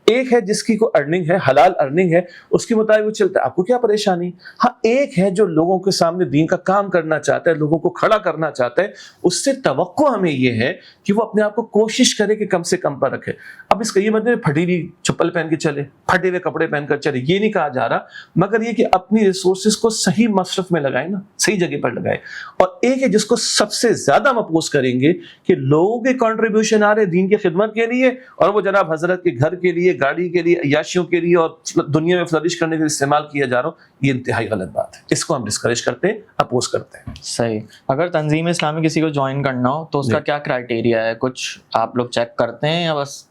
ایک ہے جس کی کوئی ارننگ ہے، حلال ارننگ ہے، اس کے مطابق وہ چلتا ہے، آپ کو کیا پریشانی؟ ہاں ایک ہے جو لوگوں کے سامنے دین کا کام کرنا چاہتا ہے، لوگوں کو کھڑا کرنا چاہتا ہے، اس سے توقع ہمیں یہ ہے کہ وہ اپنے آپ کو کوشش کرے کہ کم سے کم پر رکھے. اب اس کا یہ مطلب پھٹی ہوئی چپل پہن کے چلے، پھٹے ہوئے کپڑے پہن کر چلے، یہ نہیں کہا جا رہا، مگر یہ کہ اپنی ریسورسز کو صحیح مصرف میں لگائیں نا، صحیح جگہ پر لگائیں. اور ایک ہے جس کو سب سے زیادہ ہم اپوز کریں گے کہ لوگوں کے کنٹریبیوشن آ رہے دین کی خدمت کے لیے، اور وہ جناب حضرت کے گھر کے لیے، گاڑی کے لیے، عیاشیوں کے لیے اور دنیا میں فلرش کرنے کے لیے استعمال کیا جا رہا ہو. یہ انتہائی غلط بات ہے، اس کو ہم ڈسکریج کرتے ہیں، اپوز کرتے ہیں. صحیح. اگر تنظیم اسلامی کسی کو جوائن کرنا ہو تو اس کا کیا کرائٹیریا ہے؟ کچھ آپ لوگ چیک کرتے ہیں یا بس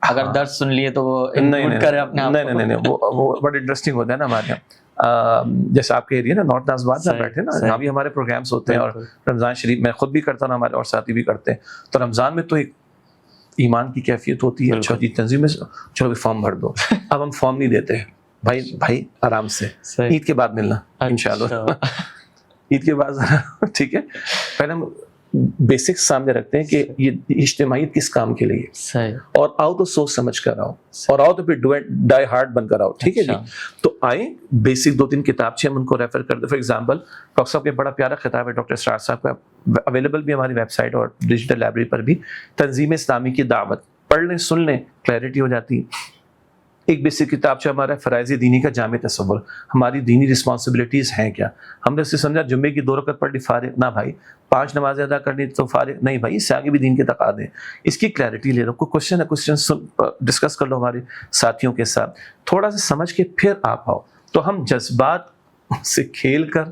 اگر درس سن لیے تو وہ انکلوڈ کرے اپنے آپ کو؟ نہیں، وہ بڑا انٹرسٹنگ ہوتا ہے نا ہمارے یہاں. جیسے آپ کے ایریا نا نارتھ ناز بات میں بیٹھے نا، یہاں بھی ہمارے پروگرامس ہوتے ہیں، اور رمضان شریف میں خود بھی کرتا ہوں، ہمارے اور ساتھی بھی کرتے ہیں. تو رمضان میں تو ایک ایمان کی کیفیت ہوتی ہے، اچھا جی تنظیم میں چلو فارم بھر دو. اب ہم فارم نہیں دیتے بھائی آرام سے، عید کے بعد ملنا انشاءاللہ، عید کے بعد ٹھیک ہے. پہلے ہم بیسکس سامنے رکھتے ہیں کہ یہ اجتماعیت کس کام کے لیے، اور آؤ تو سوچ سمجھ کر آؤ، اور آؤ تو پھر ڈائی ہارڈ بن کر آؤ. ٹھیک ہے جی. تو آئیں، بیسک 2-3 کتابچے ہم ان کو ریفر کر دیں. فار ایگزامپل ڈاکٹر صاحب کا بڑا پیارا خطاب ہے ڈاکٹر اسرار صاحب کا، اویلیبل بھی ہماری ویب سائٹ اور ڈیجیٹل لائبریری پر بھی. تنظیم اسلامی کی دعوت، پڑھ لیں سن لیں، کلیئرٹی ہو جاتی. ایک بیسک کتاب سے ہمارا فرائض دینی کا جامع تصور، ہماری دینی رسپانسبلٹیز ہیں کیا. ہم نے اسے سمجھا جمعے کی 2 رکعت پڑھ لی فارغ نہ بھائی، 5 نمازیں ادا کرنی تو فارغ نہیں بھائی، اس سے آگے بھی دین کے تقاضے ہیں. اس کی کلیئرٹی لے لو، کوئی کوشچن ہے کوشچن ڈسکس کر لو ہمارے ساتھیوں کے ساتھ، تھوڑا سا سمجھ کے پھر آپ آؤ. تو ہم جذبات سے کھیل کر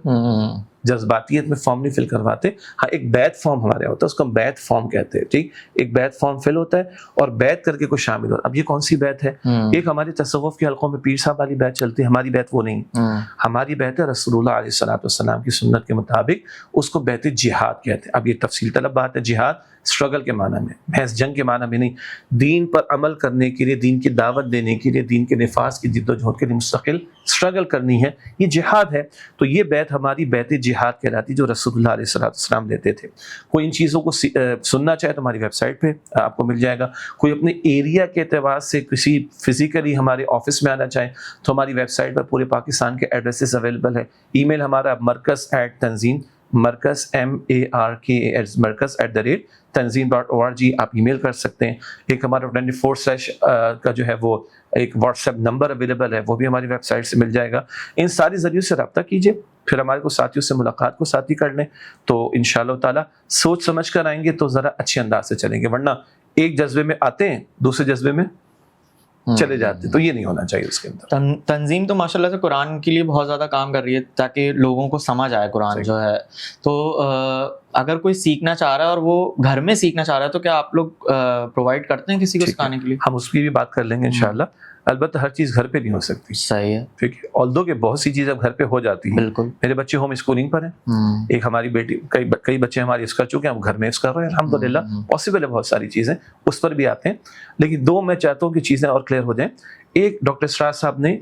جذباتیت میں فارم نہیں فل کرواتے. ہاں ایک بیت فارم ہمارے ہوتا ہے، اس کو ہم بیت فارم کہتے ہیں. ٹھیک، ایک بیت فارم فل ہوتا ہے اور بیت کر کے کوئی شامل ہوتا ہے. اب یہ کون سی بیت ہے؟ ایک ہمارے تصوف کے حلقوں میں پیر صاحب والی بیت چلتی ہے، ہماری بیت وہ نہیں. ہماری بیت ہے رسول اللہ علیہ الصلوۃ والسلام کی سنت کے مطابق، اس کو بیت جہاد کہتے ہیں. اب یہ تفصیل طلب بات ہے. جہاد اسٹرگل کے معنی میں، محض جنگ کے معنی میں نہیں، دین پر عمل کرنے کے لیے، دین کی دعوت دینے کے لیے، دین کے نفاذ کی جد و جہد کے لیے مستقل اسٹرگل کرنی ہے، یہ جہاد ہے. تو یہ بیت ہماری بیت جہاد کہلاتی جو رسول اللہ علیہ السلام دیتے تھے. کوئی ان چیزوں کو سننا چاہے تو ہماری ویب سائٹ پہ آپ کو مل جائے گا. کوئی اپنے ایریا کے اعتبار سے کسی فزیکلی ہمارے آفس میں آنا چاہے تو ہماری ویب سائٹ پر پورے پاکستان کے ایڈریسز اویلیبل ہے. ای میل ہمارا مرکز@tanzeem مرکز MARKAS مرکز @tanzeem.org آپ ای میل کر سکتے ہیں. ایک ہمارا 24/ کا جو ہے وہ ایک واٹس ایپ نمبر اویلیبل ہے, وہ بھی ہماری ویب سائٹ سے مل جائے گا. ان ساری ذریعوں سے رابطہ کیجیے, پھر ہمارے کو ساتھیوں سے ملاقات کو ساتھی کر لیں, تو انشاءاللہ تعالیٰ سوچ سمجھ کر آئیں گے تو ذرا اچھے انداز سے چلیں گے, ورنہ ایک جذبے میں آتے ہیں دوسرے جذبے میں چلے جاتے ہیں, تو یہ نہیں ہونا چاہیے اس کے اندر. تنظیم تو ماشاءاللہ سے قرآن کے لیے بہت زیادہ کام کر رہی ہے تاکہ لوگوں کو سمجھ آئے قرآن جو ہے. تو اگر کوئی سیکھنا چاہ رہا ہے اور وہ گھر میں سیکھنا چاہ رہا ہے تو کیا آپ لوگ پرووائڈ کرتے ہیں کسی کو سکھانے کے لیے؟ ہم اس کی بھی بات کر لیں گے انشاءاللہ. البتہ ہر چیز گھر پہ نہیں ہو سکتی. صحیح ہے, ٹھیک ہے, آلدو کہ بہت سی چیزیں گھر پہ ہو جاتی ہیں. بالکل. میرے بچے ہوم اسکولنگ پر ہیں, ایک ہماری بیٹی, کئی بچے ہمارے اس کر چکے ہیں, ہم گھر میں اس کر رہے ہیں الحمدللہ. پاسبل ہے بہت ساری چیزیں, اس پر بھی آتے ہیں. لیکن دو میں چاہتا ہوں کہ چیزیں اور کلیئر ہو جائیں. ایک, ڈاکٹر اسرار صاحب نے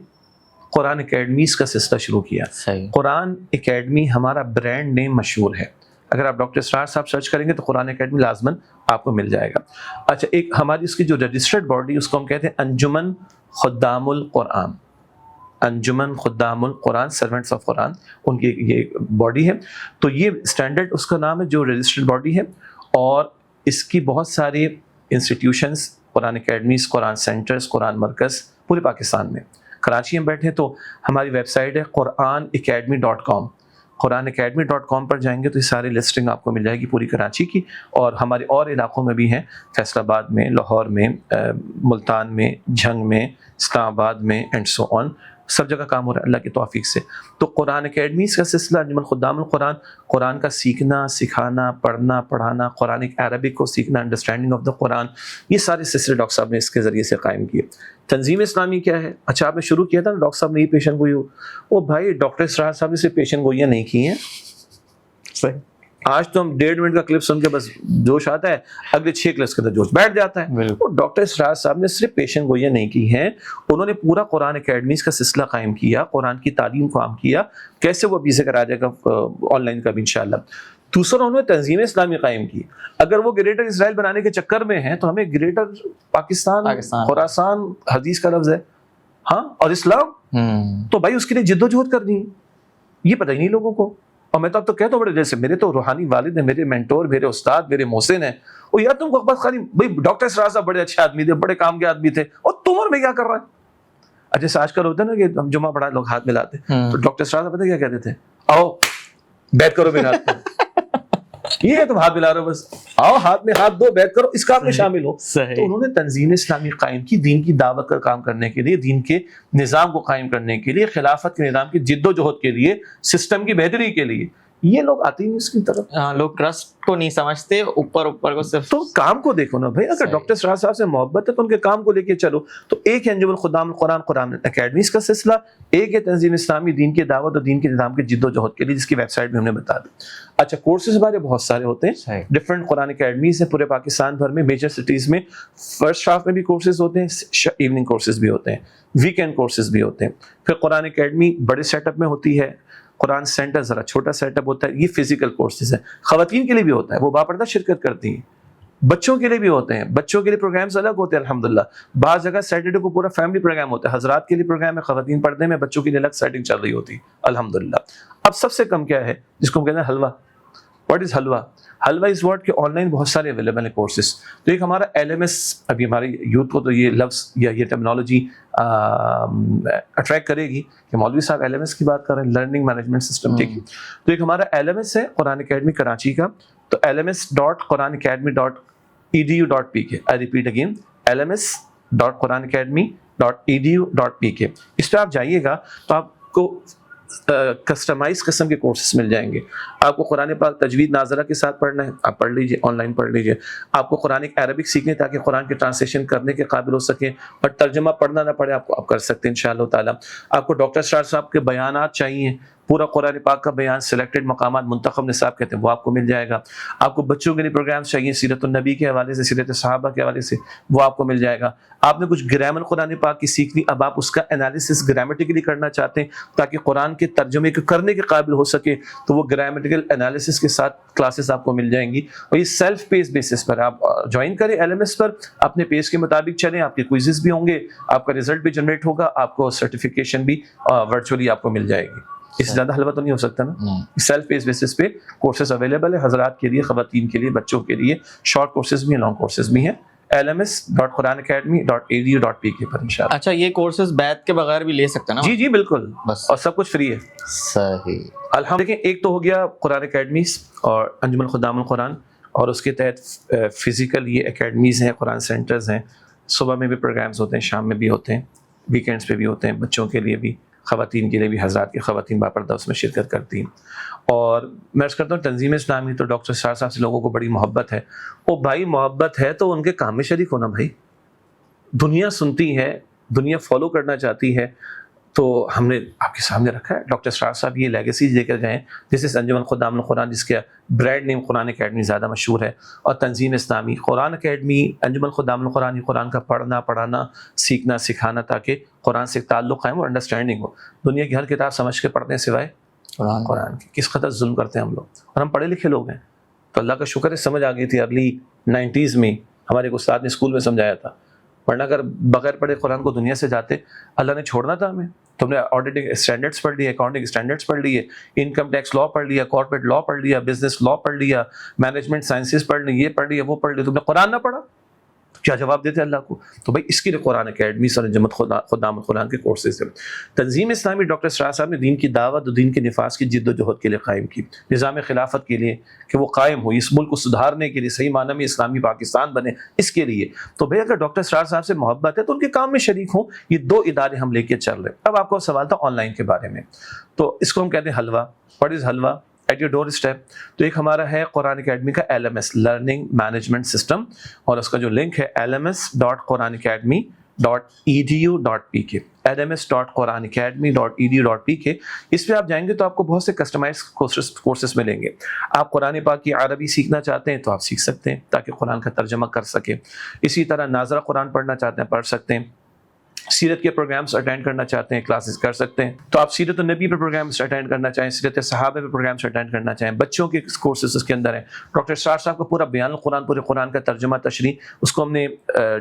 قرآن اکیڈمیز کا سلسلہ شروع کیا. قرآن اکیڈمی ہمارا برانڈ نیم مشہور ہے. اگر آپ ڈاکٹر اسرار صاحب سرچ کریں گے تو قرآن اکیڈمی لازماً آپ کو مل جائے گا. اچھا, ایک ہماری اس کی جو رجسٹرڈ باڈی, اس کو ہم کہتے ہیں انجمن خدام القرآن. انجمن خدام القرآن, سرونٹس آف قرآن, ان کی یہ باڈی ہے. تو یہ اسٹینڈرڈ اس کا نام ہے جو رجسٹرڈ باڈی ہے, اور اس کی بہت ساری انسٹیٹیوشنز, قرآن اکیڈمیز, قرآن سینٹرز, قرآن مرکز پورے پاکستان میں. کراچی میں بیٹھے تو ہماری ویب سائٹ ہے QuranAcademy.com. QuranAcademy.com پر جائیں گے تو یہ ساری لسٹنگ آپ کو مل جائے گی پوری کراچی کی, اور ہمارے اور علاقوں میں بھی ہیں, فیصل آباد میں, لاہور میں, ملتان میں, جھنگ میں, اسلام آباد میں, اینڈ سو آن. سب جگہ کام ہو رہا ہے اللہ کی توفیق سے. تو قرآن اکیڈمیز کا سلسلہ, انجمن خدام القرآن, قرآن کا سیکھنا, سکھانا, پڑھنا, پڑھانا, قرآنک عربک کو سیکھنا, انڈرسٹینڈنگ آف دا قرآن, یہ سارے سلسلے ڈاکٹر صاحب نے اس کے ذریعے سے قائم کیے. تنظیم اسلامی کیا ہے؟ اچھا, آپ نے شروع کیا تھا نا ڈاکٹر صاحب نے یہ پیشن گوئی ہو, وہ بھائی ڈاکٹر اسرار صاحب نے صرف پیشن گوئیاں نہیں کی ہیں. صحیح, آج تو ہم 1.5 منٹ کا کلپ سن کے بس جوش آتا ہے, اگلے 6 کلپس کے اندر جوش بیٹھ جاتا ہے. اور ڈاکٹر اسرار صاحب نے صرف پیشن گوئیاں نہیں کی ہیں, انہوں نے پورا قرآن اکیڈمیز کا سلسلہ قائم کیا, قرآن کی تعلیم کو عام کیا. کیسے وہ ابھی ذکر آ جائے گا آن لائن کا بھی انشاءاللہ. دوسرا, انہوں نے تنظیم اسلامی قائم کی. اگر وہ گریٹر اسرائیل بنانے کے چکر میں ہیں تو ہمیں گریٹر پاکستان, خراسان حدیث کا لفظ ہے, ہاں, اور اسلام, تو بھائی اس کے لیے جد و جہد کرنی ہے. یہ پتہ ہی نہیں لوگوں کو. اور میں تو اب تو کہتا ہوں بڑے جیسے میرے تو روحانی والد ہیں, میرے مینٹور, میرے استاد, میرے محسن ہیں, اور یار تم کو بس خالی بھائی ڈاکٹر اسرار صاحب بڑے اچھے آدمی تھے, بڑے کام کے آدمی تھے, اور تم اور میں کیا کر رہا ہے. اچھا, آج کل ہوتا ہے نا کہ ہم جمعہ پڑھا لوگ ہاتھ ملاتے, تو ڈاکٹر اسرار صاحب پتہ کیا کہتے تھے, آؤ بیعت کرو میرے ہاتھ میں. یہ ہے تم ہاتھ ملا رہے ہو, بس آؤ ہاتھ میں ہاتھ دو, بیعت کرو, اس کام میں شامل ہو. تو انہوں نے تنظیم اسلامی قائم کی دین کی دعوت کا کام کرنے کے لیے, دین کے نظام کو قائم کرنے کے لیے, خلافت کے نظام کی جد و جہد کے لیے, سسٹم کی بہتری کے لیے. یہ لوگ آتے ہیں اس کی طرف, لوگ ٹرسٹ کو نہیں سمجھتے, اوپر کو صرف. تو کام کو دیکھو نا بھائی, اگر ڈاکٹر اسرار صاحب سے محبت ہے تو ان کے کام کو لے کے چلو. تو ایک ہے انجمن خدام القرآن, قرآن اکیڈمیز کا سلسلہ, ایک ہے تنظیم اسلامی دین کی دعوت اور دین کے نظام کے جد و جہد کے لیے, جس کی ویب سائٹ بھی ہم نے بتا دی. اچھا, کورسز ہمارے بہت سارے ہوتے ہیں, ڈفرینٹ قرآن اکیڈمیز ہیں پورے پاکستان بھر میں, میجر سٹیز میں. فرسٹ ہاف میں بھی کورسز ہوتے ہیں, ایوننگ کورسز بھی ہوتے ہیں, ویکینڈ کورسز بھی ہوتے ہیں. پھر قرآن اکیڈمی بڑے سیٹ اپ میں ہوتی ہے, قرآن سینٹر ذرا چھوٹا سیٹ اپ ہوتا ہے. یہ فزیکل کورسز ہیں, خواتین کے لیے بھی ہوتا ہے, وہ باپردہ شرکت کرتی ہیں. بچوں کے لیے بھی ہوتے ہیں, بچوں کے لیے پروگرامز الگ ہوتے ہیں الحمدللہ. بعض جگہ سیٹرڈے کو پورا فیملی پروگرام ہوتا ہے, حضرات کے لیے پروگرام ہے, خواتین پردے میں, بچوں کے لیے الگ سیٹنگ چل رہی ہوتی ہے الحمدللہ. اب سب سے کم کیا ہے جس کو ہم کہتے ہیں حلوہ. What is halwa? Halwa is what کہ آن لائن بہت سارے اویلیبل ہیں کورسز. تو ایک ہمارا LMS, ابھی ہمارے یوتھ کو تو یہ لفظ یا یہ ٹرمنالوجی اٹریکٹ کرے گی کہ مولوی صاحب LMS کی بات کر رہے ہیں, لرننگ مینجمنٹ سسٹم, ٹھیک ہے. تو ایک ہمارا LMS ہے قرآن اکیڈمی کراچی کا, تو LMS.QuranAcademy.edu.pk. I repeat again, LMS.QuranAcademy.edu.pk. اس پہ آپ جائیے گا تو آپ کو کسٹمائز قسم کے کورسز مل جائیں گے. آپ کو قرآن پاک تجوید ناظرہ کے ساتھ پڑھنا ہے, آپ پڑھ لیجئے, آن لائن پڑھ لیجئے. آپ کو قرآن عربک سیکھنے تاکہ قرآن کے ٹرانسلیشن کرنے کے قابل ہو سکیں اور ترجمہ پڑھنا نہ پڑے, آپ کر سکتے ہیں انشاءاللہ تعالیٰ. آپ کو ڈاکٹر اسرار صاحب کے بیانات چاہیے, پورا قرآن پاک کا بیان, سلیکٹڈ مقامات, منتخب نصاب کہتے ہیں, وہ آپ کو مل جائے گا. آپ کو بچوں کے لیے پروگرامز چاہیے, سیرت النبی کے حوالے سے, سیرت صحابہ کے حوالے سے, وہ آپ کو مل جائے گا. آپ نے کچھ گرامر قرآن پاک کی سیکھنی, اب آپ اس کا انالیسس گرامیٹیکلی کرنا چاہتے ہیں تاکہ قرآن کے ترجمے کو کرنے کے قابل ہو سکے, تو وہ گرامیٹیکل انالیسس کے ساتھ کلاسز آپ کو مل جائیں گی. اور یہ سیلف پیس بیسس پر آپ جوائن کریں, LMS پر اپنے پیس کے مطابق چلیں, آپ کے کوئزز بھی ہوں گے, آپ کا رزلٹ بھی جنریٹ ہوگا, آپ کو سرٹیفکیشن بھی ورچولی آپ کو مل جائے گی. اس سے زیادہ حلوہ تو نہیں ہو سکتا نا. سیلف بیس بیسس پہ کورسز اویلیبل ہے حضرات کے لیے, خواتین کے لیے, بچوں کے لیے. شارٹ کورسز بھی ہیں, لانگ کورسز بھی ہیں. lms.quranacademy.edu.pk پر انشاءاللہ. اچھا یہ کورسز بیت کے بغیر بھی لے سکتے ہیں نا؟ جی جی بالکل, بس اور سب کچھ فری ہے. صحیح. الحمد دیکھیں, ایک تو ہو گیا قرآن اکیڈمیز اور انجمن خدام القرآن, اور اس کے تحت فزیکل یہ اکیڈمیز ہیں, قرآن سینٹرز ہیں. صبح میں بھی پروگرامز ہوتے ہیں, شام میں بھی ہوتے ہیں, ویکینڈز پہ بھی ہوتے ہیں, بچوں کے لیے بھی, خواتین کے لیے بھی. حضرات کی خواتین باپردہ اس میں شرکت کرتی ہیں. اور میں عرض کرتا ہوں تنظیم اسلامی تو ڈاکٹر اسرار صاحب سے لوگوں کو بڑی محبت ہے. وہ بھائی محبت ہے تو ان کے کام میں شریک ہونا بھائی. دنیا سنتی ہے, دنیا فالو کرنا چاہتی ہے, تو ہم نے آپ کے سامنے رکھا ہے. ڈاکٹر اسرار صاحب یہ لیگیسی لے کر گئے, جس سے انجمن خدام القرآن, جس کا برانڈ نیم قرآن اکیڈمی زیادہ مشہور ہے, اور تنظیم اسلامی قرآن اکیڈمی, انجمن خدام القرآن, قرآن کا پڑھنا, پڑھانا, سیکھنا, سکھانا, تاکہ قرآن سے ایک تعلق قائم ہو, انڈرسٹینڈنگ ہو. دنیا کی ہر کتاب سمجھ کے پڑھتے ہیں سوائے قرآن کی. کس قدر ظلم کرتے ہیں ہم لوگ, اور ہم پڑھے لکھے لوگ ہیں. تو اللہ کا شکر ہے سمجھ آ گئی تھی ارلی 90s میں, ہمارے ایک استاد نے اسکول میں سمجھایا تھا. ورنہ اگر بغیر پڑھے قرآن کو دنیا سے جاتے, اللہ نے چھوڑنا تھا ہمیں. تو ہم نے آڈیٹنگ اسٹینڈرڈس پڑھ لیے, اکاؤنٹنگ اسٹینڈرڈس پڑھ لیے, انکم ٹیکس لا پڑھ لیا, کارپوریٹ لا پڑھ لیا, بزنس لا پڑھ لیا, مینجمنٹ سائنسز پڑھ لی, یہ پڑھ لیا, وہ پڑھ لیا, تم نے قرآن نہ پڑھا, کیا جواب دیتے اللہ کو؟ تو بھائی اس کے لیے قرآن اکیڈمی اور انجمن خدام القرآن کے کورسز ہیں. تنظیم اسلامی ڈاکٹر اسرار صاحب نے دین کی دعوت اور دین کے نفاذ کی جد و جہد کے لیے قائم کی, نظام خلافت کے لیے کہ وہ قائم ہو, اس ملک کو سدھارنے کے لیے, صحیح معنی میں اسلامی پاکستان بنے, اس کے لیے. تو بھائی اگر ڈاکٹر اسرار صاحب سے محبت ہے تو ان کے کام میں شریک ہوں. یہ 2 ادارے ہم لے کے چل رہے ہیں. اب آپ کو سوال تھا آن لائن کے بارے میں, تو اس کو ہم کہتے ہیں حلوہ. What is halwa? At your door step. تو ایک ہمارا ہے قرآن اکیڈمی کا LMS, لرننگ مینجمنٹ سسٹم, اور اس کا جو لنک ہے lms.quranacademy.edu.pk, lms.quranacademy.edu.pk. اس پہ آپ جائیں گے تو آپ کو بہت سے کسٹمائز کورسز ملیں گے. آپ قرآن پاک کی عربی سیکھنا چاہتے ہیں تو آپ سیکھ سکتے ہیں تاکہ قرآن کا ترجمہ کر سکیں. اسی طرح ناظرہ قرآن پڑھنا چاہتے ہیں, پڑھ سکتے ہیں. سیرت کے پروگرامز اٹینڈ کرنا چاہتے ہیں, کلاسز کر سکتے ہیں. تو آپ سیرت النبی پہ پروگرامز اٹینڈ کرنا چاہیں, سیرت صحابہ پہ پروگرامز اٹینڈ کرنا چاہیں, بچوں کے کورسز اس کے اندر ہیں. ڈاکٹر اسرار صاحب کا پورا بیان القرآن, پورے قرآن کا ترجمہ تشریح, اس کو ہم نے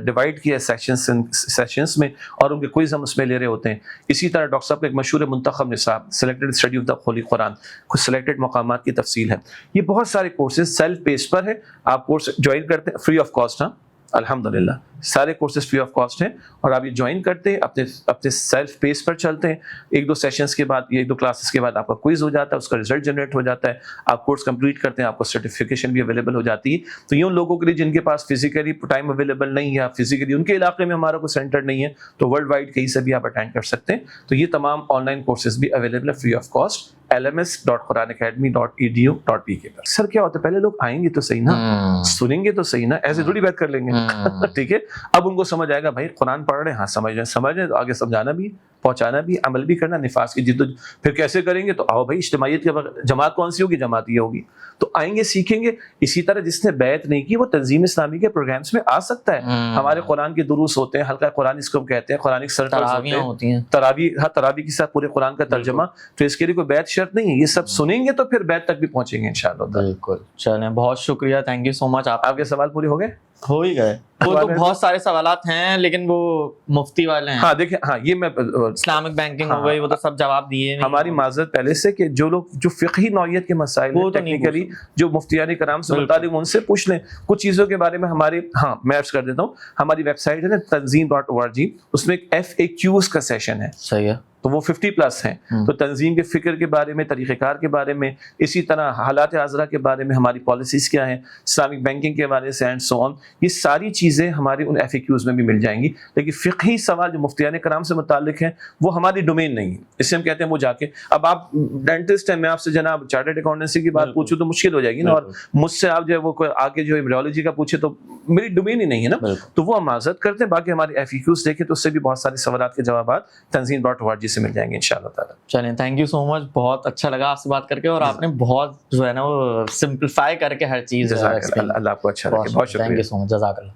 ڈیوائڈ کیا سیشنز میں, اور ان کے کوئز ہم اس میں لے رہے ہوتے ہیں. اسی طرح ڈاکٹر صاحب کا ایک مشہور منتخب نصاب, selected study of the holy Quran, کچھ سلیکٹڈ مقامات کی تفصیل ہے. یہ بہت سارے کورسز سیلف بیس پر ہے. آپ کورس جوائن کرتے ہیں فری آف کاسٹ. ہاں الحمدللہ سارے کورسز فری آف کاسٹ ہیں, اور آپ یہ جوائن کرتے ہیں, اپنے سیلف پیس پر چلتے ہیں. 1-2 سیشنز کے بعد, 1-2 کلاسز کے بعد آپ کا کوئز ہو جاتا ہے, اس کا رزلٹ جنریٹ ہو جاتا ہے, آپ کورس کمپلیٹ کرتے ہیں, آپ کو سرٹیفکیشن بھی اویلیبل ہو جاتی ہے. تو یہ ان لوگوں کے لیے جن کے پاس فزیکلی ٹائم اویلیبل نہیں ہے, یا فزیکلی ان کے علاقے میں ہمارا کوئی سینٹر نہیں ہے, تو ورلڈ وائڈ کہیں سے بھی آپ اٹینڈ کر سکتے ہیں. تو یہ تمام آن لائن کورسز بھی اویلیبل ہے فری آف کاسٹ, lms.quranacademy.edu.pk پر. سر کیا ہوتا ہے, پہلے لوگ آئیں گے تو صحیح نا, سنیں گے تو صحیح نا, ایسے تھوڑی بات کر لیں گے. ٹھیک ہے, اب ان کو سمجھ آئے گا بھائی قرآن پڑھ رہے ہیں, ہاں سمجھ رہے ہیں تو آگے سمجھانا بھی, پہنچانا بھی, عمل بھی کرنا, نفاذ کی جد و پھر کیسے کریں گے. تو آؤ بھائی, اجتماعیت کے جماعت کون سی ہوگی, جماعت یہ ہوگی. تو آئیں گے, سیکھیں گے. اسی طرح جس نے بیعت نہیں کی وہ تنظیم اسلامی کے پروگرامز میں آ سکتا ہے. ہمارے قرآن کے دروس ہوتے ہیں, حلقہ قرآن اس کو کہتے ہیں, قرآنک سرکلز ہوتے ہیں, تراویح کے ساتھ پورے قرآن کا ترجمہ. تو اس کے لیے کوئی بیعت شرط نہیں ہے, یہ سب سنیں گے تو پھر بیعت تک بھی پہنچیں گے انشاءاللہ. بالکل, چلیں بہت شکریہ, تھینک یو سو مچ. آپ کے سوال پورے ہو گئے؟ ہو ہی گئے. وہ تو بہت سارے سوالات ہیں لیکن وہ مفتی والے ہیں. ہاں دیکھیں, ہاں یہ میں اسلامک بینکنگ ہو گئی, وہ تو سب جواب دیے. ہماری معذرت پہلے سے کہ جو لوگ جو فقہی نوعیت کے مسائل ہیں ٹیکنیکلی جو مفتیان کرام سے متعلق ان سے پوچھ لیں. کچھ چیزوں کے بارے میں ہماری, ہاں میں عرض کر دیتا ہوں, ہماری ویب سائٹ ہے نا tanzeem.org, اس میں ایک FAQs کا سیشن ہے. صحیح ہے, تو وہ 50+ ہیں. تو تنظیم کے فکر کے بارے میں, طریقہ کار کے بارے میں, اسی طرح حالات حاضرہ کے بارے میں, ہماری پالیسیز کیا ہیں, اسلامک بینکنگ کے بارے سے اینڈ سو آن, یہ ساری چیزیں ہماری ان FAQs میں بھی مل جائیں گی. لیکن فقہی سوال جو مفتیان کرام سے متعلق ہیں وہ ہماری ڈومین نہیں ہے, اس سے ہم کہتے ہیں وہ جا کے. اب آپ ڈینٹسٹ ہیں, میں آپ سے جناب چارٹرڈ اکاؤنٹنسی کی بات پوچھوں تو مشکل ہو جائے گی نا, اور مجھ سے آپ جو ہے وہ آگے جو ایمبریولوجی کا پوچھے تو میری ڈومین ہی نہیں ہے نا. تو وہ ہم معذرت کرتے ہیں. باقی ہماری FAQs دیکھیں تو اس سے بھی بہت سارے سوالات کے جوابات tanzeem.org سے مل جائیں گے انشاءاللہ تعالی. چلیں, تھینک یو سو مچ, بہت اچھا لگا آپ سے بات کر کے, اور آپ نے بہت جو ہے نا وہ سمپلیفائی کر کے ہر چیز. اللہ آپ کو اچھا لگے, بہت شکریہ. تھینک یو سو مچ, جزاک اللہ.